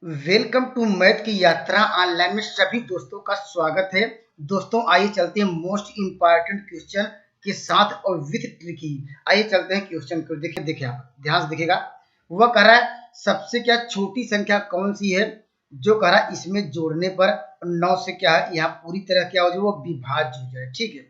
Welcome to math की यात्रा online में सभी दोस्तों का स्वागत है। दोस्तों आइए चलते हैं मोस्ट इम्पॉर्टेंट क्वेश्चन के साथ और विथ ट्रिकी। आइए चलते हैं क्वेश्चन को। देखिए आप ध्यान से देखिएगा। वह कह रहा है सबसे क्या छोटी संख्या कौन सी है जो कह रहा है इसमें जोड़ने पर 9 से क्या है यहाँ पूरी तरह क्या हो जाए वो विभाज्य हो जाए। ठीक है,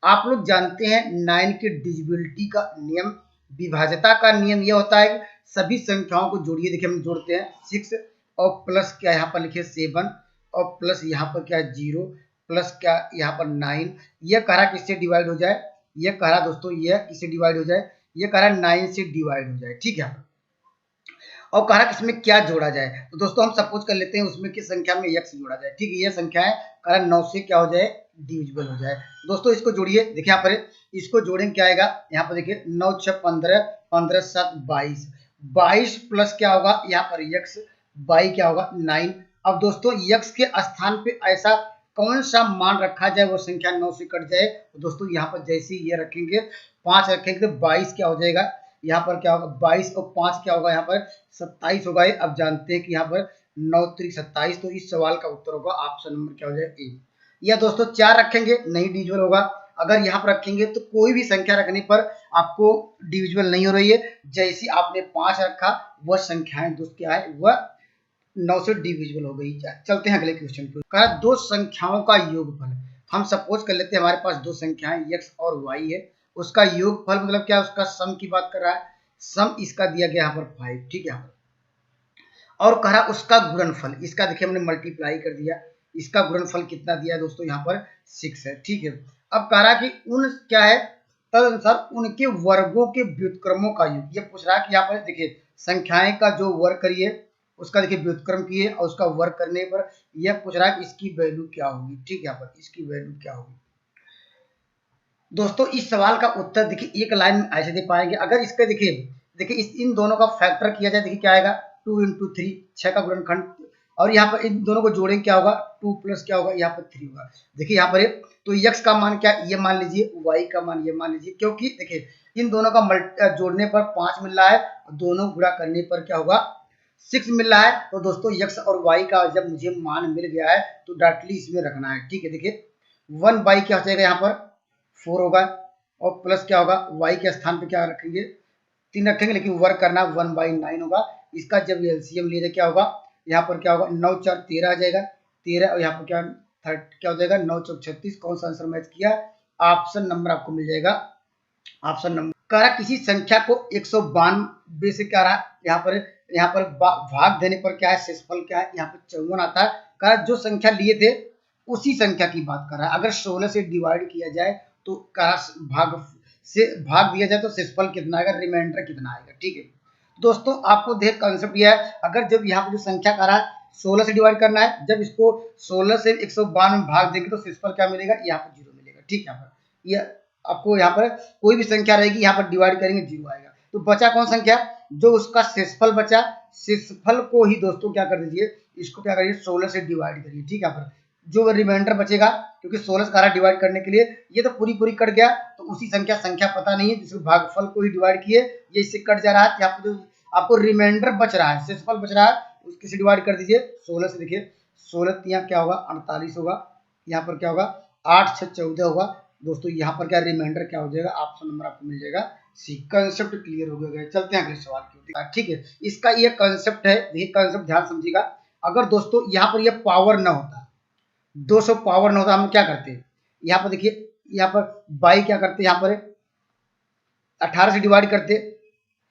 आप लोग जानते हैं 9 के डिविजिबिलिटी का नियम, विभाज्यता का नियम यह होता है कि सभी संख्याओं को जोड़िए। देखिए हम जोड़ते हैं 6 और प्लस क्या यहाँ पर लिखे 7 और प्लस यहाँ पर क्या 0 प्लस क्या यहाँ पर 9। यह कह रहा किससे डिवाइड हो जाए, यह कह रहा दोस्तों यह किससे डिवाइड हो जाए, यह कह रहा 9 से डिवाइड हो जाए। ठीक है, और कह रहा कि इसमें क्या जोड़ा जाए। तो दोस्तों हम सपोज कर लेते हैं उसमें की संख्या में x जोड़ा जाए। ठीक है, यह संख्या है कह रहा 9 से क्या हो जाए डिविजिबल हो जाए। दोस्तों इसको जोड़िए। देखिए यहाँ पर इसको जोड़ेंगे क्या आएगा, यहाँ पर देखिए 9 6 15 15 7 22 22 प्लस क्या होगा यहाँ पर x बाई क्या होगा 9। अब दोस्तों x के स्थान पे ऐसा कौन सा मान रखा जाए वो संख्या 9 से कट जाए। तो दोस्तों यहाँ पर जैसे ये रखेंगे 5 रखेंगे तो 22 क्या हो जाएगा, यहाँ पर क्या होगा 22 और 5 क्या होगा यहाँ पर 27 होगा। अब जानते हैं कि यहाँ पर 9 3 27, तो इस सवाल का उत्तर होगा ऑप्शन नंबर क्या हो जाएगा ए। या दोस्तों 4 रखेंगे नहीं डिविजिबल होगा। अगर यहाँ पर रखेंगे तो कोई भी संख्या रखने पर आपको डिविजिबल नहीं हो रही है। जैसी आपने 5 रखा वह संख्याएं दोस्त क्या है वह 9 से डिविजिबल हो गई। चलते हैं अगले क्वेश्चन पे। कहा दो संख्याओं का योगफल। हम सपोज कर लेते हैं हमारे पास दो संख्याएं x और y है, उसका योगफल मतलब क्या, उसका सम की बात कर रहा है। सम इसका दिया गया यहाँ पर 5। ठीक है, और कह रहा उसका गुणनफल, इसका देखिए हमने मल्टीप्लाई कर दिया, इसका गुणनफल कितना दिया है दोस्तों यहाँ पर 6 है। ठीक है, अब कह रहा कि उन क्या है तदनुसार उनके वर्गों के व्युत्क्रमों का योग। ये पूछ रहा है कि यहाँ पर देखिए संख्याएं का जो वर्ग करिए उसका देखिए व्युत्क्रम किए और उसका वर्ग करने पर यह पूछ रहा है कि इसकी वैल्यू क्या होगी। ठीक है, यहाँ पर इसकी वैल्यू क्या होगी। दोस्तों इस सवाल का उत्तर देखिए एक लाइन में ऐसे दे पाएंगे। अगर इसके देखिए इन दोनों का फैक्टर किया जाए, देखिए क्या आएगा 2 × 3 6 का गुणनखंड, और यहाँ पर इन दोनों को जोड़ेंगे क्या होगा 2 प्लस क्या होगा यहाँ पर 3 होगा। देखिए यहाँ पर तो x का मान क्या ये मान लीजिए, y का मान ये मान लीजिए, क्योंकि देखिए इन दोनों का जोड़ने पर 5 मिल रहा है, दोनों गुणा करने पर क्या होगा 6 मिल रहा है। तो दोस्तों x और y का जब मुझे मान मिल गया है तो डायरेक्टली इसमें रखना है। ठीक है, देखिए 1 क्या हो जाएगा यहाँ पर 4 होगा, और प्लस क्या होगा y के स्थान पे क्या रखेंगे 3 रखेंगे, लेकिन वर्क करना 1/9 होगा। इसका जब एलसीएम लिया जाए क्या होगा, यहाँ पर क्या होगा 9 4 13 आ जाएगा 13, और यहाँ पर क्या हो जाएगा 9 4 36। कौन सा आंसर मैच किया, ऑप्शन नंबर आपको मिल जाएगा ऑप्शन नंबर। कह रहा किसी संख्या को 192 से क्या रहा यहाँ पर भाग देने पर क्या है शेषफल क्या है, यहाँ पर 54 आता है। कह रहा जो संख्या लिए थे उसी संख्या की बात कर रहा है। अगर 16 से डिवाइड किया जाए तो भाग दिया जाए तो शेषफल कितना आएगा, रिमाइंडर कितना आएगा। ठीक है दोस्तों, आपको देख कंसेप्ट यह है, अगर जब यहाँ पर जो संख्या कर रहा है 16 से डिवाइड करना है, जब इसको 16 से 192 में भाग देंगे तो शेषफल क्या मिलेगा, यहाँ पर 0 मिलेगा। ठीक है, यहाँ पर यह आपको यहाँ पर कोई भी संख्या रहेगी यहाँ पर डिवाइड करेंगे 0 आएगा। तो बचा कौन संख्या, जो उसका शेषफल बचा, शेषफल को ही दोस्तों क्या कर दीजिए, इसको क्या करिए 16 से डिवाइड करिए। ठीक है, यहाँ पर जो रिमाइंडर बचेगा, क्योंकि 16 से 12 डिवाइड करने के लिए ये तो पूरी कट गया, तो उसी संख्या पता नहीं है जिसको भागफल को ही डिवाइड किए, ये इससे कट जा रहा है। यहाँ पर जो आपको रिमाइंडर बच रहा है, शेषफल बच रहा है, उसके से डिवाइड कर दीजिए 16 से। देखिए 16 यहाँ क्या होगा 48 होगा, यहाँ पर क्या होगा 8 6 14 होगा। दोस्तों यहाँ पर क्या रिमाइंडर क्या हो जाएगा, ऑप्शन नंबर आपको मिल जाएगा सी। कंसेप्ट क्लियर हो गया। चलते हैं अगले सवाल की। ठीक है, इसका ये कंसेप्ट है, ये कंसेप्ट ध्यान समझिएगा। अगर दोस्तों यहाँ पर ये पावर ना होता, 200 पावर ना होता, हम क्या करते हैं यहाँ पर देखिए, यहाँ पर बाई क्या करते यहाँ पर 18 से डिवाइड करते,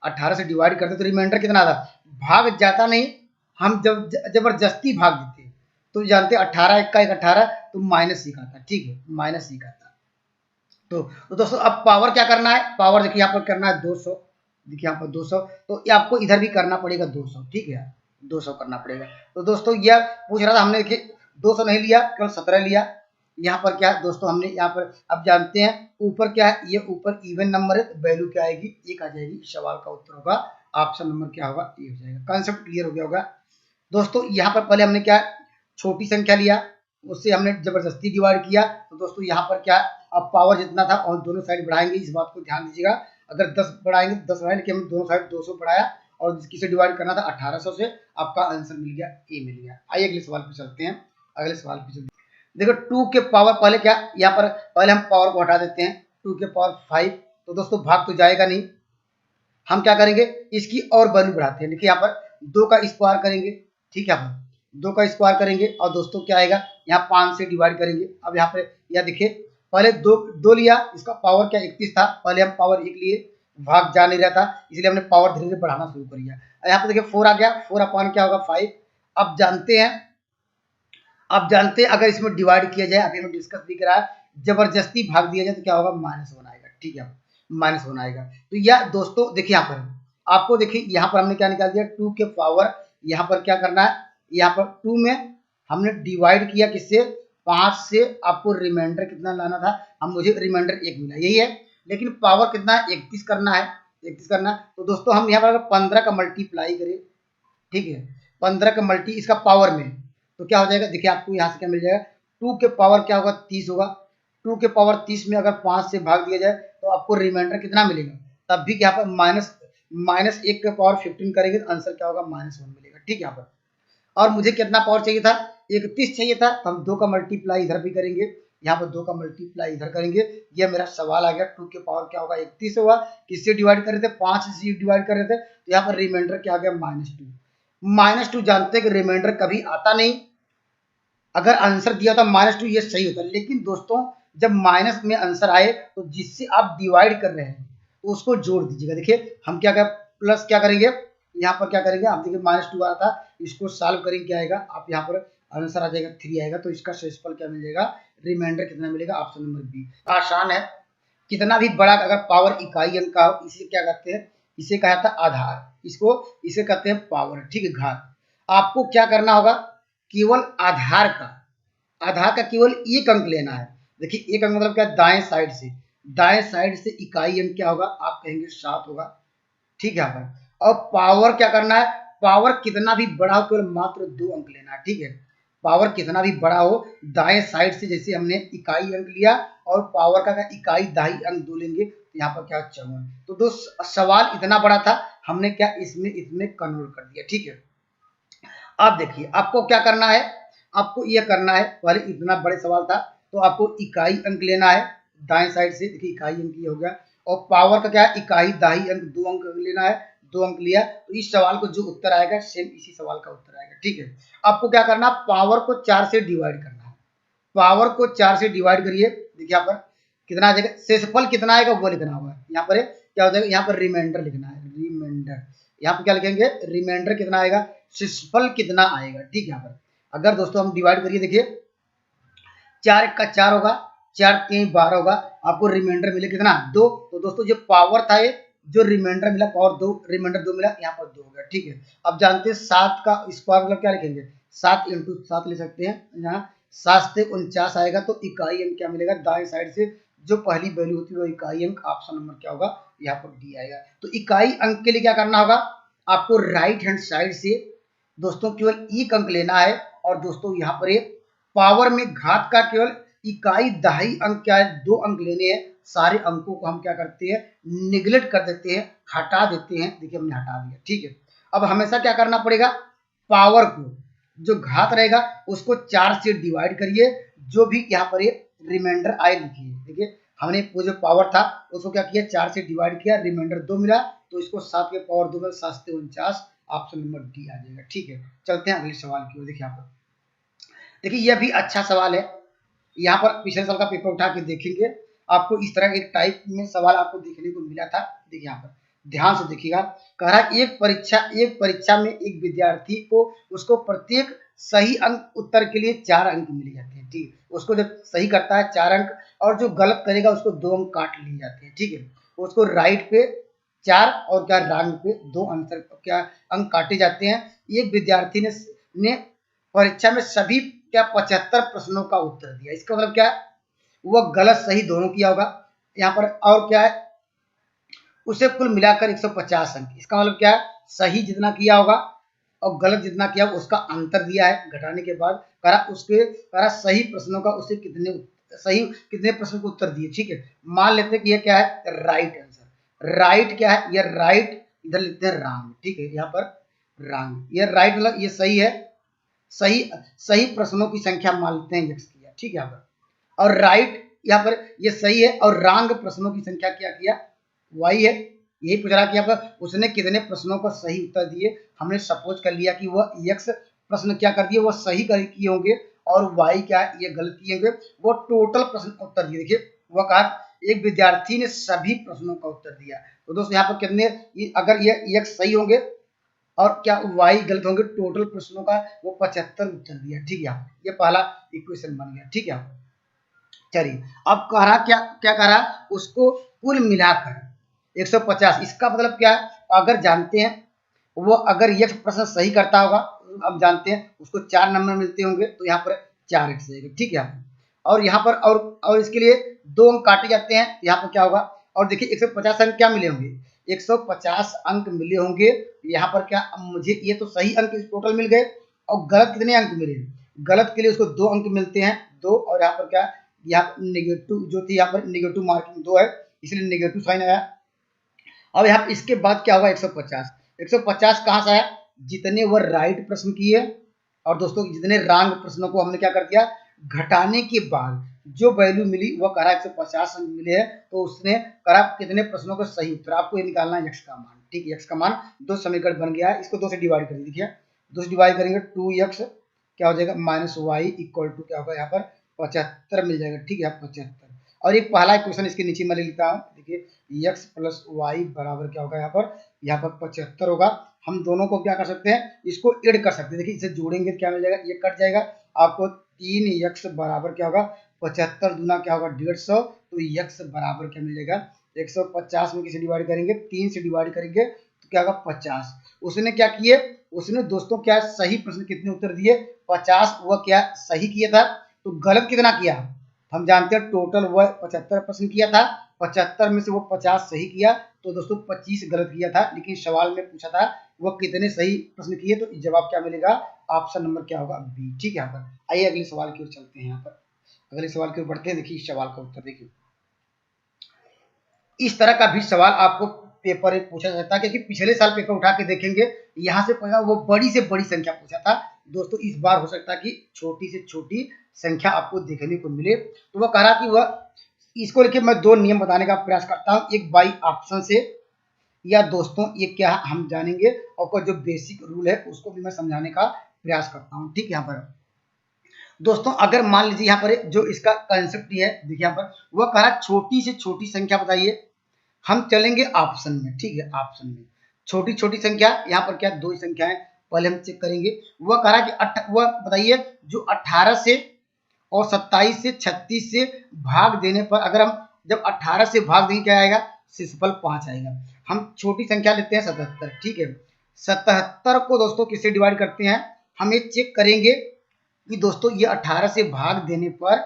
18 से डिवाइड करते तो रिमाइंडर कितना आता, भाग जाता नहीं, हम जब जबरदस्ती भाग देते तो जानते 18 1 का 1 18, तो माइनस सी का आता। ठीक है, माइनस सी का आता। तो दोस्तों अब पावर क्या करना है, पावर देखिए यहाँ पर करना है 200, देखिए यहाँ पर 200, तो ये आपको इधर भी करना पड़ेगा 200। ठीक है, 200 करना पड़ेगा। तो दोस्तों यह पूछ रहा था, हमने देखिए 200 नहीं लिया, केवल 17 लिया। यहाँ पर क्या दोस्तों हमने यहाँ पर अब जानते हैं ऊपर क्या है, ये ऊपर इवन नंबर है तो वैल्यू क्या आएगी 1 आ जाएगी। सवाल का उत्तर होगा ऑप्शन नंबर क्या होगा ए हो जाएगा। कंसेप्ट क्लियर हो गया होगा दोस्तों। यहाँ पर पहले हमने क्या छोटी संख्या लिया, उससे हमने जबरदस्ती डिवाइड किया, तो दोस्तों यहाँ पर क्या अब पावर जितना था और दोनों साइड बढ़ाएंगे, इस बात को ध्यान दीजिएगा। अगर 10 बढ़ाएंगे 10 बढ़ाएंगे, लेकिन हमने दोनों साइड 200 बढ़ाया और किसे डिवाइड करना था 1800 से, आपका आंसर मिल गया ए मिल गया। आइए अगले सवाल पे चलते हैं। अगले सवाल पे चलते हैं। देखो 2 के पावर पहले क्या, यहाँ पर पहले हम पावर को हटा देते हैं, 2 के पावर 5, तो दोस्तों भाग तो जाएगा नहीं, हम क्या करेंगे इसकी और वैल्यू बढ़ाते हैं। देखिए यहाँ पर 2 का स्क्वायर करेंगे, ठीक है, यहाँ पर 2 का स्क्वायर करेंगे और दोस्तों क्या आएगा, यहाँ 5 से डिवाइड करेंगे। अब यहाँ पर यह देखिए पहले दो लिया, इसका पावर क्या 31 था, पहले हम पावर 1 लिए, भाग जा नहीं रहा था, इसलिए हमने पावर धीरे धीरे बढ़ाना शुरू कर दिया। यहाँ पर देखिए 4 आ गया, 4 अपॉन क्या होगा 5। अब जानते हैं अगर इसमें डिवाइड किया जाए, अभी हमें डिस्कस भी करा है, जबरदस्ती भाग दिया जाए तो क्या होगा -1 आएगा, ठीक है, -1 आएगा। तो यह दोस्तों देखिए यहाँ पर आपको देखिए यहाँ पर हमने क्या निकाल दिया, 2 के पावर, यहाँ पर क्या करना है, यहाँ पर 2 में हमने डिवाइड किया किससे, 5 से, आपको रिमाइंडर कितना लाना था, हम मुझे रिमाइंडर 1 मिला, यही है, लेकिन पावर कितना है 31 करना है, 31 करना। तो दोस्तों हम यहाँ पर अगर 15 का मल्टीप्लाई करें, ठीक है, 15 का मल्टी इसका पावर में, तो क्या हो जाएगा, देखिए आपको यहाँ से क्या मिल जाएगा, 2 के पावर क्या होगा 30 होगा, 2 के पावर 30 में अगर 5 से भाग दिया जाए तो आपको रिमाइंडर कितना मिलेगा, तब भी यहाँ पर -1 के पावर 15 करेंगे तो आंसर क्या होगा -1 मिलेगा, ठीक है। यहाँ पर और मुझे कितना पावर चाहिए था, 31 चाहिए था, तो हम 2 का मल्टीप्लाई इधर भी करेंगे, यहाँ पर 2 का मल्टीप्लाई इधर करेंगे, ये मेरा सवाल आ गया, 2 के पावर क्या होगा 31 होगा, किससे डिवाइड कर रहे थे 5 से डिवाइड कर रहे थे, तो यहाँ पर रिमाइंडर क्या आ गया -2 जानते हैं कि रिमाइंडर कभी आता नहीं, अगर आंसर दिया था -2 ये सही होता है, लेकिन दोस्तों जब माइनस में आंसर आए तो जिससे आप डिवाइड कर रहे हैं तो उसको जोड़ दीजिएगा। देखिए हम क्या प्लस क्या करेंगे, यहाँ पर क्या करेंगे, आप देखिए -2 आ रहा था, इसको सॉल्व करेंगे क्या आएगा, आप यहाँ पर आंसर आ जाएगा 3 आएगा, तो इसका शेषफल क्या मिल जाएगा, रिमाइंडर कितना मिलेगा, ऑप्शन नंबर बी। आसान है, कितना भी बड़ा अगर पावर इकाई अंक का हो, इसे क्या कहते हैं, इसे कहा जाता है आधार, इसे कहते हैं पावर, ठीक है, घात। आपको क्या करना होगा, केवल आधार का केवल एक अंक लेना है। देखिए एक अंक मतलब क्या, दाएं साइड से इकाई अंक क्या होगा, आप कहेंगे 7 होगा, ठीक है। यहाँ पर और पावर क्या करना है, पावर कितना भी बड़ा हो केवल मात्र 2 अंक लेना है, ठीक है, पावर कितना भी बड़ा हो, दाएं साइड से जैसे हमने इकाई अंक लिया और पावर का इकाई दाई अंक 2 लेंगे, तो यहाँ पर क्या 54। तो दोस्त सवाल इतना बड़ा था, हमने क्या इसमें कन्वर्ट कर दिया, ठीक है। अब देखिए आपको क्या करना है, आपको यह करना है, पहले इतना बड़े सवाल था तो आपको इकाई अंक लेना है दाएं साइड से, देखिए इकाई अंक ये हो गया, और पावर का क्या है, इकाई दाई अंक 2 अंक लेना है, 2 अंक लिया, तो इस सवाल को जो उत्तर आएगा सेम इसी सवाल का उत्तर आएगा, ठीक है। आपको क्या करना, पावर को 4 से डिवाइड करना है, पावर को 4 से डिवाइड करिए, देखिए यहाँ पर कितना आ जाएगा, शेषफल कितना आएगा वो लिखना होगा, यहाँ पर क्या हो जाएगा, यहाँ पर रिमाइंडर लिखना है, रिमाइंडर, यहाँ पर क्या लिखेंगे, रिमाइंडर कितना आएगा, शेषफल कितना आएगा, ठीक है। यहाँ पर अगर दोस्तों हम डिवाइड करिए, देखिए 4 का 4 होगा, 4 3 12 होगा, आपको रिमाइंडर मिले कितना 2, तो दोस्तों जो पावर था ये, जो रिमाइंडर मिला पावर 2, रिमाइंडर 2 मिला, यहाँ पर 2 हो गया, ठीक है। अब जानते हैं 7 का स्क्वायर मतलब क्या लिखेंगे, 7 × 7 ले सकते हैं, यहाँ 7 से 49 आएगा, तो इकाई अंक क्या मिलेगा, दाएं साइड से जो पहली वैल्यू होती है वो इकाई अंक, ऑप्शन नंबर क्या होगा, यहाँ पर डी आएगा। तो इकाई अंक के लिए क्या करना होगा, आपको राइट हैंड साइड से दोस्तों केवल एक अंक लेना है, और दोस्तों यहाँ पर पावर में घात का केवल इकाई दहाई अंक क्या है, 2 अंक लेने हैं, सारे अंकों को हम क्या करते हैं, निगलेक्ट कर देते हैं, हटा देते हैं, देखिए हमने हटा दिया, ठीक है। अब हमेशा क्या करना पड़ेगा, पावर को जो घात रहेगा उसको 4 से डिवाइड करिए, जो भी यहाँ पर रिमाइंडर आए लिखिए, देखिए हमने वो जो पावर था उसको क्या किया, 4 से डिवाइड किया, रिमाइंडर 2 मिला, तो इसको 7 के पावर 2 में 7 से 49, ऑप्शन नंबर डी आ जाएगा, ठीक है। चलते हैं अगले सवाल की ओर। देखिए यहाँ पर देखिए यह भी अच्छा सवाल है, यहाँ पर पिछले साल का पेपर उठा के देखेंगे, आपको इस तरह एक टाइप में सवाल आपको देखने को मिला था। देखिए यहाँ पर ध्यान से देखिएगा, कह रहा है एक परीक्षा में एक विद्यार्थी को उसको प्रत्येक सही अंक उत्तर के लिए 4 अंक मिले जाते हैं, ठीक है, उसको जब सही करता है 4 अंक, और जो गलत करेगा उसको 2 अंक काट लिए जाते हैं, ठीक है, उसको राइट पे 4 और क्या रॉन्ग पे 2 आंसर क्या अंक काटे जाते हैं। एक विद्यार्थी ने परीक्षा में सभी क्या 75 प्रश्नों का उत्तर दिया, इसका मतलब क्या है, वह गलत सही दोनों किया होगा यहाँ पर, और क्या है, उसे कुल मिलाकर 150 अंक, इसका मतलब क्या है, सही जितना किया होगा और गलत जितना किया उसका अंतर दिया है घटाने के बाद, करा सही प्रश्नों का उसे कितने प्रश्न को उत्तर दिए, ठीक है। मान लेते हैं कि यह क्या है, राइट आंसर, राइट क्या है, यह राइट इधर लिखते हैं रांग, ठीक है, यहाँ पर रांग, ये राइट मतलब ये सही है, सही सही प्रश्नों की संख्या मान लेते हैं यक्स किया, ठीक है यहाँ पर, और राइट यहाँ पर ये सही है, और रांग प्रश्नों की संख्या क्या किया, वाई है। यही पूछ रहा कि यहाँ पर उसने कितने प्रश्नों को सही उत्तर दिए, हमने सपोज कर लिया कि वह यक्स प्रश्न क्या कर दिए, वो सही किए होंगे, और वाई क्या ये गलत किए होंगे, वो टोटल प्रश्न उत्तर दिए। देखिए वह कहा एक विद्यार्थी ने सभी प्रश्नों का उत्तर दिया, तो दोस्तों यहाँ पर कितने, अगर ये यक्स सही होंगे और क्या वाई गलत होंगे, टोटल प्रश्नों का वो 75 उत्तर दिया, ठीक है, ये पहला इक्वेशन बन गया, ठीक है। चलिए अब कह रहा क्या क्या कह रहा, उसको कुल मिलाकर 150, इसका मतलब क्या है, अगर जानते हैं वो अगर यक्स प्रश्न सही करता होगा, अब जानते हैं उसको 4 नंबर मिलते होंगे, तो यहाँ पर 4x आएगा, ठीक है। और यहाँ पर और इसके लिए 2 अंक काटे जाते हैं, यहाँ पर क्या होगा, और देखिए 150 अंक क्या मिले होंगे, 150 अंक मिले होंगे, यहाँ पर क्या, मुझे ये तो सही अंक टोटल मिल गए, और गलत कितने अंक मिले, गलत के लिए उसको 2 अंक मिलते हैं, 2, और यहाँ पर क्या, यहाँ नेगेटिव जो थी, यहाँ पर नेगेटिव मार्किंग 2 है, इसलिए नेगेटिव साइन आया। अब यहाँ इसके बाद क्या होगा, 150 150 कहाँ से आया, जितने वो राइट प्रश्न किए, और दोस्तों जितने रॉन्ग प्रश्नों को हमने क्या कर दिया, घटाने के बाद जो वैल्यू मिली वह करा 150 अंक मिले हैं, तो उसने करा कितने प्रश्नों का सही उत्तर, आपको ये निकालना है यक्स का मान, ठीक है। यक्स का मान 2 समीकरण बन गया है, इसको 2 से डिवाइड कर दीजिए, 2 से डिवाइड करेंगे 2x क्या हो जाएगा माइनस वाई इक्वल टू क्या होगा यहाँ पर 75 मिल जाएगा, ठीक है 75। और एक पहला क्वेश्चन इसके नीचे मैं ले लेता हूँ, देखिए x प्लस वाई बराबर क्या होगा, यहाँ पर 75 होगा। हम दोनों को क्या कर सकते हैं, इसको ऐड कर सकते हैं, देखिए इसे जोड़ेंगे क्या मिल जाएगा, ये कट जाएगा, आपको 3x बराबर क्या होगा 75 दूना क्या होगा 150, तो x बराबर क्या मिल जाएगा 150 में किसे डिवाइड करेंगे, 3 से डिवाइड करेंगे तो क्या होगा 50। उसने क्या किए, उसने दोस्तों क्या सही प्रश्न कितने उत्तर दिए 50, वह क्या सही किया था, तो गलत कितना किया, हम जानते हैं टोटल वह 75 प्रश्न किया था, 75 में से वो 50 सही किया, तो दोस्तों 25 गलत किया था, लेकिन सवाल में पूछा था वो कितने सही प्रश्न किए, तो जवाब क्या मिलेगा, ऑप्शन नंबर क्या होगा बी, ठीक है। यहाँ पर आइए अगले सवाल की ओर चलते हैं, यहाँ पर अगले सवाल की ओर बढ़ते हैं। देखिए इस सवाल का उत्तर देखिए, इस तरह का भी सवाल आपको पेपर में पूछा जाता है, क्योंकि पिछले साल पेपर उठा के देखेंगे यहाँ से वो बड़ी से बड़ी संख्या पूछा था दोस्तों, इस बार हो सकता है कि छोटी से छोटी संख्या आपको देखने को मिले। तो वह कह रहा कि वह इसको लेके मैं 2 नियम बताने का प्रयास करता हूँ, एक बाई ऑप्शन से, या दोस्तों ये क्या हम जानेंगे, और जो बेसिक रूल है उसको भी मैं समझाने का प्रयास करता हूँ, ठीक है। यहाँ पर दोस्तों अगर मान लीजिए यहाँ पर जो इसका कंसेप्ट है, देखिए यहाँ पर वह कह रहा छोटी से छोटी संख्या बताइए, हम चलेंगे ऑप्शन में, ठीक है, ऑप्शन में छोटी छोटी संख्या, यहाँ पर क्या 2 संख्याएं पहले हम चेक करेंगे। वह कह रहा कि वह बताइए जो 18 से और 27 से 36 से भाग देने पर, अगर हम जब 18 से भाग देंगे क्या आएगा, शेषफल 5 आएगा। हम छोटी संख्या लेते हैं 77, ठीक है, 77 को दोस्तों किससे डिवाइड करते हैं, हम ये चेक करेंगे कि दोस्तों ये 18 से भाग देने पर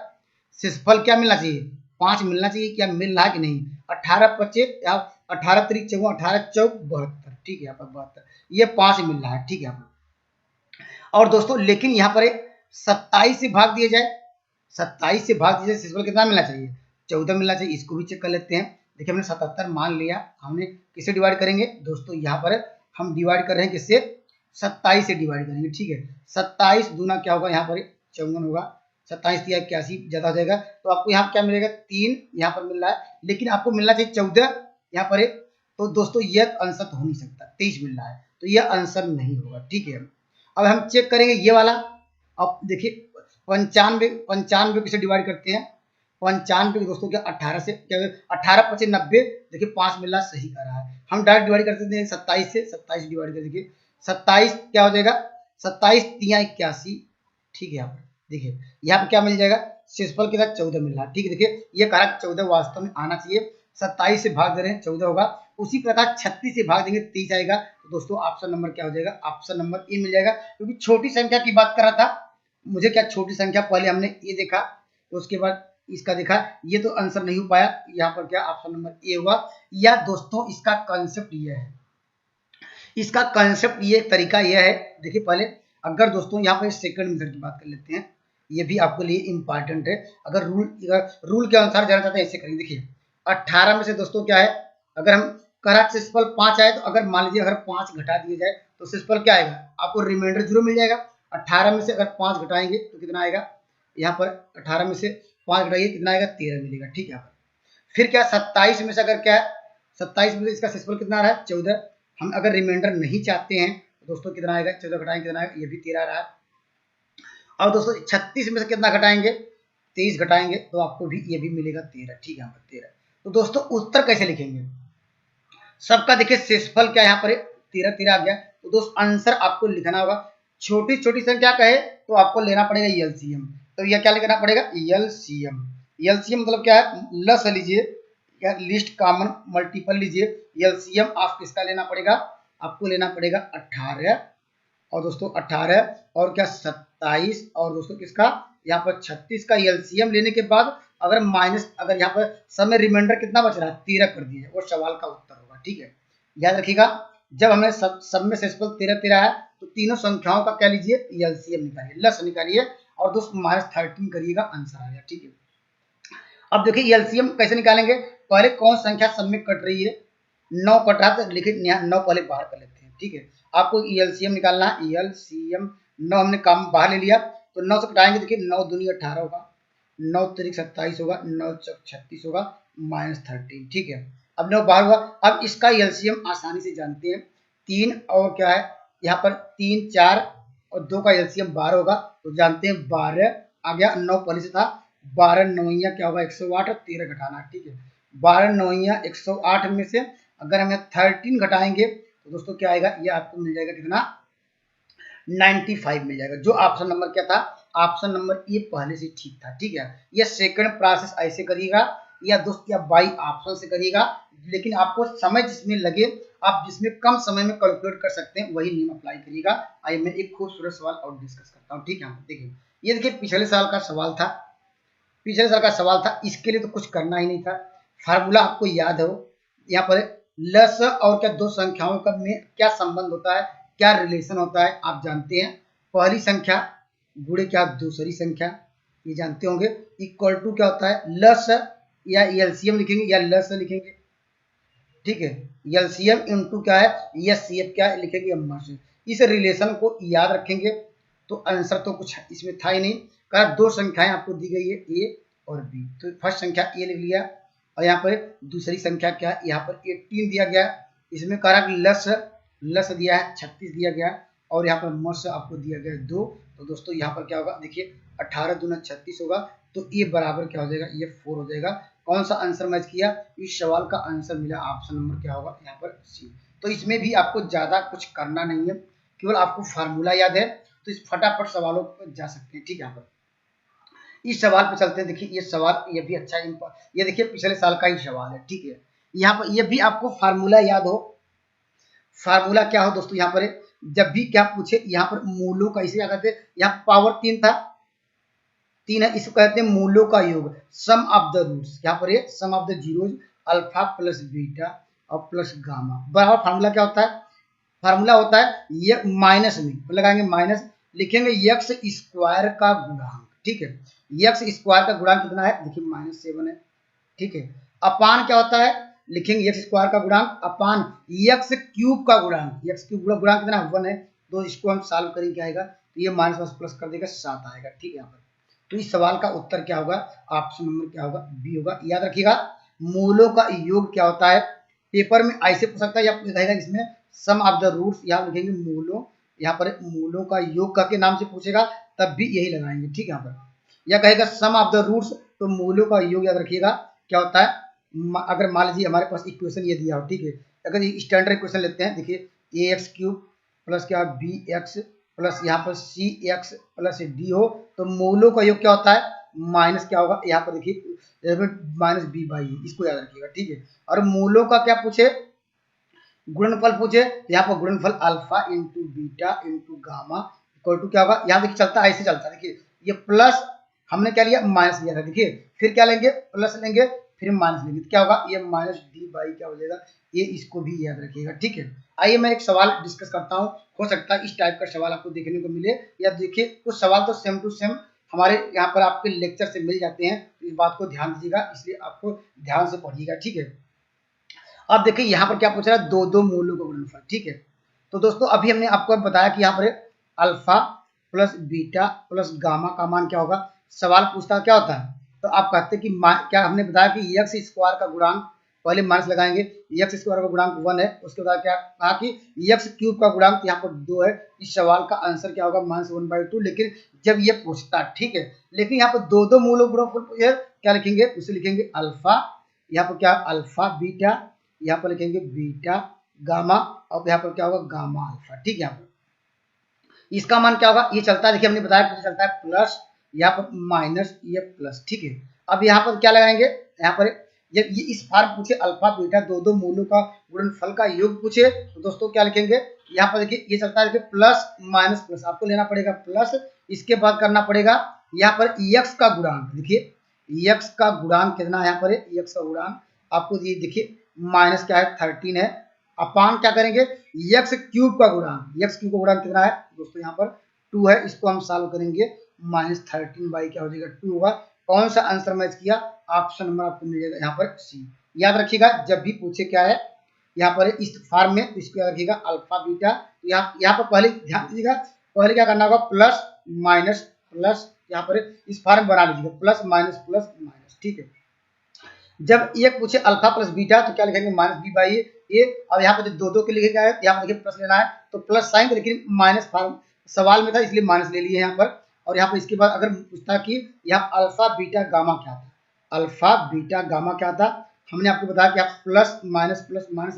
शेषफल क्या मिलना चाहिए, 5 मिलना चाहिए, क्या मिल रहा है कि नहीं, 18 25 या 18 3 54 18 चौक 72, ठीक है, यहाँ पर 72 ये 5 मिल रहा है, ठीक है। यहाँ पर और दोस्तों लेकिन यहाँ पर 27 से भाग दिया जाए, 27 से भाग दिया जाए, शेषफल कितना मिलना चाहिए 14 मिलना चाहिए, इसको भी चेक कर लेते हैं। देखिए हमने 77 मान लिया, हमने किससे डिवाइड करेंगे दोस्तों, यहाँ पर हम डिवाइड कर रहे हैं किससे, 27 से डिवाइड करेंगे, ठीक है। 27 दूना क्या होगा, यहाँ पर 54 होगा, 27 या 81 ज्यादा हो जाएगा, तो आपको यहाँ क्या मिलेगा 3 यहाँ पर मिल रहा है, लेकिन आपको मिलना चाहिए 14 यहाँ पर, तो दोस्तों यह आंसर तो हो नहीं सकता, 23 मिल रहा है, तो यह आंसर नहीं होगा, ठीक है। अब हम चेक करेंगे ये वाला, अब देखिए 95 किसे डिवाइड करते हैं, 95 दोस्तों क्या 18 से क्या 18 25 90, देखिए 5 मिल रहा सही कर रहा है, हम डायरेक्ट डिवाइड कर देते हैं 27 से, 27 डिवाइड कर देखिए 27 क्या हो जाएगा 27 3 81, ठीक है। यहाँ पर देखिए यहाँ पर क्या मिल जाएगा, शेषफल के साथ 14 मिल रहा है, ठीक है। देखिए ये कहा 14 वास्तव में आना चाहिए, 27 से भाग दे रहे हैं 14 होगा, उसी प्रकार 36 से भाग देंगे 30 आएगा, तो दोस्तों ऑप्शन नंबर क्या हो जाएगा, ऑप्शन नंबर ए मिल जाएगा, क्योंकि छोटी संख्या की बात कर रहा था मुझे, क्या छोटी संख्या पहले हमने ये देखा, तो उसके बाद इसका देखा, ये तो आंसर नहीं हो पाया, यहाँ पर क्या ऑप्शन नंबर ए हुआ। या दोस्तों इसका कंसेप्ट ये है, इसका कंसेप्ट ये तरीका यह है, देखिए पहले अगर दोस्तों यहाँ पर सेकंड मेथड की बात कर लेते हैं, ये भी आपके लिए इंपॉर्टेंट है, अगर रूल के अनुसार जाना चाहते हैं ऐसे करेंगे। देखिए 18 में से दोस्तों क्या है, अगर हम करा सेसफल 5 आए, तो अगर मान लीजिए अगर 5 घटा दिया जाए तो सेसफल क्या आएगा, आपको रिमाइंडर 0 मिल जाएगा। 18 में से अगर 5 घटाएंगे तो कितना आएगा, यहाँ पर 18 में से 5 घटाइए कितना आएगा, 13 मिलेगा। ठीक है, फिर क्या 27 में से अगर क्या है, 27 में से इसका सेसफल कितना आ रहा है, 14। हम अगर रिमाइंडर नहीं चाहते हैं तो दोस्तों कितना आएगा, 14 घटाएंगे कितना आएगा, ये भी 13 रहा है। और दोस्तों 36 में से कितना घटाएंगे, 23 घटाएंगे तो आपको भी ये भी मिलेगा 13। ठीक है, यहाँ पर 13। तो दोस्तों उत्तर कैसे लिखेंगे, सबका देखिए शेषफल क्या यहाँ पर 13 13 आ गया। तो दोस्तों आंसर आपको लिखना होगा, छोटी छोटी संख्या कहे तो आपको लेना पड़ेगा एलसीएम। तो यह क्या लेना पड़ेगा, एलसीएम। एलसीएम मतलब क्या है, लस लीजिए या लिस्ट कॉमन मल्टीपल लीजिए। एलसीएम आप किसका लेना पड़ेगा, आपको लेना पड़ेगा 18 और दोस्तों 18 और क्या 27 और दोस्तों किसका यहाँ पर 36 का एलसीएम लेने के बाद अगर माइनस, अगर यहाँ पर समय रिमाइंडर कितना बच रहा है 13 कर दिया, वो सवाल का उत्तर होगा। ठीक है, याद रखिएगा, जब हमें सब में शेषफल 13 13 है तो तीनों संख्याओं का क्या लीजिए, एलसीएम निकालिए, लस निकालिए और दोस्तों -13 करिएगा, आंसर आ गया। ठीक है, अब देखिए एलसीएम कैसे निकालेंगे, पहले कौन संख्या सब में कट रही है, 9 कट रहा तो लिखिए 9 पहले बाहर कर लेते हैं। ठीक है, आपको एलसीएम निकालना है, एलसीएम 9 हमने काम बाहर ले लिया तो 9 से घटाएंगे, देखिए 9 दूनी 18 होगा, 9 तिरिक 27 होगा, 9 चौक 36 होगा, -13। ठीक है, अब 9 बाहर हुआ। अब इसका एलसीएम आसानी से जानते हैं, 3 और क्या है यहाँ पर 3 4 और 2 का एलसीएम 12 होगा, तो जानते हैं 12 आ गया, 9 पहले से था, 12 नौइया क्या होगा 108 और 13 घटाना। ठीक है, 12 नौइया 108 में से अगर हमें 13 घटाएंगे तो दोस्तों क्या आएगा, ये आपको मिल जाएगा कितना, 95 मिल जाएगा। जो ऑप्शन नंबर क्या था, ऑप्शन नंबर ये पहले से ठीक था। ठीक है, ये सेकंड प्रोसेस ऐसे करिएगा या दोस्त या बाई ऑप्शन से करिएगा, लेकिन आपको समय जिसमें लगे, आप जिसमें कम समय में कैलकुलेट कर सकते हैं वही नियम अप्लाई करिएगा। आइए मैं एक खूबसूरत सवाल और डिस्कस करता हूँ। ठीक है, देखिए ये देखिए पिछले साल का सवाल था, पिछले साल का सवाल था, इसके लिए तो कुछ करना ही नहीं था, फार्मूला आपको याद हो। यहाँ पर लस और क्या दो संख्याओं का में क्या संबंध होता है, क्या रिलेशन होता है आप जानते हैं, पहली संख्या गुणे क्या दूसरी संख्या, ये जानते होंगे। इक्वल टू क्या होता है, लस या एलसीएम लिखेंगे या लस लिखेंगे। ठीक है, एलसीएम इनटू क्या है, एचसीएफ क्या है लिखेंगे, एमआर। इस रिलेशन को याद रखेंगे तो आंसर तो कुछ इसमें था ही नहीं। कहा दो संख्याएं आपको दी गई है ए और बी, तो फर्स्ट संख्या ए लिख लिया और यहाँ पर दूसरी संख्या क्या है, यहाँ पर 18 दिया गया, इसमें कहा कि लस दिया है 36 दिया गया और यहाँ पर मस आपको दिया गया 2। तो दोस्तों यहाँ पर क्या होगा, देखिए 18 दूना 36 होगा, तो ये बराबर क्या हो जाएगा, ये 4 हो जाएगा। कौन सा आंसर मैच किया, इस सवाल का आंसर मिला ऑप्शन नंबर क्या होगा यहाँ पर सी। तो इसमें भी आपको ज्यादा कुछ करना नहीं है, केवल आपको फार्मूला याद है तो इस फटाफट सवालों पर जा सकते हैं। ठीक है, यहाँ पर इस सवाल पे चलते हैं। देखिए ये सवाल ये भी अच्छा है, ये देखिए पिछले साल का ही सवाल है। ठीक है, यहाँ पर ये भी आपको फार्मूला याद हो, फार्मूला क्या हो दोस्तों, यहाँ पर जब भी क्या पूछे, यहाँ पर मूलों का इसे क्या कहते हैं, यहाँ पावर 3 था, 3 है, इसको कहते हैं मूलों का योग, सम ऑफ द रूट्स। यहाँ पर ये sum of the zeros alpha plus beta और प्लस गामा बराबर फार्मूला क्या होता है, फार्मूला होता है ये माइनस में लगाएंगे, माइनस लिखेंगे एक्स स्क्वायर का गुणांक। ठीक है, एक्स स्क्वायर का गुणांक कितना है, देखिए -7 है। ठीक है, अपान क्या होता है, लिखेंगे एक्स स्क्वायर का गुणांक अपान एक्स क्यूब का गुणांक, एक्स क्यूब गुणांक कितना 1 है। तो इसको हम सॉल्व करेंगे क्या आएगा, तो ये माइनस प्लस कर देगा 7 आएगा। ठीक है, यहाँ पर तो इस सवाल का उत्तर क्या होगा, ऑप्शन नंबर क्या होगा, बी होगा। याद रखिएगा मूलों का योग क्या होता है, पेपर में ऐसे पूछ सकता है या कहेगा इसमें सम ऑफ द रूट्स, यहाँ लिखेंगे मूलों, यहाँ पर मूलों का योग करके नाम से पूछेगा तब भी यही लगाएंगे। ठीक है, यहाँ पर या कहेगा सम ऑफ द रूट्स तो मूलों का योग याद रखिएगा क्या होता है, अगर मान लीजिए हमारे पास इक्वेशन ये दिया हो। ठीक है, अगर स्टैंडर्ड इक्वेशन लेते हैं, देखिए ए एक्स क्यूब प्लस क्या बी एक्स प्लस यहाँ पर सी एक्स प्लस डी हो, तो मूलों का योग क्या होता है, माइनस क्या होगा, यहाँ पर देखिए माइनस बी बाई, इसको याद रखिएगा। ठीक है, और मूलों का क्या पूछे, गुणनफल पूछे, यहाँ पर गुणनफल alpha into beta into gamma equal to क्या होगा, यहाँ देखिए चलता ऐसे चलता है, देखिए ये प्लस हमने क्या लिया माइनस लिया था, देखिए फिर क्या लेंगे प्लस लेंगे फिर माइनस लेंगे, तो क्या होगा ये माइनस डी बाई क्या हो जाएगा, ये इसको भी याद रखिएगा। ठीक है, आइए मैं एक सवाल डिस्कस करता हूँ, हो सकता है इस टाइप का सवाल आपको देखने को मिले, या देखिए कुछ सवाल तो सेम टू सेम हमारे यहाँ पर आपके लेक्चर से मिल जाते हैं, तो इस बात को ध्यान दीजिएगा, इसलिए आपको ध्यान से पढ़िएगा। ठीक है, अब देखिए यहाँ पर क्या पूछ रहा है, दो दो मूलों का गुणनफल। ठीक है, तो दोस्तों अभी हमने आपको बताया कि यहाँ पर alpha plus beta plus gamma का मान क्या होगा। सवाल पूछता क्या होता है, तो आप कहते हैं कि क्या हमने बताया कि एक्स स्क्वायर का गुणांक, पहले माइनस लगाएंगे, एक्स स्क्वायर का गुणांक 1 है, उसके बाद क्या कहा कि एक्स क्यूब का गुणांक यहाँ पर 2 है। इस सवाल का आंसर क्या होगा, -1/2। लेकिन जब ये पूछता, ठीक है, लेकिन यहाँ पर दो दो मूलों गुणनफल क्या लिखेंगे, उसे लिखेंगे अल्फा, यहाँ पर क्या अल्फा बीटा, यहाँ पर लिखेंगे बीटा गामा, और यहाँ पर क्या होगा गामा अल्फा। ठीक है, यहाँ पर इसका मान क्या होगा, ये चलता है, देखिए हमने बताया कि चलता है प्लस, यहाँ पर माइनस, ये प्लस। ठीक है, अब यहाँ पर क्या लगाएंगे, यहाँ पर ये इस फार्म पूछे अल्फा बीटा दो दो मूलों का गुणनफल का योग पूछे, तो दोस्तों क्या लिखेंगे, यहाँ पर देखिए ये चलता है, देखिए प्लस माइनस प्लस, आपको लेना पड़ेगा प्लस, इसके बाद करना पड़ेगा यहाँ पर एक्स का गुणांक। देखिए एक्स का गुणांक कितना है, यहाँ पर एक्स का गुणांक आपको ये देखिए माइनस क्या है 13 है, अपान क्या करेंगे एक्स क्यूब का गुणांक, एक्स क्यूब का गुणांक कितना है दोस्तों, यहाँ पर 2 है, इसको हम सॉल्व करेंगे, -13 बाई क्या हो जाएगा 2 होगा। कौन सा आंसर मैच किया, ऑप्शन नंबर आपको मिल जाएगा यहाँ पर सी। याद रखिएगा जब भी पूछे क्या है यहाँ पर इस फॉर्म में, तो इसको याद रखिएगा अल्फा बीटा, यहाँ पर पहले ध्यान दीजिएगा, पहले क्या करना होगा प्लस माइनस प्लस, यहाँ पर इस फॉर्म बना लीजिएगा प्लस माइनस प्लस माइनस। ठीक है, जब ये पूछे अल्फा प्लस बीटा तो क्या लिखेंगे -b/a, और यहाँ पर जो दो दो के लिखे गए हैं यहाँ पर देखिए प्लस लेना है तो प्लस साइन, लेकिन माइनस फॉर्म सवाल में था इसलिए माइनस ले लिए यहाँ पर। और यहाँ पर इसके बाद अगर पूछता कि यहाँ अल्फा बीटा गामा क्या था, अल्फा बीटा गामा क्या था, हमने आपको बताया कि आप प्लस माइनस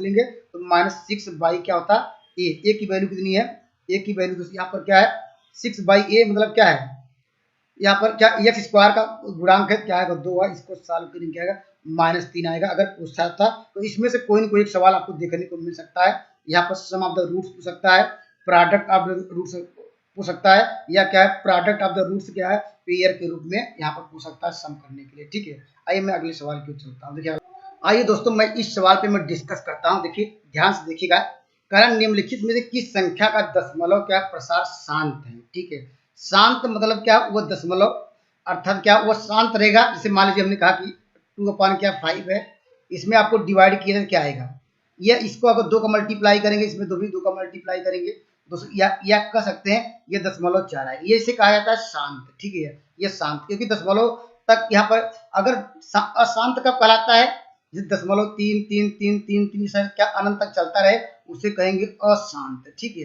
लेंगे तो -6 क्या होता है ए की वैल्यू कितनी है, ए की वैल्यू दोस्तों यहाँ पर क्या है 6/a, मतलब क्या है यहाँ पर क्या एक्स स्क्वायर का गुणांक है, क्या है 2 है, इसको सॉल्व करेंगे क्या आएगा -3 आएगा। अगर पूछता था तो इसमें से कोई न कोई एक सवाल आपको देखने को मिल सकता है, यहाँ पर सम ऑफ द रूट्स पूछ सकता है, प्रोडक्ट ऑफ द रूट्स पूछ सकता है, या क्या है प्रोडक्ट ऑफ द रूट्स क्या है पेयर के रूप में यहाँ पर पूछ सकता है सम करने के लिए। ठीक है, आइए मैं अगले सवाल की ओर चलता हूँ। देखिए आइए दोस्तों मैं इस सवाल पे मैं डिस्कस करता हूँ। देखिए ध्यान से देखिएगा, कारण निम्नलिखित में से किस संख्या का दशमलव क्या प्रसार शांत है। ठीक है, शांत मतलब क्या, वो दशमलव अर्थात क्या वो शांत रहेगा। जैसे मान लीजिए हमने कहा कि 2/5 है, इसमें आपको डिवाइड किया क्या आएगा, ये इसको अगर 2 का मल्टीप्लाई करेंगे, इसमें 2 का मल्टीप्लाई करेंगे दोस्तों, या कह सकते हैं ये 0.4 है, ये इसे कहा जाता है शांत। ठीक है, ये शांत, क्योंकि दशमलव तक यहाँ पर अगर अशांत कब कहलाता है, जिस 0.33333 क्या अनंत तक चलता रहे उसे कहेंगे अशांत। ठीक है,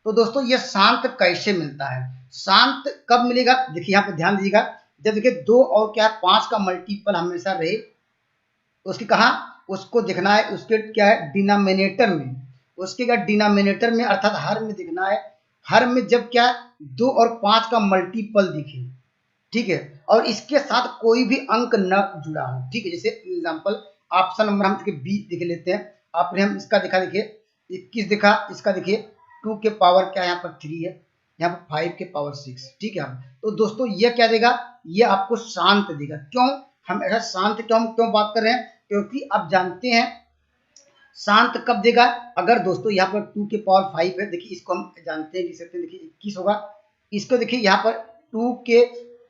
तो दोस्तों ये शांत कैसे मिलता है, शांत कब मिलेगा, देखिए यहाँ पे ध्यान दीजिएगा, जब देखिए 2 और क्या 5 का मल्टीपल हमेशा रहे, उसकी कहा उसको दिखना है उसके क्या है डिनोमिनेटर में, उसके क्या डिनोमिनेटर में अर्थात हर में दिखना है, हर में जब क्या 2 और 5 का मल्टीपल दिखे। ठीक है, और इसके साथ कोई भी अंक न जुड़ा हो। ठीक है, जैसे एग्जांपल ऑप्शन नंबर हम देखिए बी देख लेते हैं, आपने हम इसका दिखा, देखिए 21 दिखा, इसका देखिए 2 के पावर क्या यहाँ पर 3 है, यहाँ पर 5 के पावर 6। ठीक है, तो दोस्तों ये क्या देगा, ये आपको शांत देगा। क्यों हम ऐसा शांत क्यों बात कर रहे हैं, क्योंकि आप जानते हैं शांत कब देगा, अगर दोस्तों यहाँ पर 2 के पावर 5 है, देखिए इसको हम जानते हैं लिख सकते हैं, देखिए 21 होगा, इसको देखिए यहाँ पर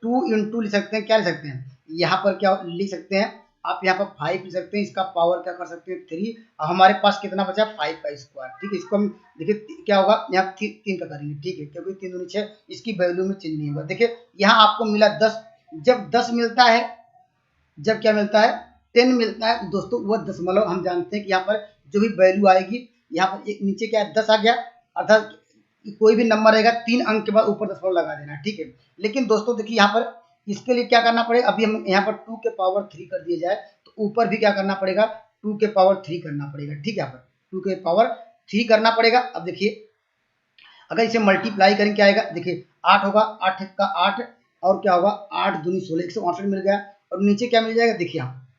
2 इंटू लिख सकते हैं, क्या लिख सकते हैं यहाँ पर क्या लिख सकते हैं आप, यहाँ पर 5 लिख सकते हैं, इसका पावर क्या कर सकते हैं 3, और हमारे पास कितना बचा 5 का स्क्वायर। ठीक है, इसको हम देखिए क्या होगा यहाँ 3 का करेंगे। ठीक है, क्योंकि 3 दूनी 6, इसकी वैल्यू में चेंज नहीं होगा। देखिए यहाँ आपको मिला 10, जब 10 मिलता है, जब क्या मिलता है 10 मिलता है दोस्तों, वो दशमलव हम जानते हैं कि यहाँ पर जो भी वैल्यू आएगी, यहाँ पर एक नीचे क्या है 10 आ गया, अर्थात कोई भी नंबर रहेगा 3 अंक के बाद ऊपर दशमलव लगा देना। ठीक है, लेकिन दोस्तों देखिए यहाँ पर इसके लिए क्या करना पड़ेगा, अभी हम यहाँ पर 2 के पावर 3 कर दिया जाए तो ऊपर भी क्या करना पड़ेगा 2 के पावर 3 करना पड़ेगा। ठीक है, यहाँ पर 2 के पावर 3 करना पड़ेगा। अब देखिए अगर इसे मल्टीप्लाई करें क्या आएगा, देखिए 8 होगा, 8 का 8 और क्या होगा 8 दूनी 16, 168 मिल गया, और नीचे क्या मिल जाएगा देखिए यहाँ।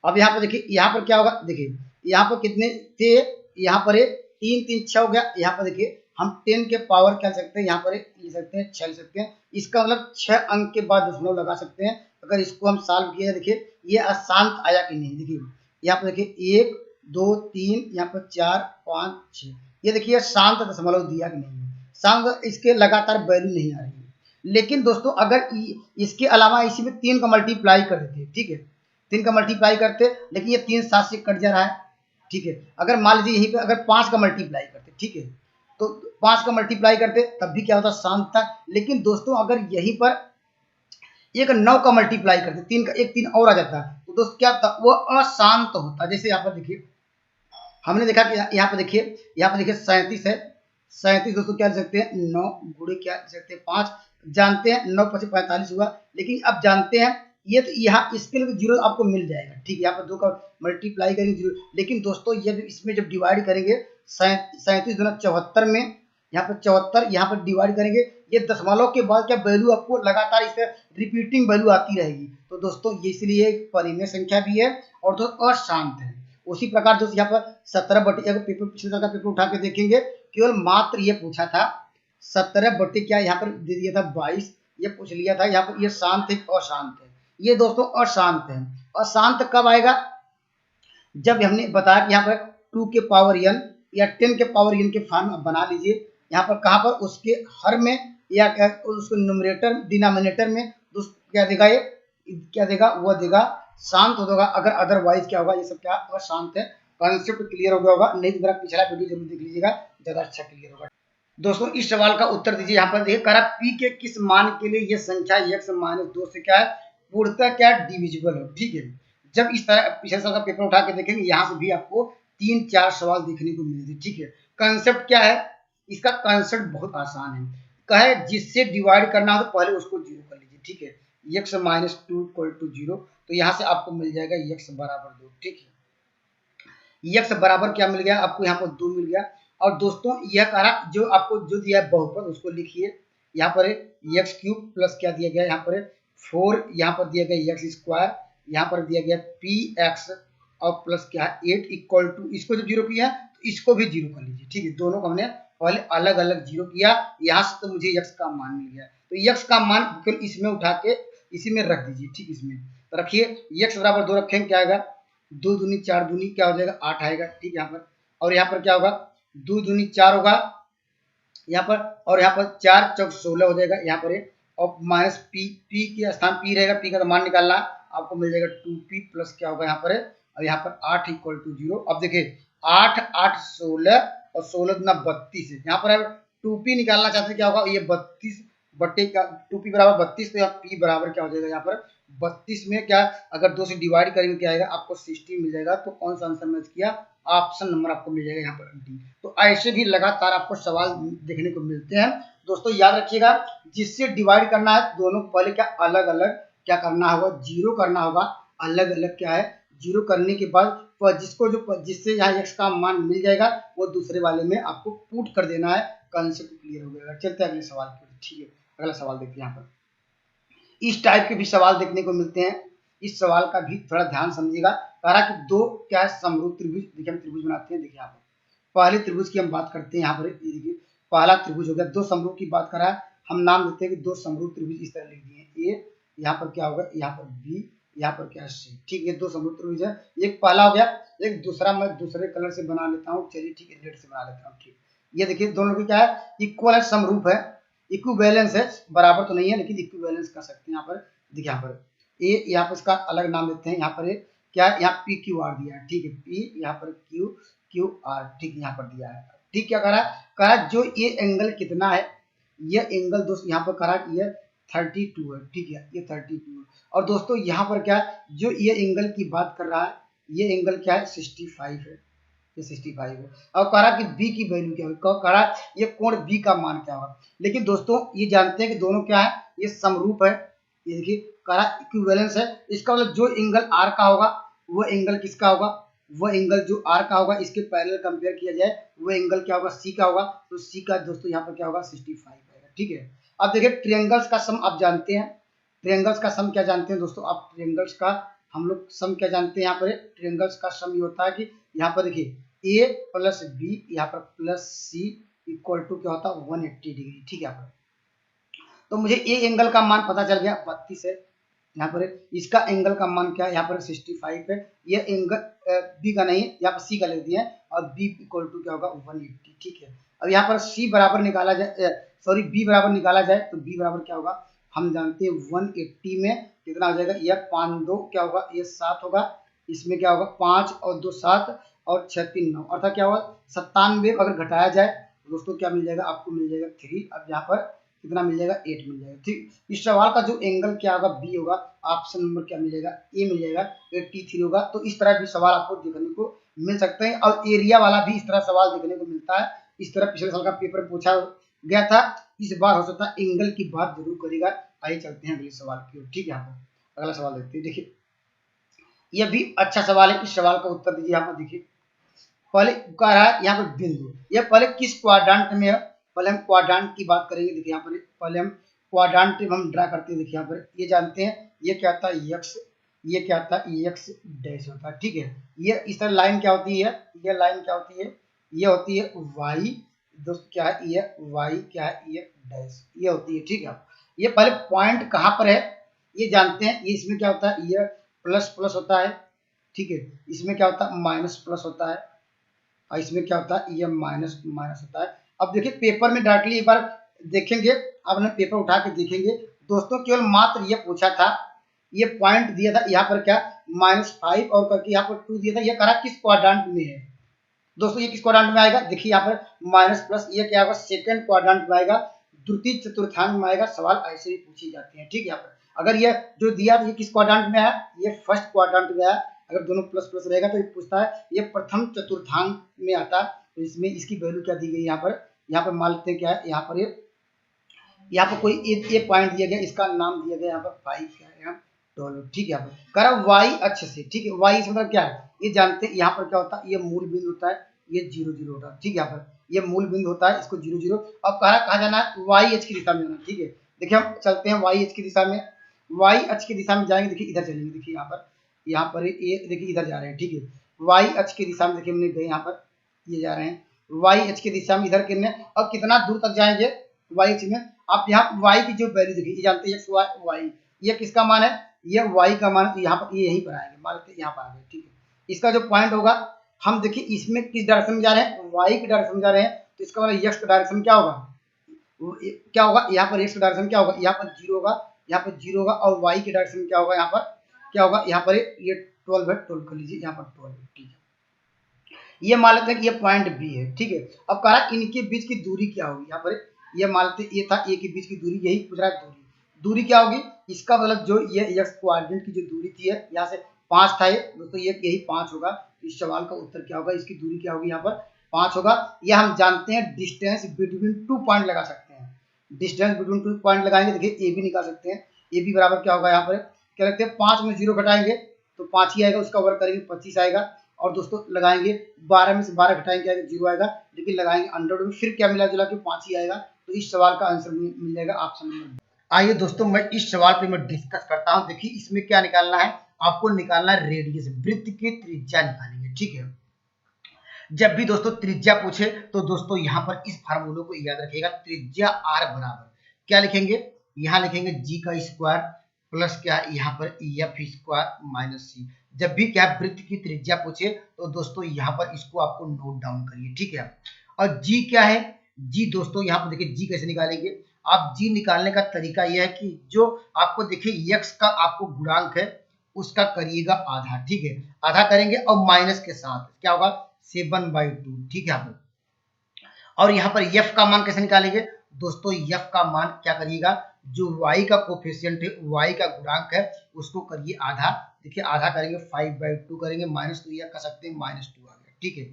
अब यहाँ पर देखिए यहाँ पर क्या होगा, देखिए यहाँ पर कितने थे, यहाँ पर 3 3 6 हो गया, यहाँ पर देखिए हम 10 के पावर क्या लिख सकते हैं, यहाँ पर लिख सकते हैं 6 लिख सकते हैं, इसका मतलब 6 अंक के बाद दशमलव लगा सकते हैं। अगर इसको हम सॉल्व किया देखिए ये अशांत आया कि नहीं, देखिए यहाँ पर देखिए 1 2 3 यहाँ पर 4 5 6, ये देखिए शांत दशमलव दिया कि नहीं, शांत इसके लगातार वैल्यू नहीं आ रही है। लेकिन दोस्तों अगर इसके अलावा इसी में 3 का मल्टीप्लाई कर देते, ठीक है 3 का मल्टीप्लाई करते, लेकिन ये 3 7 से कट जा रहा है, ठीक है। अगर मान लीजिए यहीं पे अगर 5 का मल्टीप्लाई करते, ठीक है, तो 5 का मल्टीप्लाई करते तब भी क्या होता, शांत था। लेकिन दोस्तों अगर यहीं पर एक 9 का मल्टीप्लाई करते, 3 का एक 3 और आ जाता, तो दोस्त क्या होता, वो अशांत होता। जैसे यहाँ पर देखिए, हमने देखा कि यहाँ पर देखिए, 37 है। 37 दोस्तों क्या लिख सकते हैं, 9 गुणे क्या लिख सकते हैं, 5। जानते हैं 9 5 45 हुआ। लेकिन अब जानते हैं ये तो यहाँ इसके लिए तो जीरो आपको मिल जाएगा, ठीक है। यहाँ पर 2 का मल्टीप्लाई करेंगे जीरो। लेकिन दोस्तों ये इसमें जब डिवाइड करेंगे 37 दूना 74 में, यहाँ पर 74 यहाँ पर डिवाइड करेंगे, ये दशमलव के बाद क्या वैल्यू आपको लगातार इसे रिपीटिंग वैल्यू आती रहेगी। तो दोस्तों ये इसलिए परिमेय संख्या भी है और दोस्तों अशांत है। उसी प्रकार दोस्तों यहाँ पर 17 बटे, पेपर पिछले साल का पेपर उठा के देखेंगे, केवल मात्र ये पूछा था 17 बटे क्या यहाँ पर दे दिया था 22, ये पूछ लिया था। यहाँ पर ये शांत है अशांत है, ये दोस्तों अशांत है। अशांत कब आएगा, जब हमने बताया कि यहाँ पर 2 के पावर n या 10 के पावर n के फॉर्म बना लीजिए। यहाँ पर कहाँ पर उसके हर में या उसको न्यूमरेटर डिनोमिनेटर में क्या देगा, ये क्या देगा, वो देगा शांत होगा। अगर अदरवाइज क्या होगा, ये सब क्या अशांत है। कॉन्सेप्ट क्लियर हो गया होगा, नहीं तो मेरा पिछला वीडियो जरूर देख लीजिएगा, ज्यादा अच्छा क्लियर होगा। दोस्तों इस सवाल का उत्तर दीजिए। यहाँ पर देखिए करा पी के किस मान के लिए ये संख्या x - 2 से क्या है, पूर्णतः क्या डिविजिबल हो, ठीक है। जब इस तरह पिछले साल का पेपर उठा के देखेंगे, यहाँ से भी आपको 3-4 सवाल देखने को मिलेंगे, ठीक है। कंसेप्ट क्या है, इसका कंसेप्ट बहुत आसान है। कहे जिससे डिवाइड करना हो तो पहले उसको जीरो कर लीजिए, ठीक है। x - 2 = 0, तो यहाँ से आपको मिल जाएगा x = 2, ठीक है। x बराबर क्या मिल गया आपको, यहाँ पर 2 मिल गया। और दोस्तों यह कहा जो आपको जो दिया है बहुपद, उसको लिखिए। यहाँ पर x³ प्लस क्या दिया गया, यहाँ पर 4, यहाँ पर दिया गया x², यहाँ पर दिया गया px और प्लस क्या है 8 = इसको जब जीरो किया तो इसको भी जीरो कर लीजिए, ठीक है। दोनों को हमने पहले अलग अलग जीरो किया, यहाँ से तो मुझे x का मान मिल गया। तो x का मान केवल इसमें उठा के इसी में रख दीजिए, ठीक। इसमें तो रखिए x = 2 रखेंगे, क्या आएगा, 2 दूनी 4 दूनी क्या हो जाएगा 8 आएगा, ठीक है। यहाँ पर और यहाँ पर क्या होगा, 2 दूनी 4 होगा यहाँ पर, और यहाँ पर 4 चौक 16 हो जाएगा यहाँ पर। और माइनस पी के स्थान पी रहेगा, पी का तो मान निकालना, आपको मिल जाएगा 2p प्लस क्या होगा यहाँ पर, और यहाँ पर 8 = 0। अब देखिए 8 8 16 और 16 दूना 32 है। यहाँ पर 2p निकालना चाहते हैं, क्या होगा, ये 32 बटे का 2p = 32, तो यहाँ p बराबर क्या हो जाएगा, यहाँ पर 32 में क्या अगर 2 से डिवाइड करेंगे क्या आएगा, आपको 60 मिल जाएगा। तो कौन सा आंसर मैच किया, ऑप्शन नंबर आपको मिल जाएगा यहाँ पर डी। तो ऐसे भी लगातार आपको सवाल देखने को मिलते हैं। दोस्तों याद रखिएगा, जिससे डिवाइड करना है दोनों पहले क्या अलग अलग क्या करना होगा, जीरो करना होगा। अलग अलग क्या है, जीरो करने के बाद जिसको जो जिससे यहाँ x का मान मिल जाएगा वो दूसरे वाले में आपको पुट कर देना है। कंसेप्ट क्लियर हो गया। चलते हैं अगले सवाल की, ठीक है। अगला सवाल देखते हैं। यहाँ पर इस टाइप के भी सवाल देखने को मिलते हैं। इस सवाल का भी थोड़ा ध्यान समझिएगा। कह रहा कि दो क्या है समरूप त्रिभुज, देखिए हम त्रिभुज बनाते हैं। देखिए यहाँ पर पहले त्रिभुज की हम बात करते हैं। यहाँ पर देखिए पहला त्रिभुज हो गया, दो समरूप की बात कर रहा है। हम नाम देते हैं कि दो समरूप त्रिभुज, इस तरह लिख दिए। ए यहाँ पर क्या होगा, यहाँ पर बी, यहाँ पर क्या सी, ठीक है। दो समरूप त्रिभुज है, एक पहला हो गया, एक दूसरा मैं दूसरे कलर से बना लेता हूँ। चलिए ठीक है, रेड से बना लेता हूँ, ठीक। ये देखिए दोनों की क्या है, इक्वल है, समरूप है, इक्विवेलेंस है, बराबर तो नहीं है लेकिन इक्विवेलेंस कर सकते हैं। यहाँ पर देखिए, यहाँ पर ए, यहाँ पर इसका अलग नाम देते हैं। यहाँ पर क्या है, यहाँ पी क्यू आर दिया है, ठीक है। पी यहाँ पर क्यू क्यू आर, ठीक है, यहाँ पर दिया है, ठीक। क्या करा, कहा जो ये एंगल कितना है, ये एंगल दोस्त यहाँ पर करा ये 32 है, ठीक है, ये 32 है। और दोस्तों यहाँ पर क्या है, जो ये एंगल की बात कर रहा है, ये एंगल क्या है 65 है, ये 65 है। और कह रहा कि बी की वैल्यू क्या होगी, कह रहा ये कोण बी का मान क्या होगा। लेकिन दोस्तों ये जानते हैं कि दोनों क्या है, ये समरूप है। ये देखिए कह रहा इक्विवेलेंस है, इसका मतलब जो एंगल आर का होगा वो एंगल किसका होगा, वो एंगल जो आर का होगा इसके पैरेलल कंपेयर किया जाए वो एंगल क्या होगा, सी का होगा। तो सी का दोस्तों यहाँ पर क्या होगा 65 आएगा, ठीक है। अब देखिए ट्रायंगल्स का सम आप जानते हैं, ट्रायंगल्स का सम क्या जानते हैं दोस्तों आप, ट्रायंगल्स का हम लोग सम क्या जानते हैं। यहाँ पर ट्रायंगल्स का सम ये होता है कि यहाँ पर देखिए ए प्लस बी यहाँ पर प्लस सी इक्वल टू क्या होता है 180 डिग्री, ठीक है। यहाँ पर तो मुझे ए एंगल का मान पता चल गया 32 है। यहाँ पर इसका एंगल का मान क्या है, यहाँ पर 65 है। ये एंगल बी का नहीं, यहाँ पर सी का ले दिया है, और बी इक्वल टू क्या होगा 180, ठीक है। अब यहाँ पर सी बराबर निकाला जाए, सॉरी बी बराबर निकाला जाए तो बी बराबर क्या होगा, हम जानते हैं 180 में कितना हो जाएगा, यह 5 2 क्या होगा, ये 7 होगा, इसमें क्या होगा 5 और 2 7, और 6 3 9, अर्थात क्या होगा 97 अगर घटाया जाए दोस्तों क्या मिल जाएगा आपको, मिल जाएगा 3। अब यहाँ पर कितना मिल जाएगा 8 मिल जाएगा। ठीक, इस सवाल का जो एंगल क्या होगा बी होगा, ऑप्शन नंबर क्या मिल जाएगा ए मिल जाएगा, 83 होगा। तो इस तरह भी सवाल आपको देखने को मिल सकते हैं और एरिया वाला भी इस तरह सवाल देखने को मिलता है। इस तरह पिछले साल का पेपर पूछा गया था, इस बार हो सकता है एंगल की बात जरूर करेगा। आइए चलते हैं अगले सवाल की ओर। ठीक है, यहाँ पर अगला सवाल देखते हैं। देखिए यह भी अच्छा सवाल है, इस सवाल का उत्तर दीजिए। यहाँ पर देखिए पहले कह रहा है यहाँ पर बिंदु, यह पहले किस क्वाड्रेंट में है, पहले हम क्वाड्रेंट की बात करेंगे। देखिए यहाँ पर पहले हम क्वाड्रेंट हम ड्रा करते हैं। देखिए यहाँ पर ये जानते हैं ये क्या था एक्स, ये क्या था एक्स डैश होता है। ठीक है, ये इस तरह लाइन क्या होती है, ये लाइन क्या होती है, ये होती है वाई दोस्त, क्या है ये वाई, क्या है ये डैश, ये होती है। ठीक है, ये पहले पॉइंट कहाँ पर है ये जानते हैं। ये इसमें क्या होता है, ये प्लस प्लस होता है। ठीक है, इसमें क्या होता है माइनस प्लस होता है, और इसमें क्या होता है ये माइनस माइनस होता है। अब देखिए पेपर में डायरेक्टली एक बार देखेंगे, अब हम पेपर उठा के देखेंगे दोस्तों, केवल मात्र ये पूछा था, ये पॉइंट दिया था यहाँ पर क्या -5 और करके यहाँ पर 2 दिया था। ये कह रहा किस क्वाड्रेंट में है दोस्तों, ये किस क्वाड्रेंट में आएगा, देखिए यहाँ पर माइनस प्लस, ये क्या होगा सेकंड क्वाड्रेंट में आएगा, द्वितीय चतुर्थांश में आएगा। सवाल ऐसे ही पूछे जाते हैं। ठीक है, यहाँ पर अगर ये जो दिया ये किस क्वाड्रेंट में है, ये फर्स्ट क्वाड्रेंट में है। अगर दोनों प्लस प्लस रहेगा तो ये पूछता है ये प्रथम चतुर्थांश में आता है, तो इसमें इसकी वैल्यू क्या दी गई यहाँ पर मान लेते हैं क्या है, यहाँ पर कोई ये पॉइंट दिया गया, इसका नाम दिया गया यहाँ पर 5 क्या है यहाँ 12। ठीक है, यहाँ पर कह रहा वाई अक्ष से। ठीक है, वाई से मतलब क्या है ये जानते हैं। यहाँ पर क्या होता है ये मूल बिंदु होता है, ये 0 0 होता है। ठीक है, यहाँ पर ये मूल बिंदु होता है, इसको 0 0। अब कहा जाना है वाई अक्ष की दिशा में जाना। ठीक है, देखिए हम चलते हैं वाई अक्ष की दिशा में, वाई अक्ष की दिशा में जाएंगे। देखिए इधर चलेंगे, देखिए यहाँ पर ये देखिए इधर जा रहे हैं। ठीक है, वाई अक्ष की दिशा में देखिए हमने गए, यहाँ पर ये जा रहे हैं वाई अक्ष की दिशा में, इधर कितने और कितना दूर तक जाएंगे वाई अक्ष में। आप यहाँ वाई की जो वैल्यू देखिए, ये जानते हैं एक्स वाई, ये किसका मान है, ये वाई का मान, तो यहाँ पर ये यहीं पर आएंगे, मान लेते हैं यहाँ पर आ गए। ठीक है, इसका जो पॉइंट होगा, हम देखिए इसमें किस डायरेक्शन में जा रहे हैं, वाई की डायरेक्शन में जा रहे हैं, तो इसका मतलब एक्स का डायरेक्शन क्या होगा, क्या होगा यहाँ पर एक्स का डायरेक्शन क्या होगा, यहाँ पर 0 होगा, यहाँ पर 0 होगा, और वाई के डायरेक्शन में क्या होगा, यहाँ पर क्या होगा, यहाँ पर ये 12 है, 12 कर लीजिए, यहाँ पर 12 है। ठीक है, ये मान लेते हैं कि ये पॉइंट बी है। ठीक है, अब कह रहा इनके बीच की दूरी क्या होगी, यहाँ पर ये मान लेते ये था ए के बीच की दूरी, यही पूछ रहा है दूरी क्या होगी। इसका मतलब जो ये एक्स क्वाड्रेंट की जो दूरी थी यहाँ से 5 था ये दोस्तों, ये यही 5 होगा। इस सवाल का उत्तर क्या होगा, इसकी दूरी क्या होगी, यहाँ पर 5 होगा। यह हम जानते हैं डिस्टेंस बिटवीन 2 पॉइंट लगा सकते हैं, डिस्टेंस बिटवीन 2 पॉइंट लगाएंगे। देखिए ए बी निकाल सकते हैं, ए बी बराबर क्या होगा, यहाँ पर क्या लगते हैं 5 में 0 घटाएंगे तो 5 ही आएगा, उसका वर्ग करेंगे 25 आएगा, और दोस्तों लगाएंगे 12 में से 12 घटाएंगे आएगा 0 आएगा, लेकिन लगाएंगे अंडर में, फिर क्या मिला जुला के 5 ही आएगा। तो इस सवाल का आंसर मिल जाएगा ऑप्शन नंबर। आइए दोस्तों मैं इस सवाल पे मैं डिस्कस करता हूं। देखिए इसमें क्या निकालना है, आपको निकालना है रेडियस, वृत्त की त्रिज्या निकालेंगे। ठीक है, जब भी दोस्तों त्रिज्या पूछे तो दोस्तों यहाँ पर इस फार्मूले को याद रखिएगा, त्रिज्या r बराबर क्या लिखेंगे, यहाँ लिखेंगे g का स्क्वायर प्लस क्या यहाँ पर f स्क्वायर माइनस c। जब भी क्या वृत्त की त्रिज्या पूछे तो दोस्तों यहाँ पर इसको आपको नोट डाउन करिए। ठीक है, और g क्या है, g दोस्तों यहाँ पर देखिए g कैसे निकालेंगे आप, g निकालने का तरीका यह है कि जो आपको देखिए x का आपको गुणांक है उसका करिएगा आधा। ठीक है, आधा करेंगे और माइनस के साथ क्या होगा 7/2। ठीक है, यहाँ पर और यहाँ पर f का मान कैसे निकालेंगे दोस्तों, f का मान क्या करिएगा, जो y का कोफिशिएंट है, y का गुणांक है, उसको करिए आधा। देखिए आधा करेंगे 5/2 करेंगे, माइनस तो यह कर सकते हैं -2 आ गया। ठीक है,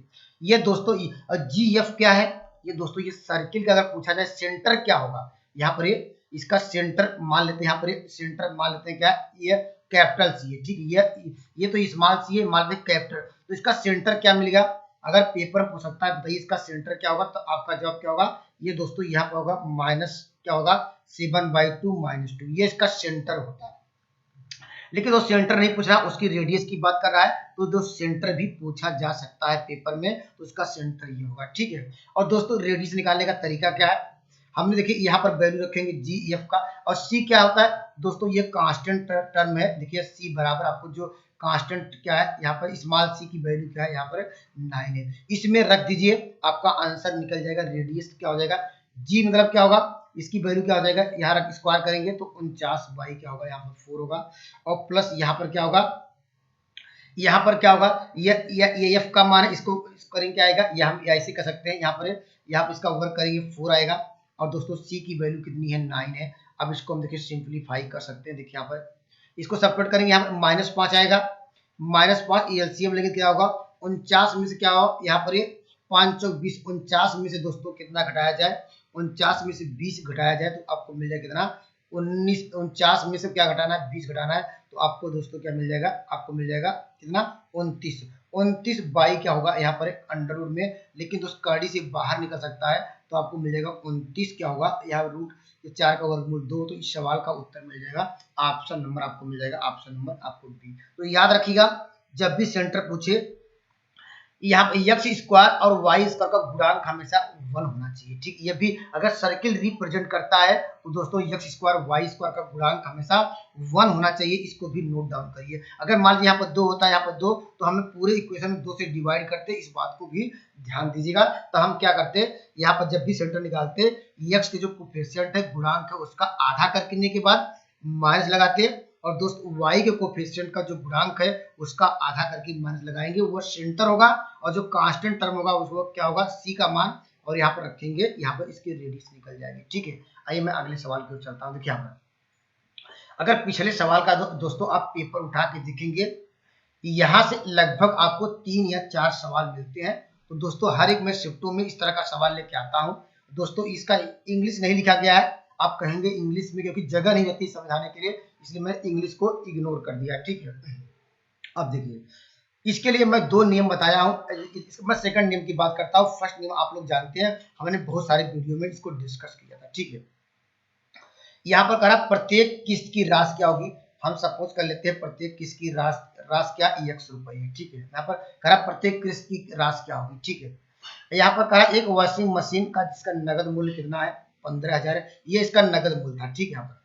ये दोस्तों जी एफ क्या है, ये दोस्तों ये सर्किल का अगर पूछा जाए सेंटर क्या होगा, यहाँ पर ये इसका सेंटर मान लेते हैं, यहाँ पर सेंटर मान लेते हैं क्या, ये कैपिटल सी है। ठीक है, ये तो स्मॉल सी है, मान लेते हैं कैपिटल, तो इसका सेंटर क्या मिलेगा, अगर पेपर पूछ सकता है बताइए इसका सेंटर क्या होगा, तो आपका जवाब क्या होगा, ये दोस्तों यहाँ पर होगा माइनस क्या होगा 7/2 -2, ये इसका सेंटर होता है। लेकिन वो सेंटर नहीं पूछ रहा, उसकी रेडियस की बात कर रहा है, तो जो सेंटर भी पूछा जा सकता है पेपर में, तो उसका सेंटर ये होगा। ठीक है, और दोस्तों रेडियस निकालने का तरीका क्या है, हमने देखिए यहाँ पर वैल्यू रखेंगे जी एफ का, और सी क्या होता है दोस्तों, ये कांस्टेंट टर्म है। देखिए सी बराबर आपको जो कांस्टेंट क्या है, यहाँ पर स्मॉल सी की वैल्यू क्या है, यहाँ पर 9 है, इसमें रख दीजिए, आपका आंसर निकल जाएगा। रेडियस क्या हो जाएगा, जी मतलब क्या होगा, इसकी वैल्यू क्या हो जाएगा, यहाँ रख स्क्वायर करेंगे तो 49 बाई क्या होगा, यहाँ पर 4 होगा, और प्लस यहाँ पर क्या होगा, यहाँ पर क्या होगा, ये एफ का मान है, इसको करेंगे क्या आएगा, ये हम ऐसे कर सकते हैं, यहाँ पर इसका वर्क करेंगे 4 आएगा। और दोस्तों सी की वैल्यू कितनी है, 9 है। अब इसको हम देखिए सिंप्लीफाई कर सकते हैं। देखिए यहाँ पर इसको सब्ट्रैक्ट करेंगे, यहाँ पर -5 आएगा, -5 एलसीएम लेंगे क्या होगा, 49 में से क्या होगा, यहाँ पर ये 520, 49 में से दोस्तों कितना घटाया जाए, 49 में से 20 घटाया जाए तो आपको मिल जाएगा कितना, 49 में से क्या घटाना है, 20 घटाना है, तो आपको दोस्तों क्या मिल जाएगा, आपको मिल जाएगा कितना, 29 बाई क्या होगा, यहाँ पर अंडर रूट में, लेकिन दोस्त कड़ी से बाहर निकल सकता है, तो आपको मिल जाएगा 29 क्या होगा, यहाँ रूट 4 का वर्गमूल 2, तो इस सवाल का उत्तर मिल जाएगा ऑप्शन नंबर, आपको मिल जाएगा ऑप्शन नंबर आपको बी। तो याद रखिएगा जब भी सेंटर पूछे, यहाँ पे एक्स स्क्वायर और वाई स्क्वायर का गुणांक हमेशा 1 होना चाहिए, ठीक। ये भी अगर सर्किल रिप्रेजेंट करता है तो दोस्तों एक्स स्क्वायर वाई स्क्वायर का गुणांक हमेशा 1 होना चाहिए, इसको भी नोट डाउन करिए। अगर मान लीजिए यहाँ पर 2 होता है, यहाँ पर 2, तो हमें पूरे इक्वेशन में 2 से डिवाइड करते, इस बात को भी ध्यान दीजिएगा। तो हम क्या करते, यहाँ पर जब भी सेंटर निकालते, एक्स के जो कोफिशिएंट है, गुणांक है, उसका आधा करने के बाद माइनस लगाते, और दोस्त y के कोफिशिएंट का जो गुणांक है उसका आधा करके माइनस लगाएंगे, वो सेंटर होगा, और जो कांस्टेंट टर्म होगा उसको क्या होगा, c का मान, और यहाँ पर रखेंगे, यहाँ पर इसकी रेडियस निकल जाएगी, ठीक है। आइए मैं अगले सवाल की ओर चलता हूँ। देखिए यहाँ पर अगर पिछले सवाल का दोस्तों आप पेपर उठा के देखेंगे, यहाँ से लगभग आपको 3 या 4 सवाल मिलते हैं। तो दोस्तों हर एक मैं शिफ्टों में इस तरह का सवाल लेके आता हूँ। दोस्तों इसका इंग्लिश नहीं लिखा गया है, आप कहेंगे इंग्लिश में, क्योंकि जगह नहीं रहती समझाने के लिए, इसलिए मैं इंग्लिश को इग्नोर कर दिया, ठीक है। अब देखिए इसके लिए मैं 2 नियम बताया हूँ, मैं सेकंड नियम की बात करता हूँ। फर्स्ट नियम आप लोग जानते हैं, हमने बहुत सारे वीडियो में इसको डिस्कस किया था, ठीक है। यहाँ पर कहा प्रत्येक किस्त की राशि क्या होगी, हम सपोज कर लेते हैं प्रत्येक किस्त की राशि क्या, x रुपए है, ठीक है। यहाँ पर कहा प्रत्येक किस्त की राशि क्या होगी, ठीक है। यहाँ पर कहा एक वॉशिंग मशीन का जिसका नगद मूल्य कितना है, 15,000 है, ये इसका नगद मूल्य था, ठीक है। यहाँ पर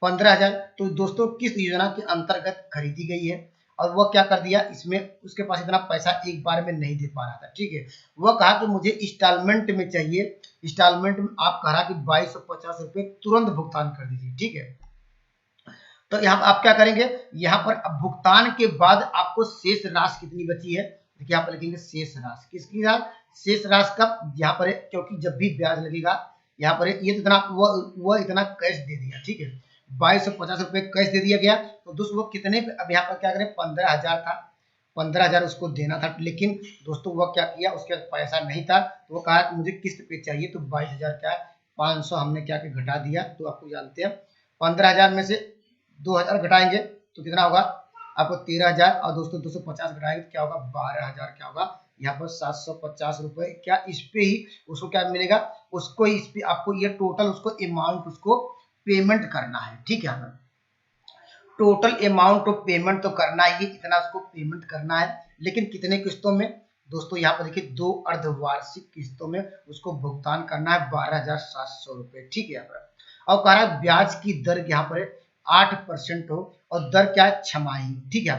15,000, तो दोस्तों किस योजना के अंतर्गत खरीदी गई है, और वह क्या कर दिया, इसमें उसके पास इतना पैसा एक बार में नहीं दे पा रहा था, ठीक है। वह कहा कि मुझे इंस्टॉलमेंट में चाहिए, इंस्टॉलमेंट में आप कहा कि 2250 रुपये तुरंत भुगतान कर दीजिए, ठीक है। तो यहाँ आप क्या करेंगे, यहाँ पर भुगतान के बाद आपको शेष राशि कितनी बची है, देखिए यहाँ पर लिखेंगे शेष राशि, किसकी राशि, शेष राशि का, यहाँ पर क्योंकि जब भी ब्याज लगेगा, यहाँ पर ये तो इतना वह इतना कैश दे दिया, ठीक है, 2250 रुपये कैश दे दिया गया। तो दोस्तों वो कितने, अब यहाँ पर क्या करें, 15,000 था, 15,000 उसको देना था, लेकिन दोस्तों वह क्या किया, उसके पास पैसा नहीं था, तो वो कहा कि मुझे किस्त पे चाहिए, तो 22,000 क्या 500 हमने क्या घटा दिया। तो आपको जानते हैं 15,000 में से 2,000 घटाएंगे तो कितना होगा आपको 13,000, और दोस्तों 250 घटाएंगे तो क्या होगा 12,000, क्या होगा यहाँ पर 750 रुपए, क्या इस पे ही उसको क्या मिलेगा, उसको इस पे आपको ये टोटल उसको अमाउंट उसको पेमेंट करना है, ठीक है। हमें टोटल अमाउंट ऑफ पेमेंट तो करना ही, इतना उसको पेमेंट करना है, लेकिन कितने किस्तों में, दोस्तों यहाँ पर देखिए 2 अर्धवार्षिक किस्तों में उसको भुगतान करना है 12,700 रुपए, ठीक है। यहाँ पर और कह रहा है ब्याज की दर यहाँ पर 8% हो, और दर क्या है, छमाही, ठीक है।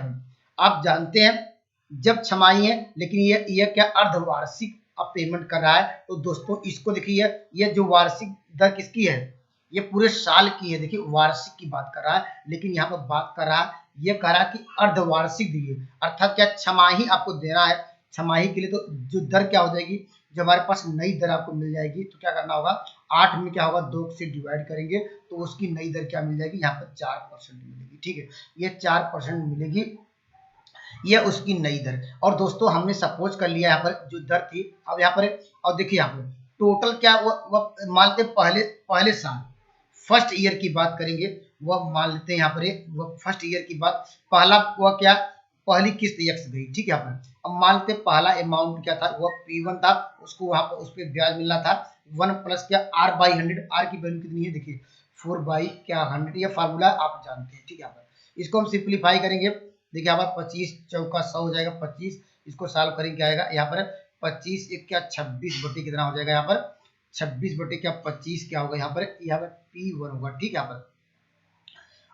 आप जानते हैं जब छमाही है, लेकिन ये क्या अर्धवार्षिक अब पेमेंट कर रहा है, तो दोस्तों इसको देखिए ये जो वार्षिक दर किसकी है, ये पूरे साल की है, देखिए वार्षिक की बात कर रहा है, लेकिन यहाँ पर बात कर रहा है, ये कह रहा है कि अर्धवार्षिक दिए, अर्थात क्या छमाही आपको देना है। छमाही के लिए तो जो दर क्या हो जाएगी, जब हमारे पास नई दर आपको मिल जाएगी, तो क्या करना होगा, 8 में क्या होगा 2 से डिवाइड करेंगे, तो उसकी नई दर क्या मिल जाएगी, यहाँ पर 4% मिलेगी, ठीक है। ये 4% मिलेगी, ये उसकी नई दर। और दोस्तों हमने सपोज कर लिया यहाँ पर जो दर थी, अब यहाँ पर और देखिए यहाँ पर टोटल क्या वो मानते पहले साल फर्स्ट ईयर की बात करेंगे, वह मान लेते हैं यहाँ पर वो फर्स्ट ईयर की बात, पहला वह क्या, पहली किस्त एक्स गई, ठीक है। यहाँ पर अब मान लेते पहला अमाउंट क्या था, वह P1 था, उसको वहां पर उस पर ब्याज मिलना था 1 प्लस क्या R/100, R की वैल्यू कितनी है, देखिए 4/100, ये फार्मूला आप जानते हैं, ठीक है। यहाँ पर इसको हम सिंप्लीफाई करेंगे, देखिए यहाँ पर 25 चौका 100 हो जाएगा 25, इसको सॉल्व करेंगे क्या आएगा, यहाँ पर 25 एक क्या 26 बटे कितना हो जाएगा, यहाँ पर 26 बटे क्या 25 क्या होगा, यहाँ पर P1 होगा, ठीक है। यहाँ पर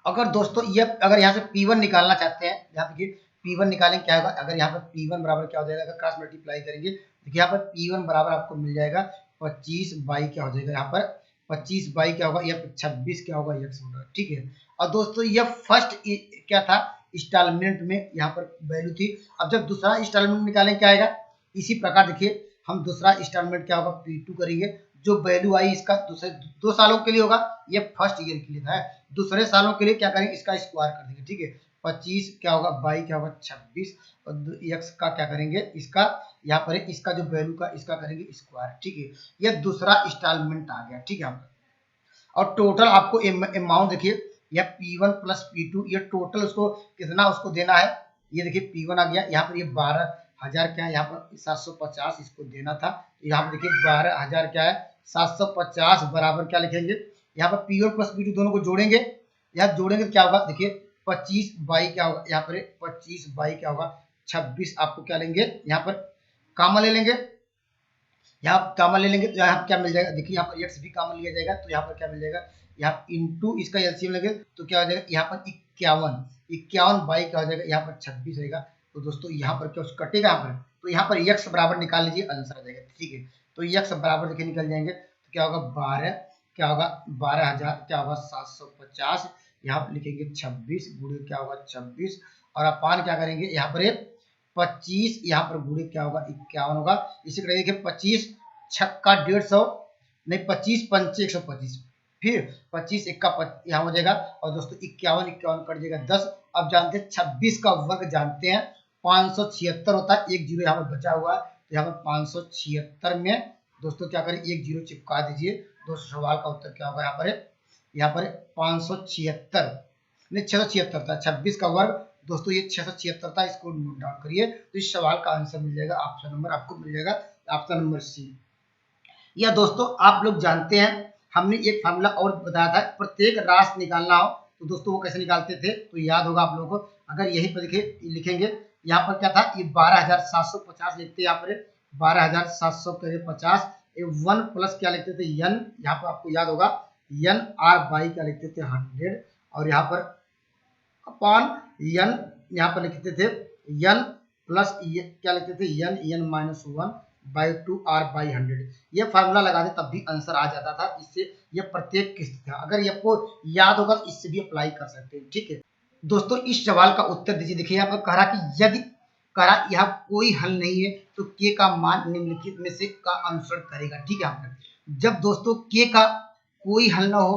अगर दोस्तों ये अगर यहाँ से P1 निकालना चाहते हैं, यहाँ देखिए P1 निकालेंगे क्या होगा, अगर यहाँ पर P1 बराबर क्या हो जाएगा, अगर क्रॉस मल्टीप्लाई करेंगे, देखिए यहाँ पर P1 बराबर आपको मिल जाएगा 25 बाई क्या हो जाएगा, यहाँ पर 25 बाई क्या होगा, यहाँ पर 26 क्या होगा, x होगा, ठीक है। और दोस्तों ये फर्स्ट क्या था, इंस्टॉलमेंट में यहाँ पर वैल्यू थी। अब जब दूसरा इंस्टॉलमेंट निकालें क्या आएगा, इसी प्रकार देखिए हम दूसरा इंस्टॉलमेंट क्या होगा P2 करेंगे, जो वैल्यू आई इसका दूसरे 2 सालों के लिए होगा, ये फर्स्ट ईयर के लिए था। दूसरे सालों के लिए क्या करेंगे, इसका स्क्वायर कर देंगे, ठीक है। 25 क्या होगा, बाई क्या होगा 26, और एक्स का क्या करेंगे, इसका यहाँ पर इसका जो वैल्यू का इसका करेंगे स्क्वायर, ठीक है। यह दूसरा इंस्टॉलमेंट आ गया, ठीक है। और टोटल आपको अमाउंट देखिए, यह P1 प्लस P2, ये टोटल उसको कितना उसको देना है, ये देखिए P1 आ गया, यहाँ पर ये 12,000 क्या है, यहाँ पर 750 इसको देना था। तो यहाँ पर देखिए 12,000 क्या है 750 बराबर क्या लिखेंगे, यहाँ पर P1 प्लस P2 दोनों को जोड़ेंगे, यहाँ जोड़ेंगे तो क्या होगा, देखिए 25 बाई क्या होगा, यहाँ पर 25 बाई क्या होगा 26, आपको क्या लेंगे, यहाँ पर कामा ले लेंगे, यहाँ कामा ले लेंगे तो यहाँ क्या मिल जाएगा, देखिए यहाँ पर एक्स भी कामा लिया जाएगा, तो यहाँ पर क्या मिल जाएगा, यहाँ इंटू इसका एलसीएम लेंगे तो क्या हो जाएगा, यहाँ पर 51 बाई क्या हो जाएगा, यहाँ पर 26 रहेगा। तो दोस्तों यहाँ पर क्या कटेगा, यहाँ पर तो यहाँ पर एक्स बराबर निकाल लीजिए, आंसर आ जाएगा, ठीक है। तो एक्स बराबर देखिए निकल जाएंगे, तो क्या होगा 12 क्या होगा 12,000 क्या होगा 750, यहाँ पर लिखेंगे 26 गुणे क्या होगा 26, और अपान क्या करेंगे, यहाँ पर 25 यहाँ पर गुणे क्या होगा 51 होगा। इसी तरह देखिए 25 छक्का 150, नहीं 25 पंचे 125, फिर 25 एक का यहाँ हो जाएगा, और दोस्तों 51 कट जाएगा 10। अब जानते हैं 26 का वर्ग जानते हैं 576 होता है, एक जीरो यहाँ पर बचा हुआ है, तो यहाँ पर 576 में दोस्तों क्या करें, एक जीरो चिपका दीजिए। दोस्तों सवाल का उत्तर क्या होगा, यहाँ पर 576 नहीं 676 था, 26 का वर्ग दोस्तों ये 676 था, इसको नोट डाउन करिए। तो इस सवाल का आंसर मिल जाएगा, ऑप्शन नंबर आपको मिल जाएगा, ऑप्शन नंबर सी। या दोस्तों आप लोग जानते हैं हमने एक फार्मूला और बताया था, प्रत्येक राशि निकालना हो तो दोस्तों वो कैसे निकालते थे, तो याद होगा आप लोगों को। अगर यहीं पर देखिए लिखेंगे, यहाँ पर क्या था, ये 12,750 लिखते, यहाँ पर 12,750, ये 1 प्लस क्या लिखते थे एन, यहाँ पर आपको याद होगा एन आर बाई क्या लिखते थे 100, और यहाँ पर अपॉन एन यहाँ पर लिखते थे एन प्लस क्या लिखते थे n minus 1 by 2 r by 100। ये फार्मूला लगा दे तब भी आंसर आ जाता था, इससे ये प्रत्येक किस्त था। अगर ये आपको याद होगा तो इससे भी अप्लाई कर सकते हैं, ठीक है। दोस्तों इस सवाल का उत्तर दीजिए, देखिए यहाँ पर कह रहा कि यदि यह कोई हल नहीं है तो के का मान निम्नलिखित में से का अनुसरण करेगा, ठीक है। जब दोस्तों के का कोई हल ना हो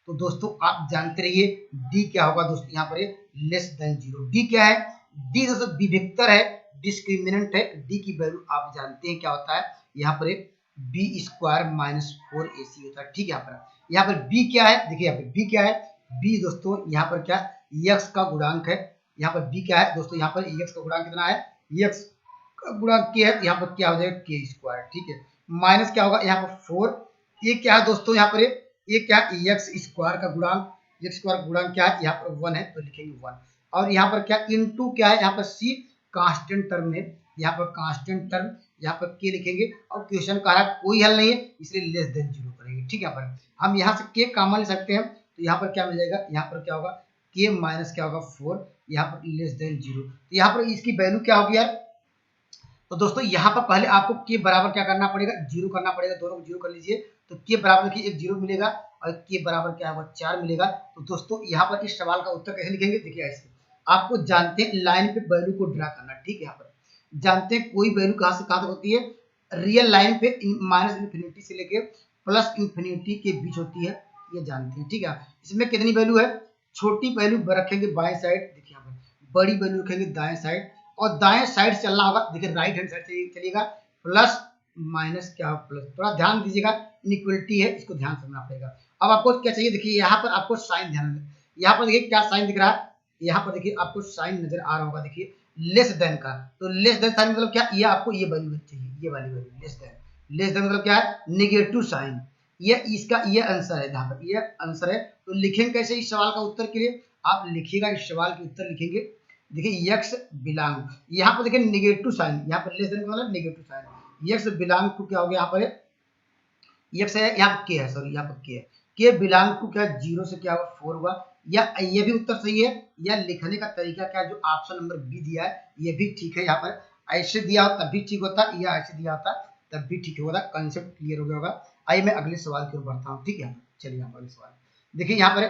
तो दोस्तों आप जानते रहिए डी क्या होगा, दोस्तों यहाँ पर लेस देन जीरो। डी क्या है, डी दोस्तों विभिक्तर है, डिस्क्रिमिनेंट है। डी की वैल्यू आप जानते हैं क्या होता है, यहाँ पर बी स्क्वायर माइनस 4ac होता है, ठीक है। यहाँ पर बी क्या है, देखिए यहाँ पर बी क्या है, बी दोस्तों यहाँ पर क्या एक्स का गुणांक है। यहाँ पर बी क्या है दोस्तों, यहाँ पर एक्स का गुणांक कितना है, एक्स का गुणांक के है, यहाँ पर क्या हो जाएगा के स्क्वायर, ठीक है। माइनस क्या होगा यहाँ पर 4, ये क्या है दोस्तों, यहाँ पर ये क्या एक्स स्क्वायर का गुणांक, एक्स स्क्वायर गुणांक क्या है, यहाँ पर 1 है तो लिखेंगे 1, और यहाँ पर क्या इनटू क्या है, यहाँ पर सी कांस्टेंट टर्म है, यहाँ पर कांस्टेंट टर्म, यहाँ पर के लिखेंगे, और क्वेश्चन का है कोई हल नहीं है इसलिए लेस देन जीरो करेंगे, ठीक है। यहाँ पर हम यहाँ से के कॉमन ले सकते हैं, तो यहाँ पर क्या मिल जाएगा, यहाँ पर क्या होगा के माइनस क्या होगा 4, यहाँ पर लेस देन जीरो, तो यहाँ पर इसकी वैल्यू क्या होगी यार। तो दोस्तों यहाँ पर पहले आपको के बराबर क्या करना पड़ेगा, जीरो करना पड़ेगा, दोनों को जीरो कर लीजिए, तो के बराबर देखिए एक जीरो मिलेगा, और के बराबर क्या होगा 4 मिलेगा। तो दोस्तों यहाँ पर इस सवाल का उत्तर कैसे लिखेंगे, देखिए ऐसे आपको जानते हैं लाइन पे वैल्यू को ड्रा करना, ठीक है। यहाँ पर जानते हैं कोई वैल्यू कहाँ से कहाँ तक होती है, रियल लाइन पे माइनस इन्फिनिटी से लेके प्लस इन्फिनिटी के बीच होती है, ये जानते हैं, ठीक है। इसमें कितनी वैल्यू है, छोटी वैल्यू रखेंगे बाएं साइड, देखिए यहाँ पर बड़ी वैल्यू रखेंगे दाएं साइड, और दाएं साइड चलना होगा, देखिए राइट हैंड साइड से चलिएगा, प्लस माइनस क्या प्लस, थोड़ा ध्यान दीजिएगा इनइक्वलिटी है, इसको ध्यान समझना पड़ेगा। अब आपको क्या चाहिए, देखिए यहाँ पर आपको साइन ध्यान, यहाँ पर देखिए क्या साइन दिख रहा है, यहाँ पर देखिए आपको साइन नजर आ रहा होगा, देखिए लेस देन का, तो लेस देन साइन मतलब क्या, ये आपको ये वैल्यू चाहिए, ये वाली value less than. Less than मतलब क्या है, नेगेटिव साइन, ये इसका ये आंसर है, यहाँ पर ये आंसर है। तो लिखेंगे कैसे इस सवाल का उत्तर के लिए, आप लिखिएगा इस सवाल के उत्तर लिखेंगे, देखिए एक्स बिलोंग, यहाँ पर देखिए नेगेटिव साइन, यहाँ पर लेस देन का मतलब negative sign, x belong to क्या हो गया, यहाँ पर एक्स है, यहाँ पर के है, सॉरी यहाँ पर के है, के बिलोंग टू क्या जीरो से क्या होगा 4 हुआ, या ये भी उत्तर सही है, या लिखने का तरीका क्या जो ऑप्शन नंबर बी दिया है ये भी ठीक है। यहाँ पर ऐसे दिया हो तब भी ठीक होता, या ऐसे दिया होता तब भी ठीक होगा, कंसेप्ट क्लियर हो गया होगा। आइए मैं अगले सवाल की ओर बढ़ता हूँ, ठीक है। चलिए यहाँ पर सवाल देखिए, यहाँ पर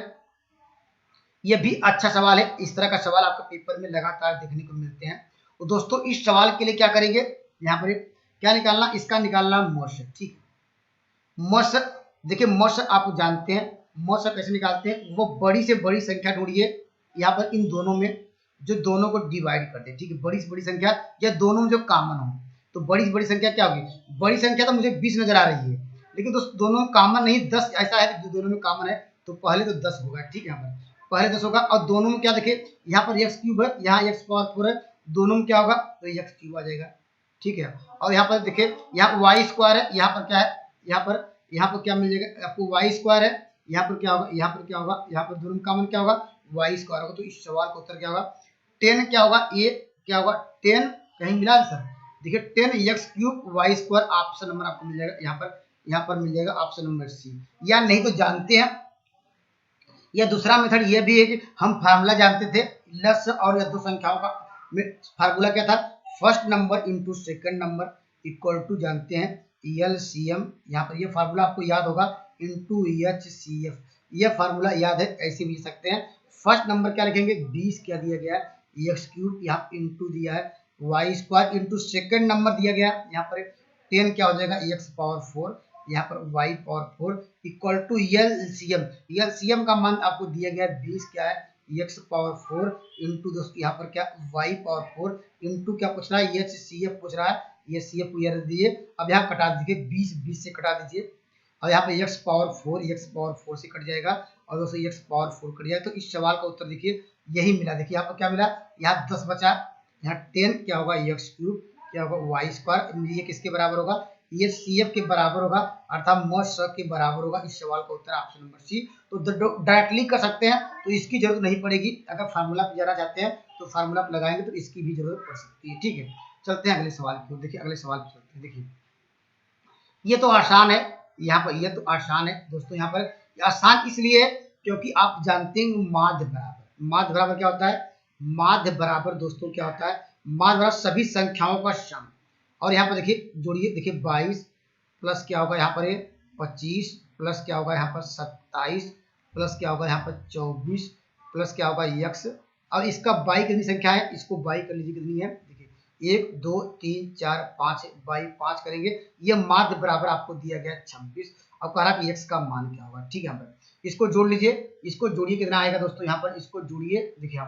ये भी अच्छा सवाल है, इस तरह का सवाल आपके पेपर में लगातार देखने को मिलते हैं। तो दोस्तों इस सवाल के लिए क्या करेंगे, यहाँ पर क्या निकालना, इसका निकालना मौसर, ठीक है। मौसर, देखिए मौसर आप जानते हैं, मौसर कैसे निकालते हैं, वो बड़ी से बड़ी संख्या ढूंढिए यहाँ पर इन दोनों में, जो दोनों को डिवाइड कर दे, ठीक है। बड़ी से बड़ी संख्या या दोनों में जो कॉमन हो, तो बड़ी से बड़ी संख्या क्या होगी, बड़ी संख्या तो मुझे 20 नजर आ रही है, लेकिन दोस्तों दोनों कॉमन नहीं, 10 ऐसा है कि दोनों में कॉमन है, तो पहले तो 10 होगा, ठीक है। यहाँ पर पहले 10 होगा, और दोनों में क्या देखिए, यहाँ पर एक्स क्यूब है, यहाँ एक्स पावर 4 है, दोनों में क्या होगा, तो एक्स क्यूब आ जाएगा, ठीक है। और यहाँ पर देखिए, यहाँ वाई स्क्वायर है, यहाँ पर क्या है, यहाँ पर क्या मिल जाएगा आपको, वाई स्क्वायर है, यहाँ पर क्या होगा, यहाँ पर क्या होगा, यहाँ पर दोनों में कॉमन क्या होगा, वाई स्क्वायर होगा। तो इस सवाल का उत्तर क्या होगा, 10 क्या होगा, ये क्या होगा, 10 कहीं मिला है सर, देखिए 10 x cube y square, option number आपको मिल जाएगा यहाँ पर मिल जाएगा ऑप्शन नंबर सी। या नहीं तो जानते हैं, या दूसरा मेथड ये भी है कि हम फार्मूला जानते थे, लस और या दो संख्याओं का फार्मूला क्या था, first number into second number equal to जानते हैं एलसीएम, यहाँ पर ये फार्मूला आपको याद होगा, इंटू एचसीएफ, ये फार्मूला याद है, ऐसे भी लिख सकते हैं। फर्स्ट नंबर क्या लिखेंगे, 20 क्या दिया गया है, एक्स क्यूब, यहाँ इंटू दिया है y square, into second number दिया गया यहाँ पर 10 क्या हो जाएगा, एक्स पावर 4, यहाँ पर y power 4 equal to LCM, LCM का मान आपको दिया गया 20 क्या है, x पावर 4 इंटू दोस्तों यहाँ पर क्या y पावर 4 इंटू क्या पूछ रहा है, एच सी एफ पूछ रहा है, ये सी एफ रख दिए। अब यहाँ कटा दीजिए, 20 से कटा दीजिए, और यहाँ पे x पावर 4 से कट जाएगा, और दोस्तों x पावर 4 कट जाएगा। तो इस सवाल का उत्तर देखिए यही मिला, देखिए यहाँ पर क्या मिला, यहाँ 10 बचा, यहाँ 10 क्या होगा, एक्स क्यूब क्या होगा, वाई स्क्वायर, ये किसके बराबर होगा, ये सी एफ के बराबर होगा, अर्थात मॉस के बराबर होगा। इस सवाल का उत्तर ऑप्शन नंबर सी। तो डायरेक्टली कर सकते हैं, तो इसकी जरूरत नहीं पड़ेगी, अगर फार्मूला पे जाना चाहते हैं तो फार्मूला पे लगाएंगे तो इसकी भी जरूरत पड़ सकती है, ठीक है। चलते हैं अगले सवाल की ओर, देखिए अगले सवाल पे चलते हैं। देखिए ये तो आसान है, यहाँ पर ये तो आसान है दोस्तों, यहाँ पर आसान इसलिए क्योंकि आप जानते हैं माध्य बराबर, माध्य बराबर क्या होता है, माध्य बराबर दोस्तों क्या होता है, माध्य बराबर सभी संख्याओं का सम। और यहाँ पर देखिए जोड़िए, देखिए 22 प्लस क्या होगा यहाँ पर, ये 25 प्लस क्या होगा यहाँ पर 27 प्लस क्या होगा यहाँ पर 24 प्लस क्या होगा x। अब इसका बाई कितनी संख्या है, इसको बाई कर लीजिए, कितनी है, देखिए 1 2 3 4 5 बाई 5 करेंगे, ये माध्य बराबर आपको दिया गया 26। अब कह रहा कि x का मान क्या होगा, ठीक है। यहाँ पर इसको जोड़ लीजिए, इसको जोड़िए, कितना आएगा दोस्तों, यहाँ पर इसको जोड़िए, देखिए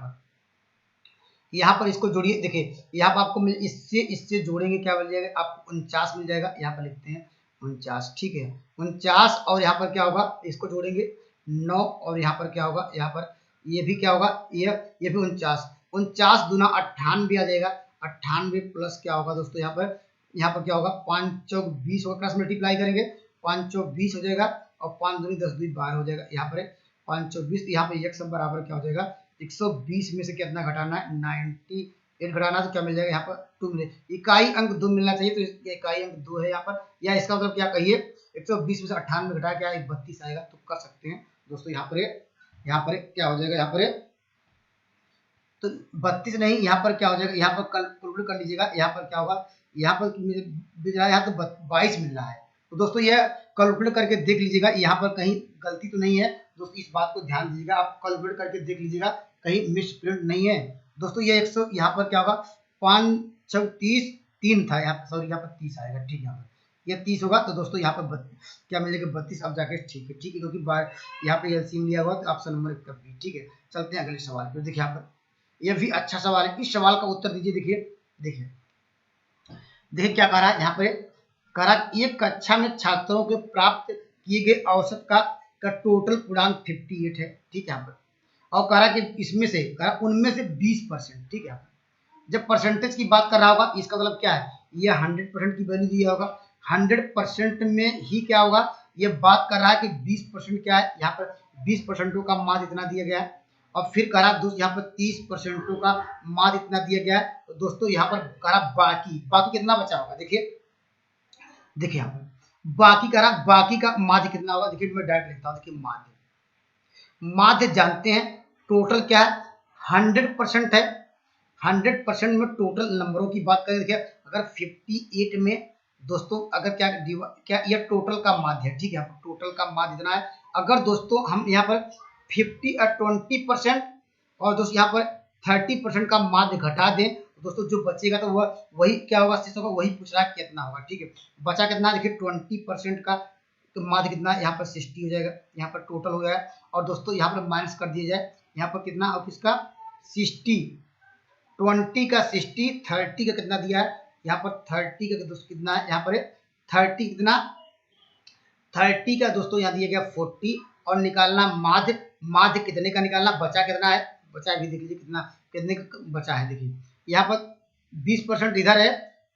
यहाँ पर इसको जोड़िए, देखिए यहाँ पर आपको इससे जोड़ेंगे क्या मिल जाएगा, आपको 49 मिल जाएगा, यहाँ पर लिखते हैं 49, ठीक है 49। और यहाँ पर क्या होगा, इसको जोड़ेंगे 9, और यहाँ पर क्या होगा, यहाँ पर ये भी क्या होगा, ये भी 49, 49 दूना 98 आ जाएगा, 98 प्लस क्या होगा दोस्तों, यहाँ पर क्या होगा, 5 चौक 20 होगा, क्रॉस मल्टीप्लाई करेंगे 5 चौक 20 हो जाएगा, और 5 दूनी 10 दूनी 12 हो जाएगा, यहाँ पर 5 चौक 20, यहाँ पर x बराबर क्या हो जाएगा, 120 में से कितना घटाना है, 98 घटाना, तो क्या मिल जाएगा, यहाँ पर 2 मिले, इकाई अंक 2 मिलना चाहिए, तो इकाई अंक 2 है यहाँ पर, या इसका मतलब क्या कहिए, 120 में से 98 घटा क्या 32 आएगा, तो कर सकते हैं दोस्तों। यहाँ पर क्या हो जाएगा, यहाँ पर तो 32 नहीं, यहाँ पर क्या हो जाएगा, यहाँ पर कैलकुलेट कर लीजिएगा, यहाँ पर क्या होगा, यहाँ पर मिल रहा है, यहाँ तो 22 मिल रहा है। तो दोस्तों यह कैलकुलेट करके देख लीजिएगा, यहाँ पर कहीं गलती तो नहीं है दोस्तों, इस बात को ध्यान दीजिएगा, आप कैलकुलेट करके देख लीजिएगा कहीं मिसप्रिंट नहीं है दोस्तों। ये 100 यहाँ पर क्या होगा, 5 6 30 3 था, यहाँ पर सॉरी यहाँ पर 30 आएगा, ठीक है। यहाँ पर ये 30 होगा, तो दोस्तों यहाँ पर क्या मिलेगा, 32। अब जाके ठीक है, क्योंकि यहाँ पे एलसीएम लिया हुआ, तो ऑप्शन नंबर 1 बी, ठीक है। चलते हैं अगले सवाल पर, देखिए यहाँ पर यह भी अच्छा सवाल है, इस सवाल का उत्तर दीजिए। देखिए क्या कह रहा है, यहाँ पे कह रहा है एक कक्षा में छात्रों के प्राप्त किए गए औसत का टोटल पूर्णांक 58 है, ठीक है। यहाँ पर और कह रहा है कि इसमें से उनमें से 20%, ठीक है। जब परसेंटेज की बात कर रहा होगा, इसका मतलब क्या है, ये 100% की वैल्यू दिया होगा, 100% में ही क्या होगा, ये बात कर रहा है कि 20% क्या है, यहाँ पर 20% का मान इतना दिया गया है, और फिर कह रहा दोस्त यहाँ पर 30% का मान इतना दिया गया है। तो दोस्तों यहाँ पर कह रहा बाकी कितना बचा होगा, देखिए यहाँ पर बाकी कह रहा बाकी का माध्य कितना होगा, देखिए मैं डायरेक्ट लिखता हूँ, देखिए माध्य जानते हैं टोटल क्या है, 100% है, 100% में टोटल नंबरों की बात करें, देखिए अगर 58 में दोस्तों अगर क्या ये टोटल का माध्य है, ठीक है। टोटल का माध्य इतना है, अगर दोस्तों हम यहाँ पर 50 और 20%, और दोस्तों यहाँ पर 30% का माध्य घटा दें तो दोस्तों जो बचेगा तो वह वही क्या होगा, शेष होगा, वही पूछ रहा है कितना होगा। ठीक है, बचा कितना, देखिए 20% का तो माध्य कितना, यहाँ पर 60 हो जाएगा, यहाँ पर टोटल हो गया। और दोस्तों यहाँ पर माइनस कर दिया जाए, यहाँ पर कितना, और किसका 60, 20 का 60, 30 का कितना दिया है, यहाँ पर 30 का दोस्तों कितना है, यहाँ पर 30 कितना, 30 का दोस्तों यहाँ दिया गया 40, और निकालना माध्य, माध्य कितने का निकालना, बचा कितना है, बचा भी देख लीजिए कितना, कितने का बचा है। देखिए यहाँ पर 20% इधर है,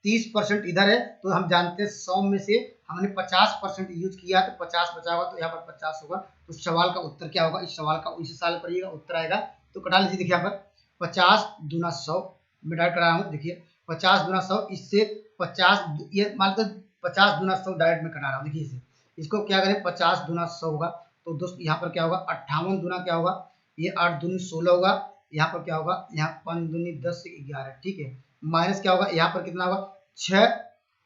30% इधर है, तो हम जानते हैं 100 में से हमने 50% यूज किया तो 50 बचा होगा, तो यहाँ पर 50 होगा। तो सवाल का उत्तर क्या होगा, इस सवाल का इसी साल करिएगा, उत्तर आएगा तो कटा लीजिए। देखिए यहाँ पर 50 दूना 100 मैं डायरेक्ट करा रहा हूँ। देखिए 50 दूना 100, इससे 50 ये मान लो 50 दूना 100 डायरेक्ट में कटा रहा हूँ। देखिए इसे, इसको क्या करें, 50 दूना 100 होगा, तो दोस्त यहाँ पर क्या होगा, 58 दूना क्या होगा, ये 8 दूनी 16 होगा, यहाँ पर क्या होगा, यहाँ 5 दूनी 10 से 11। ठीक है, माइनस क्या होगा, यहाँ पर कितना होगा, 6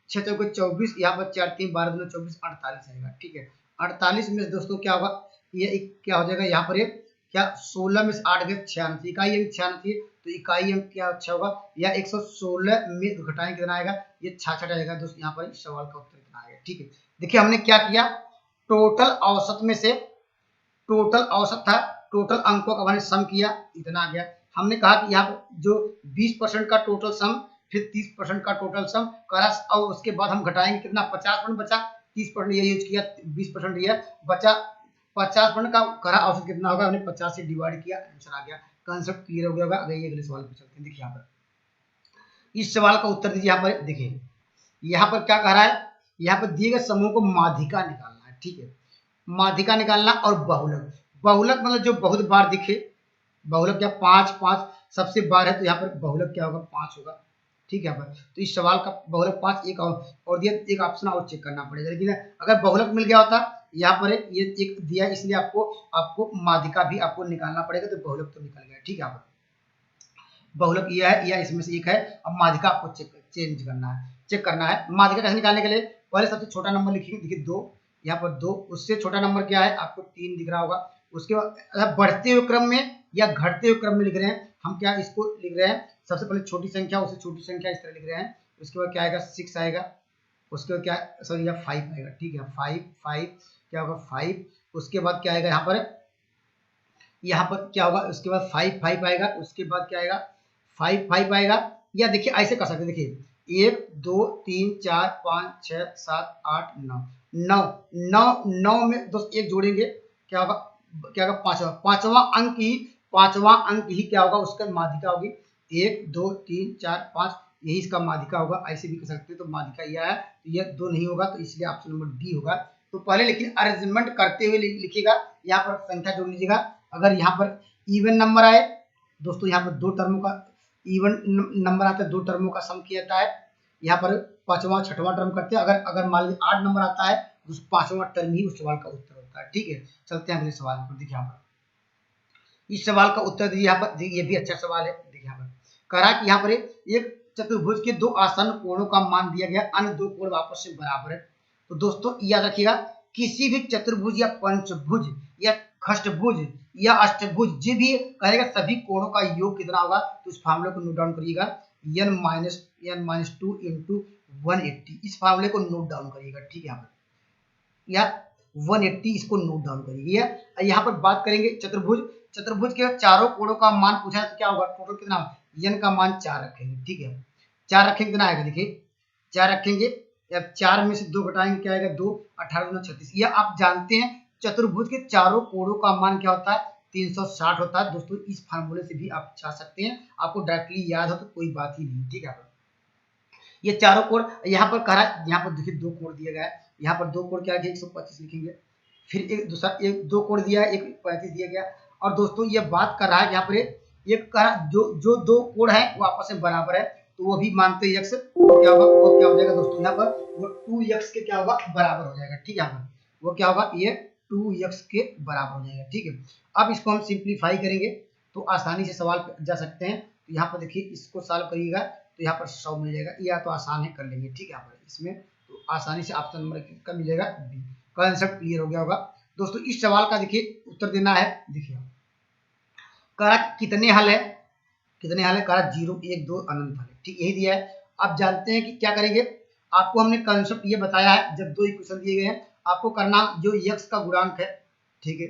6 चौके 24, यहाँ पर 4 3 12 दूना 24, 48 आएगा। ठीक है, 48 में दोस्तों क्या होगा, ये एक क्या हो जाएगा, यहाँ पर ये क्या 16 में से 8 गए 96, इकाई अंक 96, तो इकाई अंक क्या अच्छा होगा, या 116 में घटाएं कितना आएगा, ये 66 आएगा। दोस्तों यहाँ पर इस सवाल का उत्तर कितना आएगा। ठीक है, देखिए हमने क्या किया, टोटल औसत में से, टोटल औसत था, टोटल अंकों का मैंने सम किया, इतना आ गया। हमने कहा कि यहाँ पर जो 20% का टोटल सम, फिर 30% का टोटल सम करा, और उसके बाद हम घटाएंगे कितना, 50% बचा, 30% ये यूज किया, 20% दिया, बचा 50% का करा, औसत कितना होगा, हमने 50 से डिवाइड किया, आंसर आ गया। कंसेप्ट क्लियर हो गया होगा। अगर ये अगले सवाल पे चलते हैं, देखिए यहाँ पर इस सवाल का उत्तर दीजिए। यहाँ पर देखिए, यहाँ पर क्या कह रहा है, यहाँ पर दिए गए समूह को माध्यिका निकालना है। ठीक है, माध्यिका निकालना, और बहुलक, बहुलक मतलब जो बहुत बार दिखे, बहुलक क्या 5 5 सबसे बार है, तो यहाँ पर बहुलक क्या होगा, 5 होगा। ठीक है, यहाँ पर तो इस सवाल का बहुलक 5, एक और दिया, एक ऑप्शन और चेक करना पड़ेगा, लेकिन अगर बहुलक मिल गया होता, यहाँ पर ये एक दिया, इसलिए आपको आपको माध्यिका भी आपको निकालना पड़ेगा, तो बहुलक तो निकल गया। ठीक है, यहाँ पर बहुलक यह है, या इसमें से एक है, अब माध्यिका आपको चेंज करना है, चेक करना है। माध्यिका कैसे निकालने के लिए, पहले सबसे छोटा नंबर लिखिए, देखिए 2, यहाँ पर 2, उससे छोटा नंबर क्या है, आपको 3 दिख रहा होगा। उसके बाद बढ़ते हुए क्रम में या घटते हुए क्रम में लिख रहे हैं, हम क्या इसको लिख रहे हैं, सबसे पहले छोटी संख्या, उससे छोटी संख्या, इस तरह लिख रहे हैं। उसके बाद क्या आएगा, 6 आएगा, उसके बाद क्या, सॉरी यह 5 आएगा। ठीक है, 5 क्या होगा, 5, उसके बाद क्या आएगा, यहाँ पर क्या होगा, उसके बाद 5 आएगा, उसके बाद क्या आएगा, 5 आएगा। या देखिए ऐसे कर सकते, देखिए 1 2 3 4 5 6 7 8 9 में दोस्त एक जोड़ेंगे, क्या होगा, पांचवा अंक ही, क्या होगा, उसका माध्यिका होगी। 1 2 3 4 5, यही इसका माध्यिका होगा। ऐसे भी कर सकते हैं, तो माध्यिका यह है, तो यह 2 नहीं होगा, तो इसलिए ऑप्शन नंबर डी होगा। तो पहले लेकिन अरेंजमेंट करते हुए लिखिएगा, यहाँ पर संख्या जोड़ लीजिएगा। अगर यहाँ पर इवन नंबर आए दोस्तों, यहाँ पर 2 टर्मों का इवन नंबर आता है, 2 टर्मों का सम किया जाता है। यहाँ पर 5वां 6वां टर्म करते हैं। अगर मान लीजिए 8 नंबर आता है, तो 5वां टर्म ही उस सवाल का उत्तर होता है। ठीक है, चलते हैं अगले सवाल पर। देखिए यहाँ पर इस सवाल का उत्तर दीजिए। यहाँ पर ये भी अच्छा सवाल है। देखिए यहाँ पर कहा कि यहाँ पर एक चतुर्भुज के 2 आसन कोणों का मान दिया गया, अन्य 2 कोण आपस में बराबर है। तो दोस्तों याद रखिएगा, किसी भी चतुर्भुज या पंचभुज या खष्टभुज या अष्टभुज जो भी कहेगा, सभी कोणों का योग कितना होगा, तो इस फार्मूले को नोट डाउन करिएगा, n-2 इंटू 180। इस फार्मूले को नोट डाउन करिएगा। ठीक है, यहाँ पर या 180 इसको नोट डाउन करिएगा। यहाँ पर बात करेंगे चतुर्भुज के चारों कोणों का मान पूछा है, तो क्या होगा, टोटल कितना, n का मान 4 रखेंगे। ठीक है, 4 रखेंगे, कितना आएगा, देखिए 4 रखेंगे, अब 4 में से 2 घटाएंगे, क्या आएगा, 2, 18 दूना 36। यह आप जानते हैं चतुर्भुज के चारों कोणों का मान क्या होता है, 360 होता है। दोस्तों इस फार्मूले से भी आप छा सकते हैं, आपको डायरेक्टली याद हो तो कोई बात ही नहीं। ठीक है, ये चारों कोण यहाँ पर कह रहा है, यहाँ पर देखिए 2 कोण दिया गया है, यहाँ पर 2 कोण क्या है, 125 लिखेंगे, फिर एक दूसरा 2 कोण दिया है, 135 दिया गया। और दोस्तों ये बात कर रहा है, यहाँ पर एक कह रहा जो 2 कोण है वो आपस में बराबर है, तो वो भी मानते हैं x, क्या होगा, वो क्या हो जाएगा दोस्तों, यहाँ पर वो 2x के क्या होगा, बराबर हो जाएगा। ठीक है, यहाँ पर वो क्या होगा, ये 2x के बराबर हो जाएगा। ठीक है, अब इसको हम सिंप्लीफाई करेंगे तो आसानी से सवाल पे जा सकते हैं। तो यहाँ पर देखिए, इसको सॉल्व करिएगा तो यहाँ पर 100 मिल जाएगा, या तो आसान है, कर लेंगे। ठीक है, यहाँ पर इसमें तो आसानी से ऑप्शन नंबर का मिलेगा बी। कंसेप्ट क्लियर हो गया होगा। दोस्तों इस सवाल का देखिए उत्तर देना है। देखिए कह रहा कितने हल है, कितने हल है, कह रहा 0 1 2 अनंत हल है, ठीक यही दिया है। आप जानते हैं कि क्या करेंगे, आपको हमने कंसेप्ट ये बताया है, जब दो इक्वेशन दिए गए हैं आपको करना जो x का गुणांक है, ठीक है,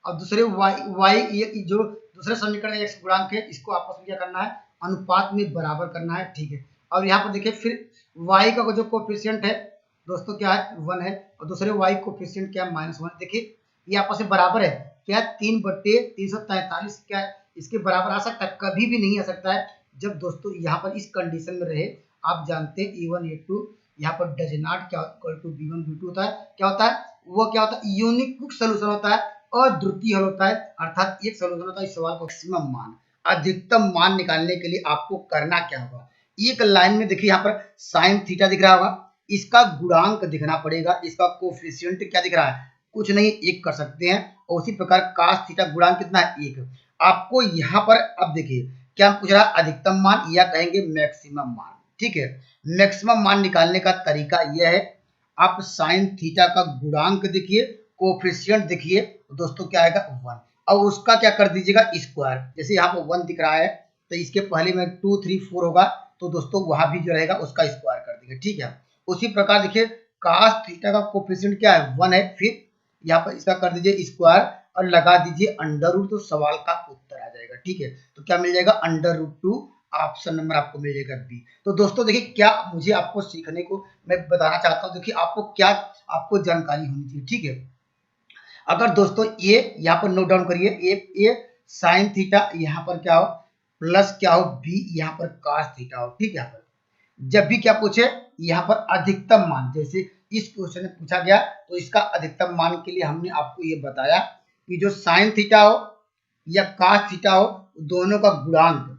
और दूसरे y जो दूसरे समीकरण में x गुणांक है, इसको आपस में क्या करना है, अनुपात में बराबर करना है, ठीक है। और यहाँ पर देखिए फिर y का जो कोफिशिएंट है दोस्तों क्या है 1 है, और दूसरे y कोफिशिएंट क्या है -1। देखिए ये आपस में बराबर है, क्या 3/343 क्या है इसके बराबर आ सकता है, कभी भी नहीं आ सकता है जब दोस्तों यहाँ पर इस कंडीशन में रहे। आप जानते हैं A1 A2 यहाँ पर डज नॉट क्या इक्वल टू B1 B2 होता है, क्या होता है वो, क्या होता है यूनिक सोल्यूशन होता है, अद्वितीय हल होता है, अर्थात एक सोल्यूशन होता है। इस सवाल को मैक्सिमम मान अधिकतम मान निकालने के लिए आपको करना क्या होगा, एक लाइन में देखिए यहाँ पर साइन थीटा दिख रहा होगा, इसका गुणांक दिखना पड़ेगा, इसका कोफिशिएंट क्या दिख रहा है, कुछ नहीं, एक कर सकते हैं। और उसी प्रकार कास थीटा गुणांक कितना है, एक। आपको यहाँ पर अब देखिए क्या पूछ रहा है, अधिकतम मान या कहेंगे मैक्सिमम मान, ठीक है। मैक्सिमम मान निकालने का तरीका यह है, आप साइन थीटा का गुणांक देखिए, कोफिशिएंट देखिए दोस्तों क्या आएगा 1, अब उसका क्या कर दीजिएगा स्क्वायर, जैसे यहाँ पर 1 दिख रहा है तो इसके पहले में 2 3 4 होगा, तो दोस्तों वहां भी जो रहेगा उसका स्क्वायर कर देंगे, ठीक है। उसी प्रकार देखिए कास थीटा का कोफिशिएंट क्या है 1 है, फिर यहाँ पर इसका कर दीजिए स्क्वायर और लगा दीजिए अंडर रूट, तो सवाल का उत्तर आ जाएगा, ठीक है। तो क्या मिल जाएगा √2, ऑप्शन नंबर आपको मिल जाएगा बी। तो दोस्तों देखिए क्या मुझे आपको सीखने को मैं बताना चाहता हूँ, देखिए आपको क्या आपको जानकारी होनी चाहिए, ठीक है। अगर दोस्तों ये यहाँ पर नोट डाउन करिए, ए साइन थीटा यहाँ पर क्या हो प्लस क्या हो बी यहाँ पर कास थीटा हो, ठीक है। यहाँ पर जब भी क्या पूछे यहाँ पर अधिकतम मान, जैसे इस क्वेश्चन में पूछा गया तो इसका अधिकतम मान के लिए हमने आपको ये बताया कि जो साइन थीटा हो या कास थीटा हो दोनों का गुणांक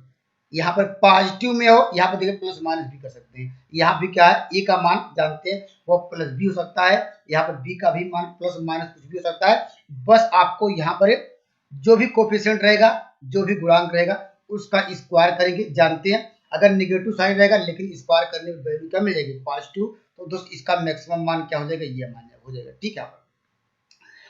यहाँ पर पॉजिटिव में हो, यहाँ पर देखिए प्लस माइनस भी कर सकते हैं, यहाँ भी क्या है ए का मान जानते हैं वो प्लस भी हो सकता है, यहाँ पर बी का भी मान प्लस माइनस कुछ भी हो सकता है। बस आपको यहाँ पर जो भी कोफिशिएंट रहेगा, जो भी गुणांक रहेगा उसका स्क्वायर करेंगे, जानते हैं अगर निगेटिव साइन रहेगा लेकिन स्क्वायर करने में वैल्यू क्या मिल जाएगी पॉजिटिव, तो दोस्त इसका मैक्सिमम मान क्या हो जाएगा, ये मान हो जाएगा, ठीक है।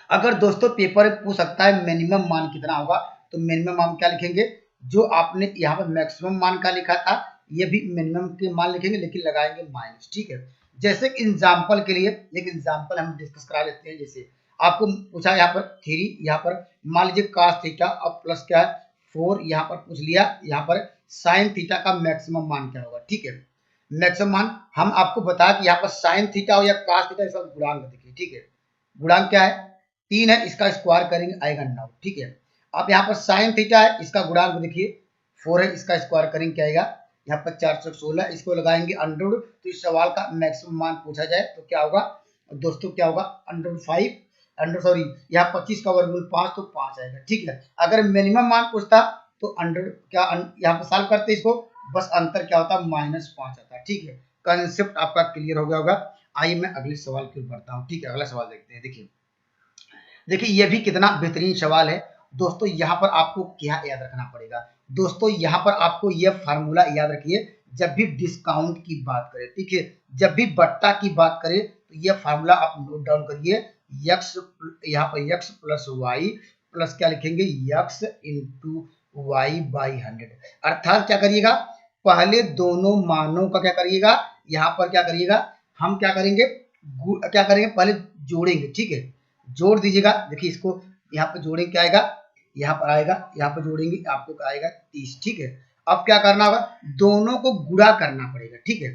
अगर दोस्तों पेपर पूछ सकता है मिनिमम मान कितना होगा, तो मिनिमम मान क्या लिखेंगे, जो आपने यहाँ पर मैक्सिमम मान का लिखा था ये भी मिनिमम के मान लिखेंगे लेकिन लगाएंगे माइनस, ठीक है। जैसे एग्जांपल के लिए एक एग्जांपल हम डिस्कस करा लेते हैं, जैसे आपको पूछा यहाँ पर 3, यहाँ पर मान लीजिए कास थीटा और प्लस क्या है 4, यहाँ पर पूछ लिया यहाँ पर साइन थीटा का मैक्सिमम मान क्या होगा, ठीक है। मैक्सिमम मान हम आपको बताया कि यहाँ पर साइन थीटा हो या कास थीटा इसका गुणांक देखिए, ठीक है। गुणांक क्या है 3 है, इसका स्क्वायर करेंगे आएगा 9, ठीक है। अब यहाँ पर साइन थीटा है, इसका गुणांक देखिए 4 है, इसका स्क्वायर करेंगे क्या आएगा, यहाँ पर 416, इसको लगाएंगे अंडर रूट, तो इस सवाल का मैक्सिमम मान पूछा जाए तो क्या होगा दोस्तों, क्या होगा यहाँ 25 का वर्गमूल 5 तो 5 आएगा, ठीक है। अगर मिनिमम मान पूछता तो अंडर क्या यहाँ पर सॉल्व करते इसको, बस अंतर क्या होता -5 आता, ठीक है। कंसेप्ट आपका क्लियर हो गया होगा। आइए मैं अगले सवाल की ओर बढ़ता हूँ, ठीक है। अगला सवाल देखते हैं, देखिए ये भी कितना बेहतरीन सवाल है दोस्तों। यहाँ पर आपको क्या याद रखना पड़ेगा दोस्तों, यहाँ पर आपको यह फार्मूला याद रखिए, जब भी डिस्काउंट की बात करें, ठीक है, जब भी बट्टा की बात करें तो यह फार्मूला आप नोट डाउन करिए, यक्स यहाँ पर यक्स प्लस वाई प्लस क्या लिखेंगे यक्स इंटू वाई बाई 100, अर्थात क्या करिएगा पहले दोनों मानों का क्या करिएगा, यहाँ पर क्या करिएगा हम क्या करेंगे पहले जोड़ेंगे, ठीक है। जोड़ दीजिएगा, देखिए इसको यहाँ पर जोड़ेंगे क्या आएगा, यहाँ पर आएगा, यहाँ पर जोड़ेंगे आपको आएगा 30, ठीक है। अब क्या करना होगा दोनों को गुणा करना पड़ेगा, ठीक है।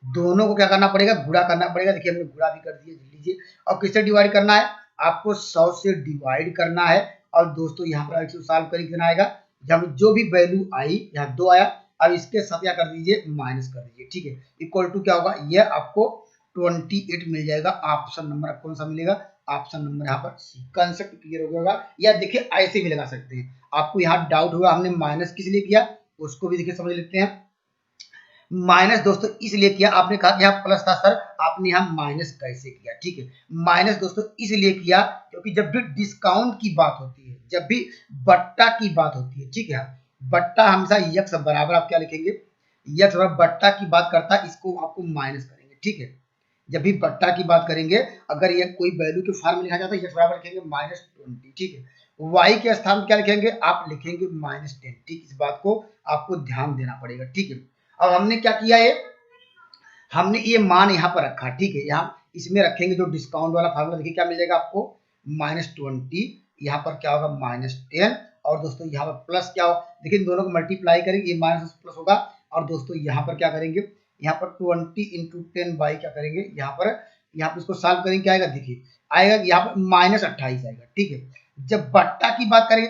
दोनों को क्या करना पड़ेगा गुणा करना पड़ेगा, देखिए हमने गुणा भी कर दिया, लीजिए। अब किससे डिवाइड करना है, आपको 100 से डिवाइड करना है, और दोस्तों यहाँ पर 100 सॉल्व करके कितना आएगा, जब जो भी वैल्यू आई यहाँ 2 आया, अब इसके साथ क्या कर दीजिए माइनस कर दीजिए, ठीक है। इक्वल टू क्या होगा यह आपको 28 मिल जाएगा, ऑप्शन नंबर कौन सा मिलेगा, ऑप्शन नंबर यहाँ पर सी। कंसेप्ट क्लियर हो गया होगा, या देखिए ऐसे भी लगा सकते हैं, आपको यहाँ डाउट हुआ हमने माइनस किस लिए किया उसको भी देखिए समझ लेते हैं। माइनस दोस्तों इसलिए किया, आपने कहा कि यहाँ प्लस था सर, आपने यहाँ माइनस कैसे किया, ठीक है। माइनस दोस्तों इसलिए किया क्योंकि जब भी डिस्काउंट की बात होती है, जब भी बट्टा की बात होती है, ठीक है, बट्टा हमेशा यक्स बराबर आप क्या लिखेंगे, यक्स बराबर बट्टा की बात करता है, इसको आपको माइनस करेंगे, ठीक है। जब भी बट्टा की बात करेंगे, अगर ये कोई वैल्यू के फॉर्म में लिखा जाता है, ये बराबर लिखेंगे -20, ठीक है। y के स्थान क्या लिखेंगे, आप लिखेंगे -10, ठीक। इस बात को आपको ध्यान देना पड़ेगा, ठीक है। अब हमने क्या किया है, हमने ये मान यहाँ पर रखा, ठीक है। यहाँ इसमें रखेंगे जो डिस्काउंट वाला फार्मूला, देखिए क्या मिल जाएगा आपको, -20, यहाँ पर क्या होगा -10, और दोस्तों यहाँ पर प्लस क्या हो, देखिए इन दोनों को मल्टीप्लाई करेंगे, ये माइनस प्लस होगा, और दोस्तों यहाँ पर क्या करेंगे, यहाँ पर 20 × 10 बाई क्या करेंगे, यहाँ पर इसको सॉल्व करेंगे, क्या आएगा, देखिए आएगा यहाँ पर -28 आएगा, ठीक है। जब बट्टा की बात करेंगे,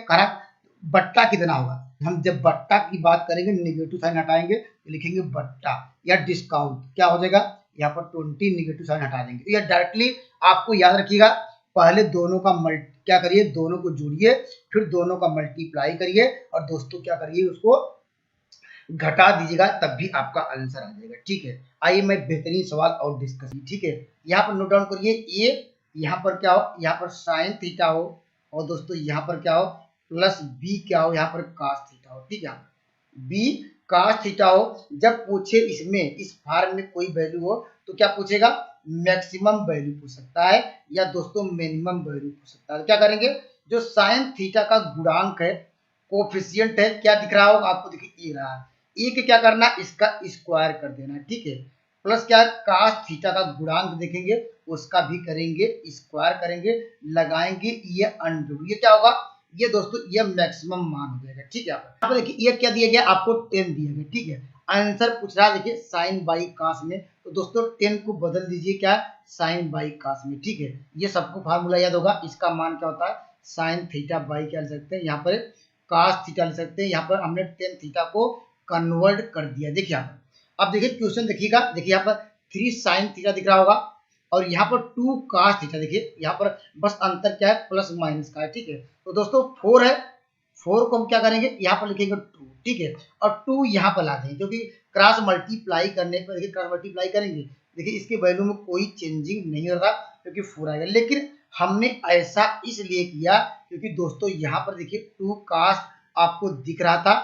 बट्टा कितना होगा, हम जब बट्टा की बात करेंगे निगेटिव साइन हटाएंगे तो लिखेंगे बट्टा या डिस्काउंट, क्या हो जाएगा, यहाँ पर 20 निगेटिव साइन हटा देंगे। तो यह डायरेक्टली आपको याद रखिएगा, पहले दोनों का क्या करिए, दोनों को जोड़िए, फिर दोनों का मल्टीप्लाई करिए, और दोस्तों क्या करिए, उसको घटा दीजिएगा, तब भी आपका आंसर आ जाएगा, ठीक है। आइए मैं बेहतरीन सवाल और डिस्कस, ठीक है। यहाँ पर नोट डाउन करिए, ये यहाँ पर क्या हो, यहाँ पर साइन थीटा हो, और दोस्तों यहाँ पर क्या हो, प्लस बी क्या हो, यहाँ पर कास थीटा हो, ठीक है। बी कास थीटा हो, जब पूछे इसमें इस फॉर्म में कोई वैल्यू हो तो क्या पूछेगा, मैक्सिमम वैल्यू पूछ सकता है, या दोस्तों मिनिमम वैल्यू पूछ सकता है। तो क्या करेंगे, जो साइन थीटा का गुणांक है, कोफिशिएंट है, क्या दिख रहा होगा आपको, देखिए ए रहा है, ए के क्या करना, इसका स्क्वायर कर देना, ठीक है। प्लस क्या, कास थीटा का गुणांक देखेंगे, उसका भी करेंगे स्क्वायर करेंगे, लगाएंगे ये अंडर, ये क्या होगा, ये दोस्तों ये मैक्सिमम मान हो जाएगा, ठीक है। यहाँ पर देखिए ये क्या दिया गया आपको, 10 दिया गया, ठीक है। आंसर पूछ रहा है देखिए साइन बाई कास में, तो दोस्तों 10 को बदल दीजिए क्या, साइन बाई कास में, ठीक है। ये सबको फार्मूला याद होगा, इसका मान क्या होता है, साइन थीटा बाई क्या लिख सकते हैं, यहाँ पर कास थीटा लिख सकते हैं, यहाँ पर हमने टेन थीटा को कन्वर्ट कर दिया। देखिए यहाँ पर, अब देखिए क्वेश्चन देखिएगा, देखिए यहाँ पर 3 साइन थीटा दिख रहा होगा, और यहाँ पर 2 कास थीटा, देखिए यहाँ पर बस अंतर क्या है, प्लस माइनस का है, ठीक है। तो दोस्तों 4 है, 4 को हम क्या करेंगे, यहाँ पर लिखेंगे 2, ठीक है, और 2 यहाँ पर ला देंगे, क्योंकि क्रॉस मल्टीप्लाई करने पर, देखिए क्रॉस मल्टीप्लाई करेंगे, देखिए इसके वैल्यू में कोई चेंजिंग नहीं होगा, क्योंकि 4 आएगा। लेकिन हमने ऐसा इसलिए किया क्योंकि दोस्तों यहाँ पर देखिए 2 कास आपको दिख रहा था,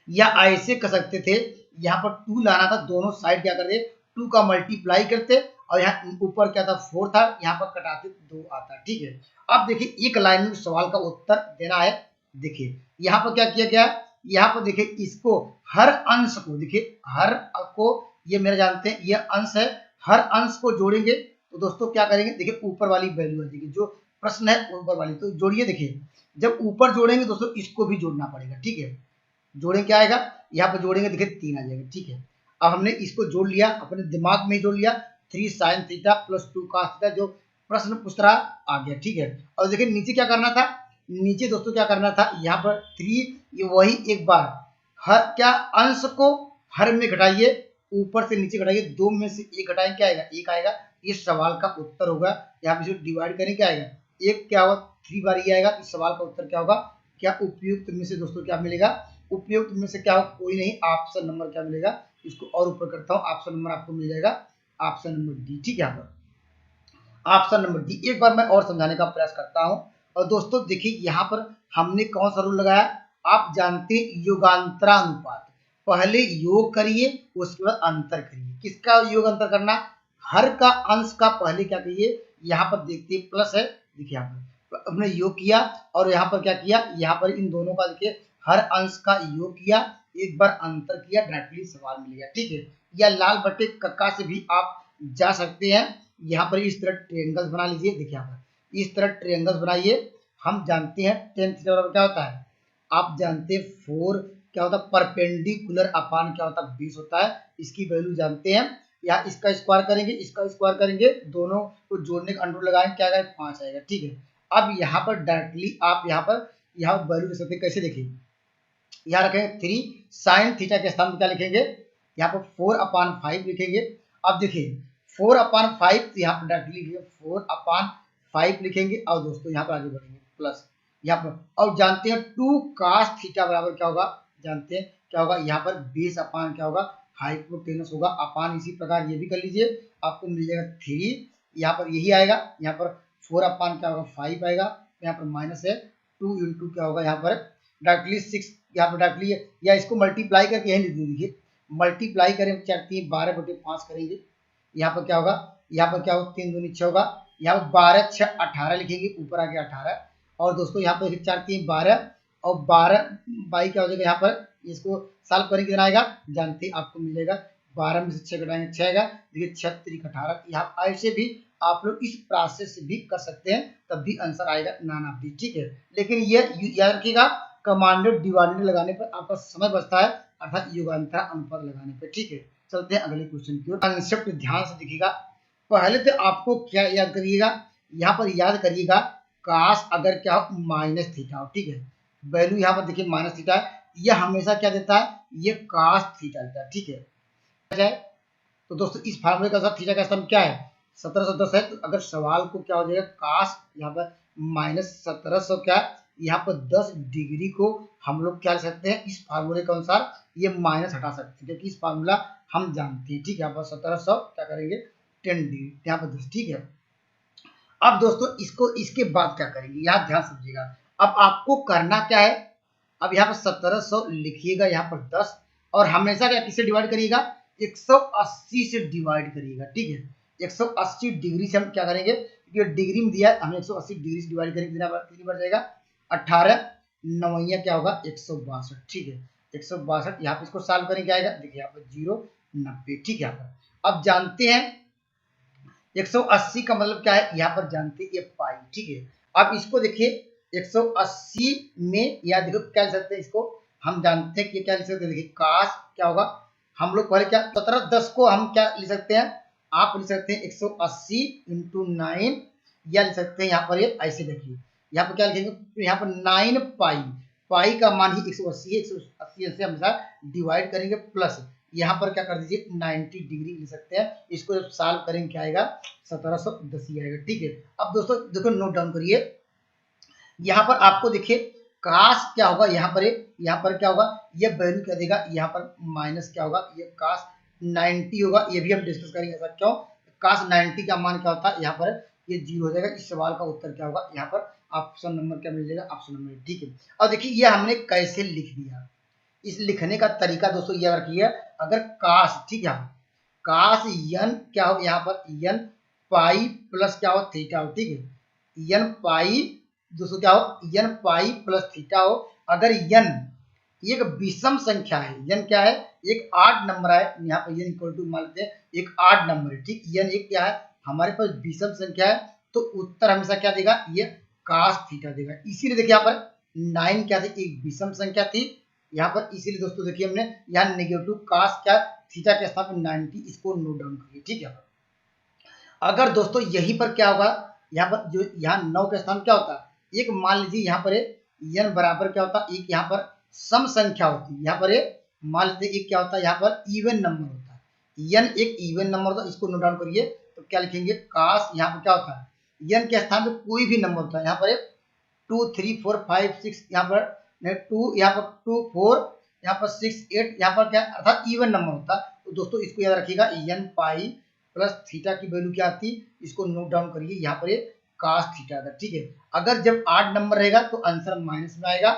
या ऐसे कर सकते थे, यहाँ पर 2 लाना था, दोनों साइड क्या करते, 2 का मल्टीप्लाई करते, और यहाँ ऊपर क्या था 4 था, यहाँ पर कटाते 2 आता, ठीक है। अब देखिए एक लाइन में सवाल का उत्तर देना है, देखिए यहाँ पर क्या किया गया, यहाँ पर देखिए इसको हर अंश को, देखिए हर को, ये मेरे जानते हैं ये अंश है, हर अंश को जोड़ेंगे, तो दोस्तों क्या करेंगे, देखिए ऊपर वाली वैल्यू है, देखिए जो प्रश्न है ऊपर वाली, तो जोड़िए, देखिए जब ऊपर जोड़ेंगे दोस्तों इसको भी जोड़ना पड़ेगा, ठीक है। जोड़ेंगे क्या आएगा, यहाँ पर जोड़ेंगे, देखिए 3 आ जाएगा, ठीक है। अब हमने इसको जोड़ लिया, अपने दिमाग में जोड़ लिया, 3 sine theta plus 2 cos theta, जो प्रश्न पूछ रहा आ गया, ठीक है। और देखिए नीचे क्या करना था, नीचे दोस्तों क्या करना था, यहाँ पर 3, ये वही एक बार हर क्या अंश को हर में घटाइए, ऊपर से नीचे घटाइए, 2 में से 1 घटाएंगे, क्या आएगा, 1 आएगा। इस सवाल का उत्तर होगा, यहाँ पे डिवाइड करें, क्या आएगा, 1 क्या होगा, 3 बार ये आएगा। इस सवाल का उत्तर क्या होगा, क्या उपयुक्त में से दोस्तों क्या मिलेगा, उपयुक्त में से क्या होगा, कोई नहीं, ऑप्शन नंबर क्या मिलेगा, इसको और ऊपर करता हूँ, ऑप्शन नंबर आपको मिल जाएगा, ऑप्शन नंबर डी, ठीक है। यहाँ पर ऑप्शन नंबर डी, एक बार मैं और समझाने का प्रयास करता हूँ। और दोस्तों देखिए यहाँ पर हमने कौन सा रूल लगाया, आप जानते हैं योगांतरानुपात, पहले योग करिए उसके बाद अंतर करिए। किसका योग अंतर करना, हर का अंश का पहले क्या करिए, यहाँ पर देखते हैं प्लस है, देखिए यहाँ पर हमने योग किया, और यहाँ पर क्या किया, यहाँ पर इन दोनों का देखिए हर अंश का योग किया, एक बार अंतर किया, डायरेक्टली सवाल मिल गया, ठीक है। या लाल बटे कक्का से भी आप जा सकते हैं, यहाँ पर इस तरह ट्रायंगल्स बना लीजिए, देखिए यहाँ पर इस तरह ट्रायंगल्स बनाइए। हम जानते हैं टेन थीटा बराबर क्या होता है, आप जानते हैं 4 क्या होता है, परपेंडिकुलर अपान क्या होता है, 20 होता है, इसकी वैल्यू जानते हैं। या इसका स्क्वायर करेंगे, इसका स्क्वायर करेंगे, दोनों को जोड़ने का अंडर लगाएंगे, क्या आएगा, 5 आएगा, ठीक है। अब यहाँ पर डायरेक्टली आप यहाँ वैल्यू लिख सकते हैं, कैसे देखिए, यहाँ रखेंगे 3 साइन थीटा के स्थान पर क्या लिखेंगे, यहाँ पर 4/5 लिखेंगे। अब देखिए 4/5, तो यहाँ पर डायरेक्टली लिखेंगे 4/5 लिखेंगे, और दोस्तों यहाँ पर आगे बढ़ेंगे प्लस यहाँ पर, और जानते हैं 2 कास थीटा बराबर क्या होगा, जानते हैं क्या होगा, यहाँ पर 20 अपान क्या होगा, हाइपोटेनस होगा, अपान इसी प्रकार ये भी कर लीजिए, आपको मिल जाएगा 3, यहाँ पर यही आएगा, यहाँ पर 4 क्या होगा 5 आएगा, यहाँ पर माइनस है 2 इंटू क्या होगा, यहाँ पर डायरेक्टली 6, यहाँ पर डायरेक्टली या इसको मल्टीप्लाई करके यही लिख दीजिए, मल्टीप्लाई करें 4 3 12/5 करेंगे, यहाँ पर क्या होगा, यहाँ पर क्या होगा 3 दूनी 6 होगा, यहाँ पर 12 6 18 लिखेंगे, ऊपर आ गया 18। और दोस्तों यहाँ पर 4 3 12 और 12 बाई क्या हो जाएगा, यहाँ पर इसको सॉल्व करेंगे कितना आएगा जानते हैं, आपको मिलेगा 12 में से 6 घटाएंगे 6 आएगा, देखिए 6 3 18। यहाँ ऐसे भी आप लोग इस प्रोसेस से भी कर सकते हैं, तब भी आंसर आएगा नानाबी, ठीक है। लेकिन ये याद रखिएगा, कमांडेड डिवाइडेड लगाने पर आपका समय बचता है, अर्थात युगांतर अनुपात लगाने पर, ठीक है। चलते हैं अगले क्वेश्चन की ओर। कंसेप्ट ध्यान से देखिएगा। पहले तो आपको क्या याद करिएगा, यहाँ पर याद करिएगा काश अगर क्या हो माइनस थीटा हो, ठीक है। वैल्यू यहाँ पर देखिए माइनस थीटा है, यह हमेशा क्या देता है, ये काश थीटा देता है, ठीक है। तो दोस्तों इस फार्मूले का साथ थीटा का स्तंभ क्या है 1710 है। तो अगर सवाल को क्या हो जाएगा काश यहाँ पर माइनस 1700 क्या है, यहाँ पर 10 डिग्री को हम लोग क्या ले सकते हैं, इस फार्मूले के अनुसार ये माइनस हटा सकते हैं, क्योंकि इस फार्मूला हम जानते हैं, ठीक है। यहाँ पर 1700 क्या करेंगे 10 डिग्री, यहाँ पर 10, ठीक है। अब दोस्तों इसको इसके बाद क्या करेंगे, यहाँ ध्यान समझिएगा। अब आपको करना क्या है, अब यहाँ पर 1700 लिखिएगा, यहाँ पर 10, और हमेशा क्या किससे डिवाइड करिएगा 180 से डिवाइड करिएगा, ठीक है। 180 डिग्री से हम क्या करेंगे, क्योंकि डिग्री में दिया है, हम 180 डिग्री से डिवाइड करेंगे, कितनी बढ़ जाएगा 18 9 क्या होगा 162, ठीक है। 162 यहाँ पे इसको सॉल्व करेंगे क्या आएगा, देखिए यहाँ पर 0 90, ठीक है। यहाँ पर अब जानते हैं 180 का मतलब क्या है, यहाँ पर जानते हैं ये पाई, ठीक है। अब इसको देखिए 180 में या देखो क्या लिख सकते हैं, इसको हम जानते हैं कि क्या लिख सकते हैं, देखिए काश क्या होगा, हम लोग पहले क्या 1710 को हम क्या लिख सकते हैं, आप लिख सकते हैं 180 इंटू 9, या लिख सकते हैं यहाँ पर ये ऐसे देखिए, यहाँ पर क्या लिखेंगे, यहाँ पर 9 पाई, पाई का मान ही 180 है, 180 से हमेशा डिवाइड करेंगे, प्लस यहाँ पर क्या कर दीजिए 90 डिग्री लिख सकते हैं। इसको जब सॉल्व करेंगे क्या आएगा 1710 ही आएगा, ठीक है। अब दोस्तों देखो नोट डाउन करिए, यहाँ पर आपको देखिए काश क्या होगा, यहाँ पर क्या होगा, ये वैल्यू क्या देगा, यहाँ पर माइनस क्या होगा, ये काश 90 होगा, ये भी हम डिस्कस करेंगे ऐसा क्यों। काश 90 का मान क्या होता है, यहाँ पर ये 0 हो जाएगा। इस सवाल का उत्तर क्या होगा, यहाँ पर ऑप्शन नंबर क्या मिल जाएगा, ऑप्शन नंबर, ठीक है। और देखिए ये हमने कैसे लिख दिया, इस लिखने का तरीका दोस्तों ये रखिए, अगर काश, ठीक है, काश यन क्या हो, यहाँ पर यन पाई प्लस क्या हो थीटा हो, ठीक है। यन पाई दोस्तों क्या हो, यन पाई प्लस थीटा हो। अगर यन एक विषम संख्या है, यन क्या है एक आड नंबर है, यहाँ पर यन इक्वल टू मान लेते हैं एक आड नंबर है, ठीक। यन एक क्या है हमारे पास विषम संख्या है, तो उत्तर हमेशा क्या देगा, ये काश थीटा देगा। इसीलिए देखिए यहाँ पर 9 क्या थी, एक विषम संख्या थी यहाँ पर, इसीलिए दोस्तों देखिए हमने यहाँ नेगेटिव काश क्या थीटा के स्थान पर 90, इसको नोट डाउन करिए, ठीक है। अगर दोस्तों यहीं पर क्या होगा, यहाँ पर जो यहाँ 9 के स्थान क्या होता है, एक मान लीजिए यहाँ पर n बराबर क्या होता है, एक यहाँ पर सम संख्या होती है, यहाँ पर मान लीजिए एक क्या होता है, यहाँ पर इवन नंबर होता है, n एक इवन नंबर होता है, इसको नोट डाउन करिए। तो क्या लिखेंगे काश, यहाँ पर क्या होता है n के स्थान पर कोई भी नंबर होता है, यहाँ पर 2 3 4 5 6, यहाँ पर 2, यहाँ पर 2 4, यहाँ पर 6 8, यहाँ पर क्या अर्थात इवन नंबर होता है। तो दोस्तों इसको याद रखिएगा, n पाई प्लस थीटा की वैल्यू क्या आती, इसको नोट डाउन करिए, यहाँ पर ये काश थीटा था, ठीक है। अगर जब 8 नंबर रहेगा तो आंसर माइनस में आएगा,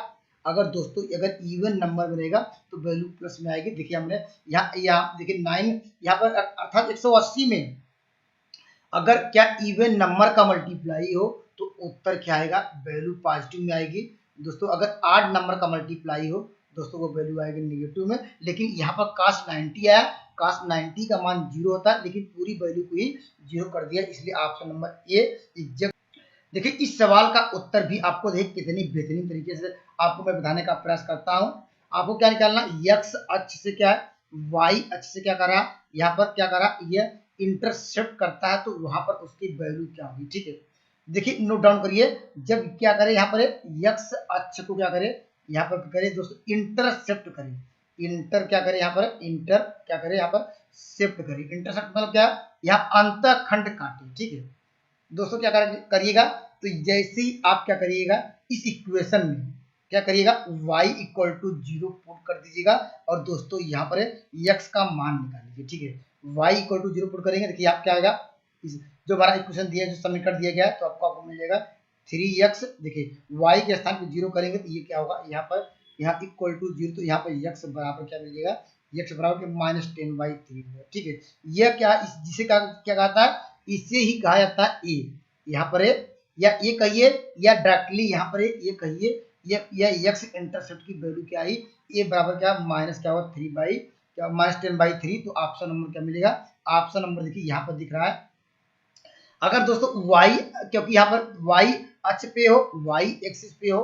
अगर दोस्तों अगर इवन नंबर में रहेगा तो वैल्यू प्लस में आएगी। देखिए हमने यहाँ देखिए 9 यहाँ पर अर्थात 180 में अगर क्या इवन नंबर का मल्टीप्लाई हो तो उत्तर क्या आएगा, वैल्यू पॉजिटिव में आएगी। दोस्तों अगर 8 नंबर का मल्टीप्लाई हो दोस्तों वो वैल्यू आएगी नेगेटिव में। लेकिन यहाँ पर काश 90 आया, काश 90 का मान 0 होता है, लेकिन पूरी वैल्यू को ही 0 कर दिया, इसलिए ऑप्शन नंबर ए एग्जैक्ट। देखिए इस सवाल का उत्तर भी आपको देखिए कितनी बेहतरीन तरीके से आपको मैं बताने का प्रयास करता हूँ। आपको क्या निकालना, x अक्ष से क्या है, y अक्ष से क्या कर रहा है, यहाँ पर क्या कर रहा है, ये इंटरसेप्ट करता है, तो वहां पर उसकी वैल्यू क्या होगी, ठीक है। देखिए नोट डाउन करिए, जब क्या करें यहाँ पर x अक्ष को क्या करें, यहाँ पर करें दोस्तों इंटरसेप्ट करें, इंटर क्या करें, यहाँ पर इंटर क्या करें, यहाँ पर सेप्ट करें। इंटरसेप्ट मतलब क्या, यहाँ अंतखंड काटे, ठीक है। दोस्तों क्या करिएगा, तो जैसे ही आप क्या करिएगा इस इक्वेशन में क्या करिएगा y इक्वल टू 0 पुट कर दीजिएगा, और दोस्तों यहाँ पर x का मान निकाल लीजिए, ठीक है। y इक्वल टू 0 पुट करेंगे, देखिए आप क्या आएगा, जो हमारा इक्वेशन दिया है जो सबमिट कर दिया गया है, तो आपको मिल जाएगा 3x। देखिए y के स्थान पर 0 करेंगे तो ये क्या होगा, यहाँ पर यहाँ इक्वल टू 0, तो यहाँ पर x बराबर क्या मिल जाएगा, एक्स बराबर माइनस 10/3, ठीक है। यह क्या जिसे क्या कहा था, इसे ही कहा जाता है ए, यहाँ पर या ए कहिए या डायरेक्टली यहाँ पर ये कहिए, या एक्स इंटरसेप्ट की वैल्यू क्या आई, ए बराबर क्या माइनस क्या होगा 3 क्या माइनस 10/3। तो ऑप्शन नंबर क्या मिलेगा, ऑप्शन नंबर देखिए यहाँ पर दिख रहा है। अगर दोस्तों y, क्योंकि यहाँ पर y अक्ष पे हो, y एक्सिस पे हो,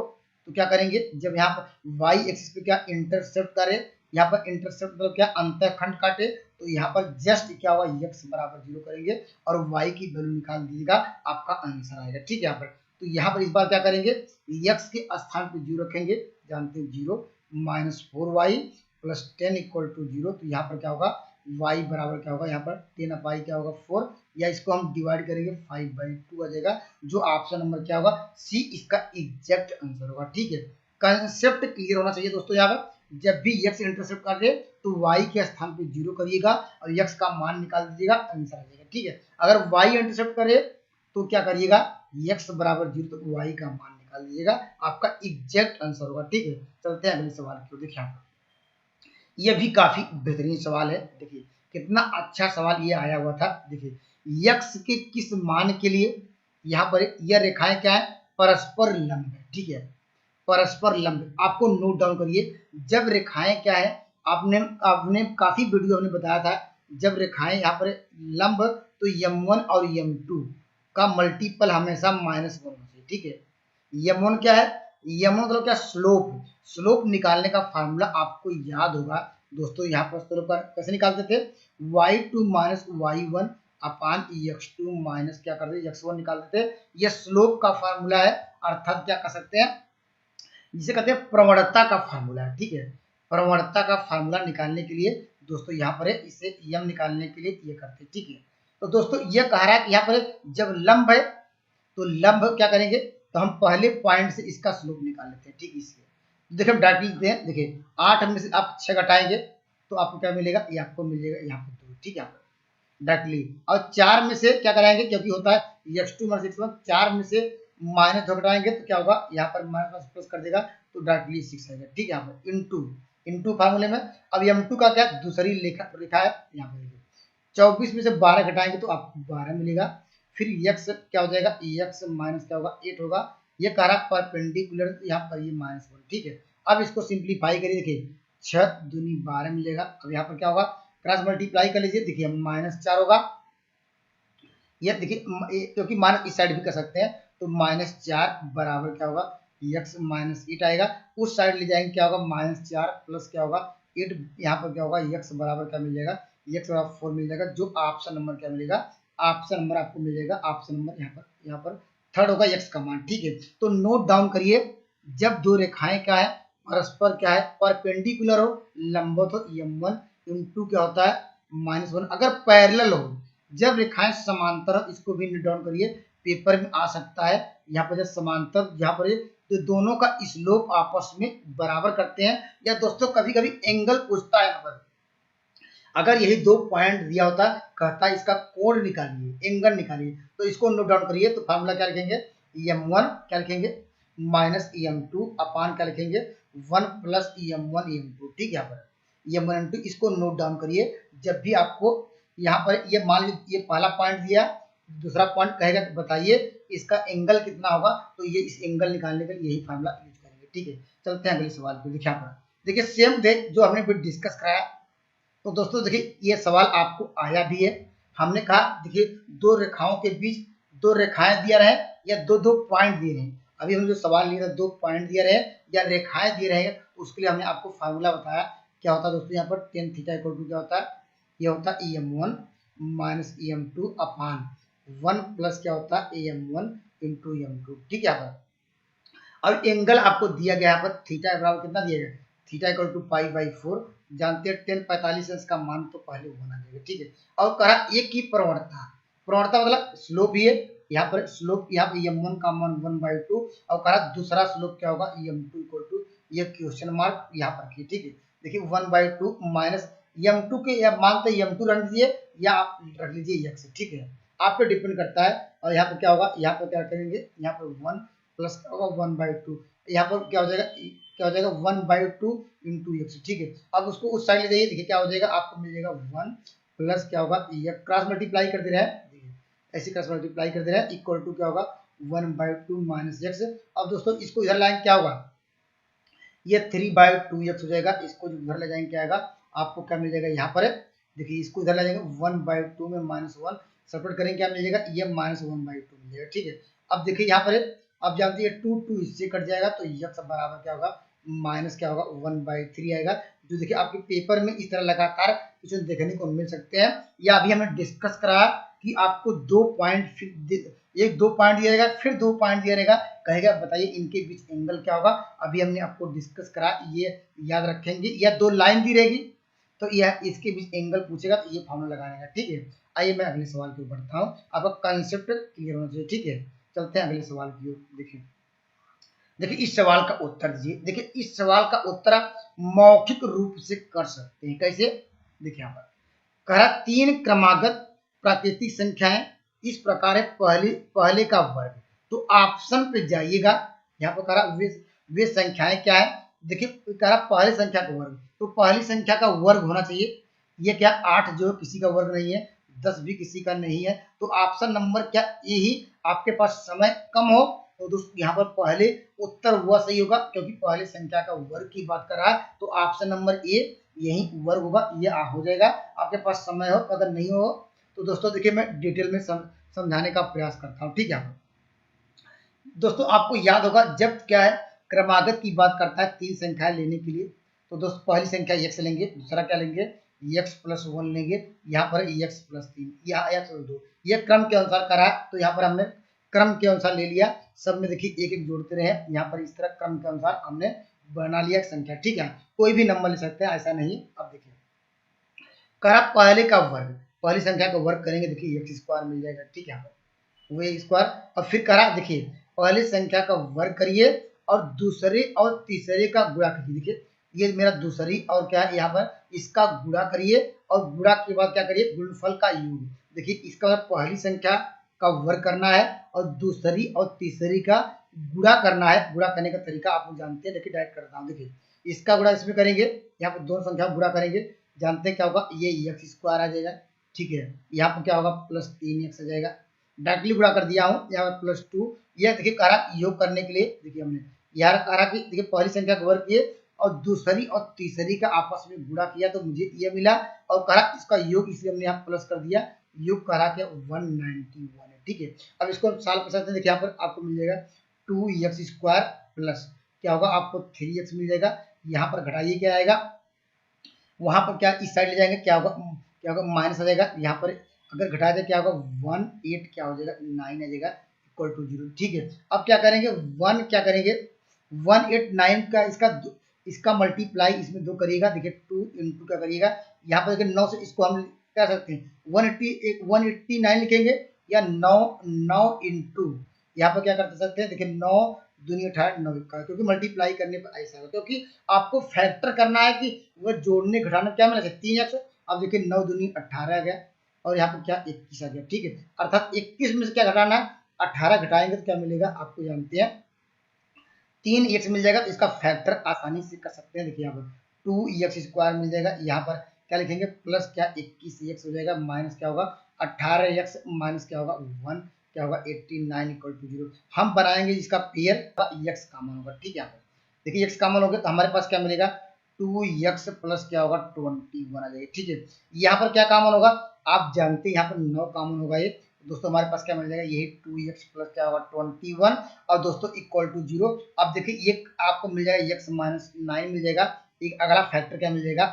तो क्या करेंगे, जब यहाँ पर y एक्सिस पे क्या इंटरसेप्ट करे, यहाँ पर इंटरसेप्ट मतलब क्या अंतःखंड काटे, तो यहाँ पर जस्ट क्या हुआ x बराबर 0 करेंगे और y की वैल्यू निकाल दीजिएगा, आपका आंसर आएगा, ठीक है। यहाँ पर तो यहाँ पर इस बार क्या करेंगे, x के स्थान पे 0 रखेंगे, जानते हो 0 minus 4y plus 10 equal to 0। तो यहाँ पर क्या होगा, y बराबर क्या होगा, यहाँ पर 10/y क्या होगा 4, या इसको हम डिवाइड करेंगे 5/2 आ जाएगा, जो ऑप्शन नंबर क्या होगा सी इसका एग्जैक्ट आंसर होगा, ठीक है। कंसेप्ट क्लियर होना चाहिए दोस्तों। यहाँ पर जब भी x इंटरसेप्ट कर रहे तो y के स्थान पे 0 करिएगा और x का मान निकाल दीजिएगा, आंसर आ जाएगा, ठीक है। अगर y इंटरसेप्ट करे तो क्या करिएगा, x बराबर 0 तो y का मान निकाल दीजिएगा, आपका एग्जैक्ट आंसर होगा, ठीक है। चलते हैं अगले सवाल की ओर। देखिए यह भी काफी बेहतरीन सवाल है, देखिए कितना अच्छा सवाल ये आया हुआ था। देखिए x के किस मान के लिए यहाँ पर यह रेखाएं क्या है, परस्पर लंब है, ठीक है, परस्पर लंब। आपको नोट डाउन करिए, जब रेखाएं क्या है, आपने आपने काफी वीडियो हमने बताया था, जब रेखाएं यहाँ पर लंब तो m1 और m2 का मल्टीपल हमेशा -1 होना चाहिए, ठीक है। m1 क्या है, m1 मतलब क्या, स्लोप। स्लोप निकालने का फार्मूला आपको याद होगा दोस्तों, यहाँ पर स्लोप का कैसे निकालते थे, y2 माइनस y1 अपान x2 माइनस क्या करते थे x1 निकालते थे। यह स्लोप का फार्मूला है, अर्थात क्या कर सकते हैं, जिसे कहते हैं प्रवणता का फार्मूला है, ठीक है। प्रवणता का फार्मूला निकालने के लिए दोस्तों यहाँ पर इसे यम निकालने के लिए ये करते हैं, ठीक है। तो दोस्तों ये कह रहा है कि यहाँ पर जब लंब है तो लंब क्या करेंगे, तो हम पहले पॉइंट से इसका स्लोप निकाल लेते हैं, ठीक है। इसलिए देखिए हम डायरेक्टली लिखते हैं, देखिए 8 में से आप 6 घटाएंगे तो आपको क्या मिलेगा, ये आपको मिलेगा यहाँ पर 2, ठीक है, डायरेक्टली। और 4 में से क्या कराएंगे, क्योंकि होता है x2 माइनस x1, 4 में से माइनस 2 घटाएंगे तो क्या होगा, यहाँ पर माइनस प्लस कर देगा तो डायरेक्टली 6 आएगा, ठीक है। यहाँ पर इनटू फार्मूले में अब m2 का क्या दूसरी लिखा है, यहाँ पर देखिए 24 में से 12 घटाएंगे तो आपको 12 मिलेगा, फिर x क्या हो जाएगा, x माइनस क्या होगा 8 होगा। ये कह रहा परपेंडिकुलर, यहाँ पर ये -1, ठीक है। अब इसको सिंप्लीफाई करिए, देखिए 6 दूनी 12 मिलेगा। अब यहाँ पर क्या होगा, क्रॉस मल्टीप्लाई कर लीजिए, देखिए -4 होगा, ये देखिए क्योंकि माइनस इस साइड भी कर सकते हैं, तो -4 बराबर क्या होगा, x -8 आएगा। उस साइड ले जाएंगे क्या होगा, -4 प्लस क्या होगा 8, यहाँ पर क्या होगा x बराबर क्या मिल जाएगा, x बराबर 4 मिल जाएगा, जो ऑप्शन नंबर क्या मिलेगा, ऑप्शन नंबर आपको मिल जाएगा, ऑप्शन नंबर यहाँ पर थर्ड होगा x का मान, ठीक है। तो नोट डाउन करिए, जब दो रेखाएं क्या है, परस्पर क्या है, परपेंडिकुलर हो, लंबवत हो, m1 m2 क्या होता है -1। अगर पैरेलल हो, जब रेखाएं समांतर, इसको भी नोट डाउन करिए, पेपर में आ सकता है, यहाँ पर जब समांतर, यहाँ पर तो दोनों का स्लोप आपस में बराबर करते हैं, या दोस्तों कभी कभी एंगल पूछता है। यहाँ पर अगर यही 2 पॉइंट दिया होता, कहता है इसका कोण निकालिए, एंगल निकालिए, तो इसको नोट डाउन करिए। तो फार्मूला क्या लिखेंगे, m1 क्या लिखेंगे माइनस m2 अपान क्या लिखेंगे 1 प्लस m1 m2, ठीक है। यहाँ पर m1 m2 इसको नोट डाउन करिए। जब भी आपको यहाँ पर ये मान लीजिए ये पहला पॉइंट दिया, दूसरा पॉइंट कहेगा तो बताइए इसका एंगल कितना होगा, तो ये इस एंगल निकालने के लिए यही फार्मूला यूज करेंगे, ठीक है। चलते हैं अगले सवाल पे। देखिए यहाँ पर देखिए सेम वे जो हमने भी डिस्कस कराया, तो दोस्तों देखिए ये सवाल आपको आया भी है। हमने कहा देखिए दो रेखाओं के बीच दो रेखाएं दिया रहे या दो पॉइंट दिए रहे। अभी हम जो सवाल लिए थे 2 पॉइंट दिए रहे या रेखाएं दिए रहे, उसके लिए हमने आपको फार्मूला बताया क्या होता है दोस्तों। यहाँ पर tan थीटा इक्वल टू क्या होता है, ये होता है em1 माइनस em2 अपान 1 प्लस क्या होता है am1 इंटू m2, ठीक है। यहाँ पर अब एंगल आपको दिया गया, यहाँ पर थीटा बराबर कितना दिया गया, थीटा इक्वल टू π/4, जानते हैं 1045 का मान तो पहले होना चाहिए, ठीक है। और कहा एक की प्रवणता, प्रवणता मतलब स्लोप ही है, यहाँ पर स्लोप यहाँ पर m1 का मान 1/2 और कहा दूसरा स्लोप क्या होगा m2 इक्वल टू ये क्वेश्चन मार्क यहाँ पर की, ठीक है। देखिए 1/2 माइनस m2 के या मानते m2 रख दीजिए या आप रख लीजिए x, ठीक है, आप पे डिपेंड करता है। और यहाँ पर क्या होगा, यहाँ पर क्या करेंगे, यहाँ पर 1 प्लस क्या होगा 1/2, यहाँ पर क्या हो जाएगा क्या हो जाएगा 1/2 इंटू एक्स, ठीक है। अब उसको उस साइड ले जाइए, देखिए क्या हो जाएगा, आपको मिल जाएगा 1 प्लस क्या होगा एक्स, क्रॉस मल्टीप्लाई कर दे रहा है, देखिए ऐसे क्रॉस मल्टीप्लाई कर दे रहा है, इक्वल टू क्या होगा 1/2 माइनस एक्स। अब दोस्तों इसको इधर लाएंगे क्या होगा, ये 3/2x हो जाएगा, इसको जो उधर ले जाएंगे क्या आएगा, आपको क्या मिल जाएगा यहाँ पर, देखिए इसको इधर ले जाएंगे 1/2 में -1 सेपरेट करेंगे, क्या मिल जाएगा, ये -1/2 मिल जाएगा, ठीक है। अब देखिए यहाँ पर अब जानते हैं 2 इससे कट जाएगा, तो x बराबर क्या होगा, माइनस क्या होगा 1/3 आएगा, जो देखिए आपके पेपर में इस तरह लगातार कुछ देखने को मिल सकते हैं। या अभी हमने डिस्कस करा कि आपको 2 पॉइंट, एक 2 पॉइंट दिया रहेगा, फिर 2 पॉइंट दिया रहेगा, कहेगा बताइए इनके बीच एंगल क्या होगा। अभी हमने आपको डिस्कस करा, ये याद रखेंगे, या 2 लाइन दी रहेगी तो यह इसके बीच एंगल पूछेगा, तो ये फॉर्मूला लगाने का, ठीक है। आइए मैं अगले सवाल की ओर बढ़ता हूँ, आपका कंसेप्ट क्लियर होना चाहिए, ठीक है। चलते हैं अगले सवाल की ओर। देखिए इस सवाल का उत्तर दीजिए, देखिए इस सवाल का उत्तर आप मौखिक रूप से कर सकते हैं, कैसे, देखिए यहाँ पर कहा 3 क्रमागत प्राकृतिक संख्याएं इस प्रकार है, पहले का वर्ग, तो ऑप्शन पे जाइएगा, यहाँ पर कहा वे संख्याएं क्या है, देखिए कहा पहली संख्या का वर्ग, तो पहली संख्या का वर्ग होना चाहिए, ये क्या 8 जो किसी का वर्ग नहीं है, 10 भी किसी का नहीं है, तो ऑप्शन नंबर क्या ए ही, आपके पास समय कम हो तो दोस्तों यहाँ पर पहले उत्तर हुआ सही होगा, क्योंकि पहली संख्या का वर्ग की बात कर रहा है, तो ऑप्शन नंबर ए यही वर्ग होगा, ये हो जाएगा। आपके पास समय हो, अगर नहीं हो तो दोस्तों देखिए मैं डिटेल में समझाने का प्रयास करता हूँ, ठीक है। दोस्तों आपको याद होगा जब क्या है क्रमागत की बात करता है 3 संख्याएं लेने के लिए, तो दोस्तों पहली संख्या x लेंगे, दूसरा क्या लेंगे x + 1 लेंगे, यहाँ पर x + 3, यहाँ x + 2, यह क्रम के अनुसार करा, तो यहाँ पर हमने क्रम के अनुसार ले लिया, सब में देखिए एक एक जोड़ते रहे, यहाँ पर इस तरह क्रम के अनुसार हमने बना लिया संख्या, ठीक है। कोई भी नंबर ले सकते हैं, ऐसा नहीं। अब देखिए करा पहले का वर्ग, पहली संख्या का वर्ग करेंगे, देखिए x² मिल जाएगा, ठीक है, वे स्क्वायर। और फिर करा देखिए पहली संख्या का वर्ग करिए और दूसरे और तीसरे का गुणा करिए, देखिए ये मेरा दूसरी और क्या है यहाँ पर इसका गुणा करिए, और गुणा के बाद क्या करिए गुणनफल का योग, देखिए इसका मतलब पहली संख्या का वर्ग करना है और दूसरी और तीसरी का गुणा करना है। गुणा करने का तरीका आप जानते हैं, देखिए डायरेक्ट करता हूँ, देखिए इसका गुणा इसमें करेंगे, यहाँ पर दोनों संख्या गुणा करेंगे, जानते हैं क्या होगा, ये x² आ जाएगा, ठीक है। यहाँ पर क्या होगा +3x आ जाएगा, डायरेक्टली गुणा कर दिया हूँ, यहाँ पर +2, यह देखिए कह रहा योग करने के लिए, देखिए हमने यहाँ कह रहा कि देखिए पहली संख्या का वर्ग किए और दूसरी और तीसरी का आपस में गुणा किया, तो मुझे ये मिला, और कह रहा इसका योग इसलिए हमने यहाँ प्लस कर दिया, योग कह रहा क्या 191 है, ठीक है। अब इसको सॉल्व कर सकते हैं, देखिए यहाँ पर आपको मिल जाएगा 2x² प्लस क्या होगा आपको 3x मिल जाएगा, यहाँ पर घटाइए क्या आएगा, वहां पर क्या इस साइड ले जाएंगे क्या होगा माइनस आ जाएगा, यहाँ पर अगर घटा दे क्या होगा 18 क्या हो जाएगा 9 आ जाएगा इक्वल टू 0, ठीक है। अब क्या करेंगे 1 क्या करेंगे 189 का इसका मल्टीप्लाई इसमें 2 करिएगा, देखिए 2 इंटू क्या करिएगा, यहाँ पर देखिए 9 से इसको हम क्या सकते हैं 189 लिखेंगे, या 9 इंटू यहाँ पर क्या कर सकते हैं, देखिए 9 दूनी 18 9 का, क्योंकि मल्टीप्लाई करने पर ऐसा होगा, क्योंकि आपको फैक्टर करना है कि वह जोड़ने घटाना क्या मिला 3x। अब देखिए 9 दूनी 18 आ गया, और यहाँ पर क्या 21 आ गया, ठीक है। अर्थात 21 में से क्या घटाना है 18 घटाएंगे तो क्या मिलेगा आपको जानते हैं 3x मिल जाएगा, तो इसका फैक्टर आसानी से कर सकते हैं, देखिए यहाँ पर 2x² मिल जाएगा, यहाँ पर क्या लिखेंगे प्लस क्या 21x हो जाएगा, माइनस क्या होगा 18x माइनस क्या होगा 1 क्या होगा 89 इक्वल टू 0। हम बनाएंगे इसका पेयर, x कॉमन होगा, ठीक है। यहाँ पर देखिए x कॉमन हो गया तो हमारे पास क्या मिलेगा 2x प्लस क्या होगा 21 आ जाएगा, ठीक है। यहाँ पर क्या कॉमन होगा आप जानते हैं, यहाँ पर 9 कॉमन होगा, ये दोस्तों हमारे पास क्या मिल जाएगा यही 2x प्लस क्या होगा 21, और दोस्तों इक्वल टू 0। अब देखिए ये आपको मिल जाएगा x माइनस 9 मिल जाएगा, एक अगला फैक्टर क्या मिल जाएगा,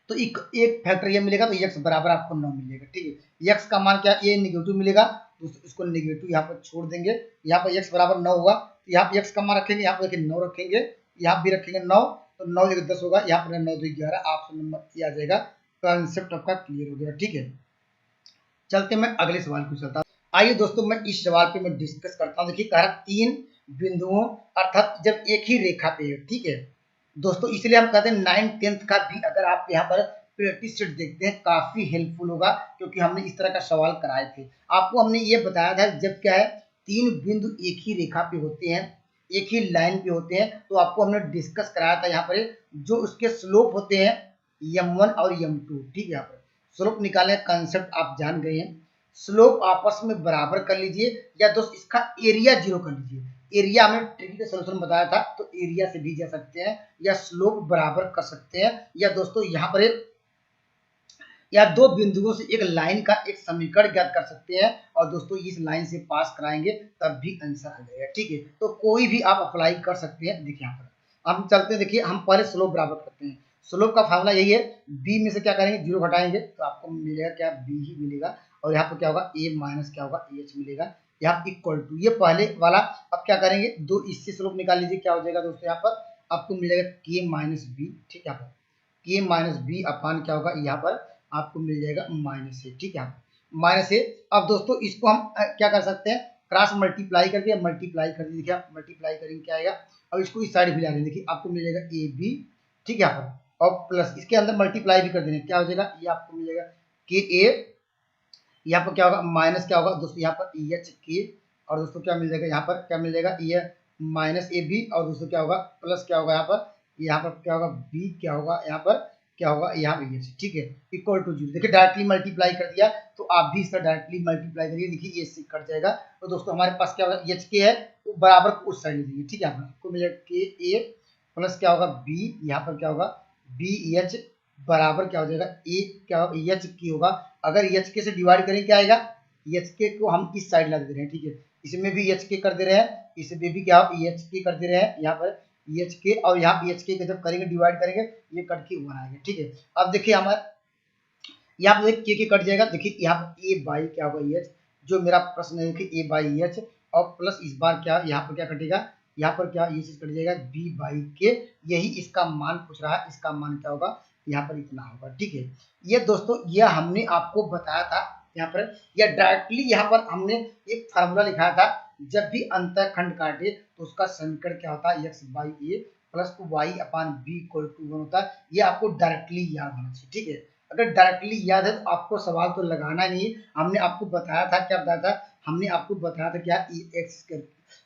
तो एक फैक्टर ये मिलेगा, तो x बराबर आपको 9 मिल जाएगा, ठीक है। x का मान क्या ये नेगेटिव मिलेगा, तो इसको नेगेटिव यहाँ पर छोड़ देंगे, यहाँ पर x बराबर 9 होगा, तो यहाँ पर x का मान रखेंगे, यहाँ पर देखिए 9 रखेंगे, यहाँ भी रखेंगे 9, तो 9 1 10 होगा, यहाँ पर 9 2 11, ऑप्शन नंबर ए आ जाएगा। कॉन्सेप्ट आपका क्लियर हो गया, ठीक है। चलते मैं अगले सवाल को चलता हूँ। आइए दोस्तों मैं इस सवाल पे मैं डिस्कस करता हूँ, देखिए कहा 3 बिंदुओं अर्थात जब एक ही रेखा पे है, ठीक है दोस्तों, इसलिए हम कहते हैं 9th 10th का भी अगर आप यहाँ पर प्रैक्टिस सेट देखते हैं काफी हेल्पफुल होगा, क्योंकि हमने इस तरह का सवाल कराए थे। आपको हमने ये बताया था जब क्या है 3 बिंदु एक ही रेखा पे होते हैं, एक ही लाइन पे होते हैं। तो आपको हमने डिस्कस कराया था यहाँ पर जो उसके स्लोप होते हैं m1 और m2, ठीक है। यहाँ पर स्लोप निकालने का कंसेप्ट आप जान गए हैं। स्लोप आपस में बराबर कर लीजिए या दोस्त इसका एरिया 0 कर लीजिए। एरिया हमने ट्रिकी का सोल्यूशन बताया था, तो एरिया से भी जा सकते हैं या स्लोप बराबर कर सकते हैं, या दोस्तों यहाँ पर या दो बिंदुओं से एक लाइन का एक समीकरण ज्ञात कर सकते हैं और दोस्तों इस लाइन से पास कराएंगे तब भी आंसर आ जाएगा, ठीक है। तो कोई भी आप अप्लाई कर सकते हैं। देखिए यहाँ पर हम चलते हैं, देखिए हम पहले स्लोप बराबर करते हैं। स्लोप का फार्मूला यही है, बी में से क्या करेंगे 0 घटाएंगे तो आपको मिलेगा क्या, बी ही मिलेगा। और यहाँ पर क्या होगा, ए माइनस क्या होगा, एच मिलेगा। यहाँ इक्वल टू ये पहले वाला। अब क्या करेंगे, दो इससे स्लोप निकाल लीजिए, क्या हो जाएगा दोस्तों, यहाँ पर आपको मिलेगा के माइनस बी, ठीक है। यहाँ पर के माइनस बी अपान क्या होगा, यहाँ पर आपको मिल जाएगा माइनस ए, ठीक है, माइनस ए। अब दोस्तों इसको हम क्या कर सकते हैं, क्रॉस मल्टीप्लाई करके मल्टीप्लाई कर दीजिए, देखिए मल्टीप्लाई करेंगे क्या आएगा। अब इसको इस साइड भी ला देंगे, देखिए आपको मिल जाएगा ए बी, ठीक है। यहाँ पर और प्लस इसके अंदर मल्टीप्लाई भी कर देंगे, क्या हो जाएगा, ये आपको मिल जाएगा के ए, यहाँ पर क्या होगा माइनस क्या होगा दोस्तों, यहाँ पर ई एच के, और दोस्तों क्या मिल जाएगा, यहाँ पर क्या मिल जाएगा, ये माइनस ए बी, और दोस्तों क्या होगा प्लस क्या होगा, यहाँ पर क्या होगा बी, क्या होगा यहाँ पर क्या होगा, यहाँ पे एच, ठीक है, इक्वल टू 0। देखिए डायरेक्टली मल्टीप्लाई कर दिया, तो आप भी इसका डायरेक्टली मल्टीप्लाई करिए, देखिए ये से कट जाएगा। तो दोस्तों हमारे पास क्या होगा, एच के है तो बराबर उस साइड लीजिए, ठीक है। आपको मिलेगा के ए प्लस क्या होगा बी, यहाँ पर क्या होगा बी एच बराबर क्या हो जाएगा, ए क्या होगा एच के होगा। अगर एच के से डिवाइड करें क्या आएगा, एच के को हम इस साइड ला दे रहे हैं, ठीक है। इसमें भी एच के कर दे रहे हैं, इसमें भी क्या एच के कर दे रहे हैं, यहाँ पर एच के, और यहाँ पे एच के जब करेंगे डिवाइड करेंगे ये कट के 1 आएगा, ठीक है। अब देखिए हमारे यहाँ पे के कट जाएगा, देखिए यहाँ पर ए बाई क्या होगा एच, जो मेरा प्रश्न है कि ए बाई एच, और प्लस इस बार क्या यहाँ पर क्या कटेगा, यहाँ पर क्या ये चीज कट जाएगा बी बाई के, यही इसका मान पूछ रहा है, इसका मान क्या होगा, यहाँ पर इतना होगा, ठीक है। ये दोस्तों ये हमने आपको बताया था यहाँ पर, या डायरेक्टली यहाँ पर हमने एक फार्मूला लिखाया था, जब भी अंतःखंड काटे तो उसका समीकरण क्या होता है, x by a plus y upon b equal to 1 होता है। ये आपको डायरेक्टली याद होना चाहिए, ठीक है। अगर डायरेक्टली याद है तो आपको सवाल तो लगाना नहीं। हमने आपको बताया था, क्या बताया था, हमने आपको बताया था क्या, एक्स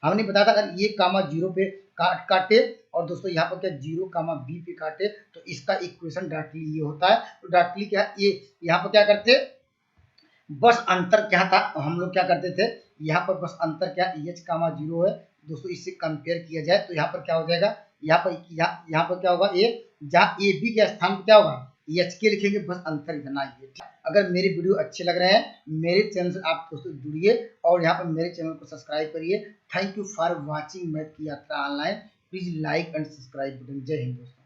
हमने बताया था अगर ये कामा 0 पे काटे और दोस्तों यहाँ पर क्या 0 कामा बी पे काटे तो इसका इक्वेशन डायरेक्टली ये होता है। तो डायरेक्टली क्या ये यहाँ पर क्या करते, बस अंतर क्या था, हम लोग क्या करते थे, यहाँ पर बस अंतर क्या एच कामा 0 है दोस्तों, इससे कंपेयर किया जाए तो यहाँ पर क्या हो जाएगा, यहाँ पर क्या होगा ए, जहाँ ए बी के स्थान पर क्या होगा एच के लिखेंगे, बस अंतर इतना ही है। अगर मेरे वीडियो अच्छे लग रहे हैं मेरे चैनल से आप दोस्तों जुड़िए और यहाँ पर मेरे चैनल को सब्सक्राइब करिए। Thank you for watching math की यात्रा online. Please like and subscribe button. जय हिंद दोस्तों।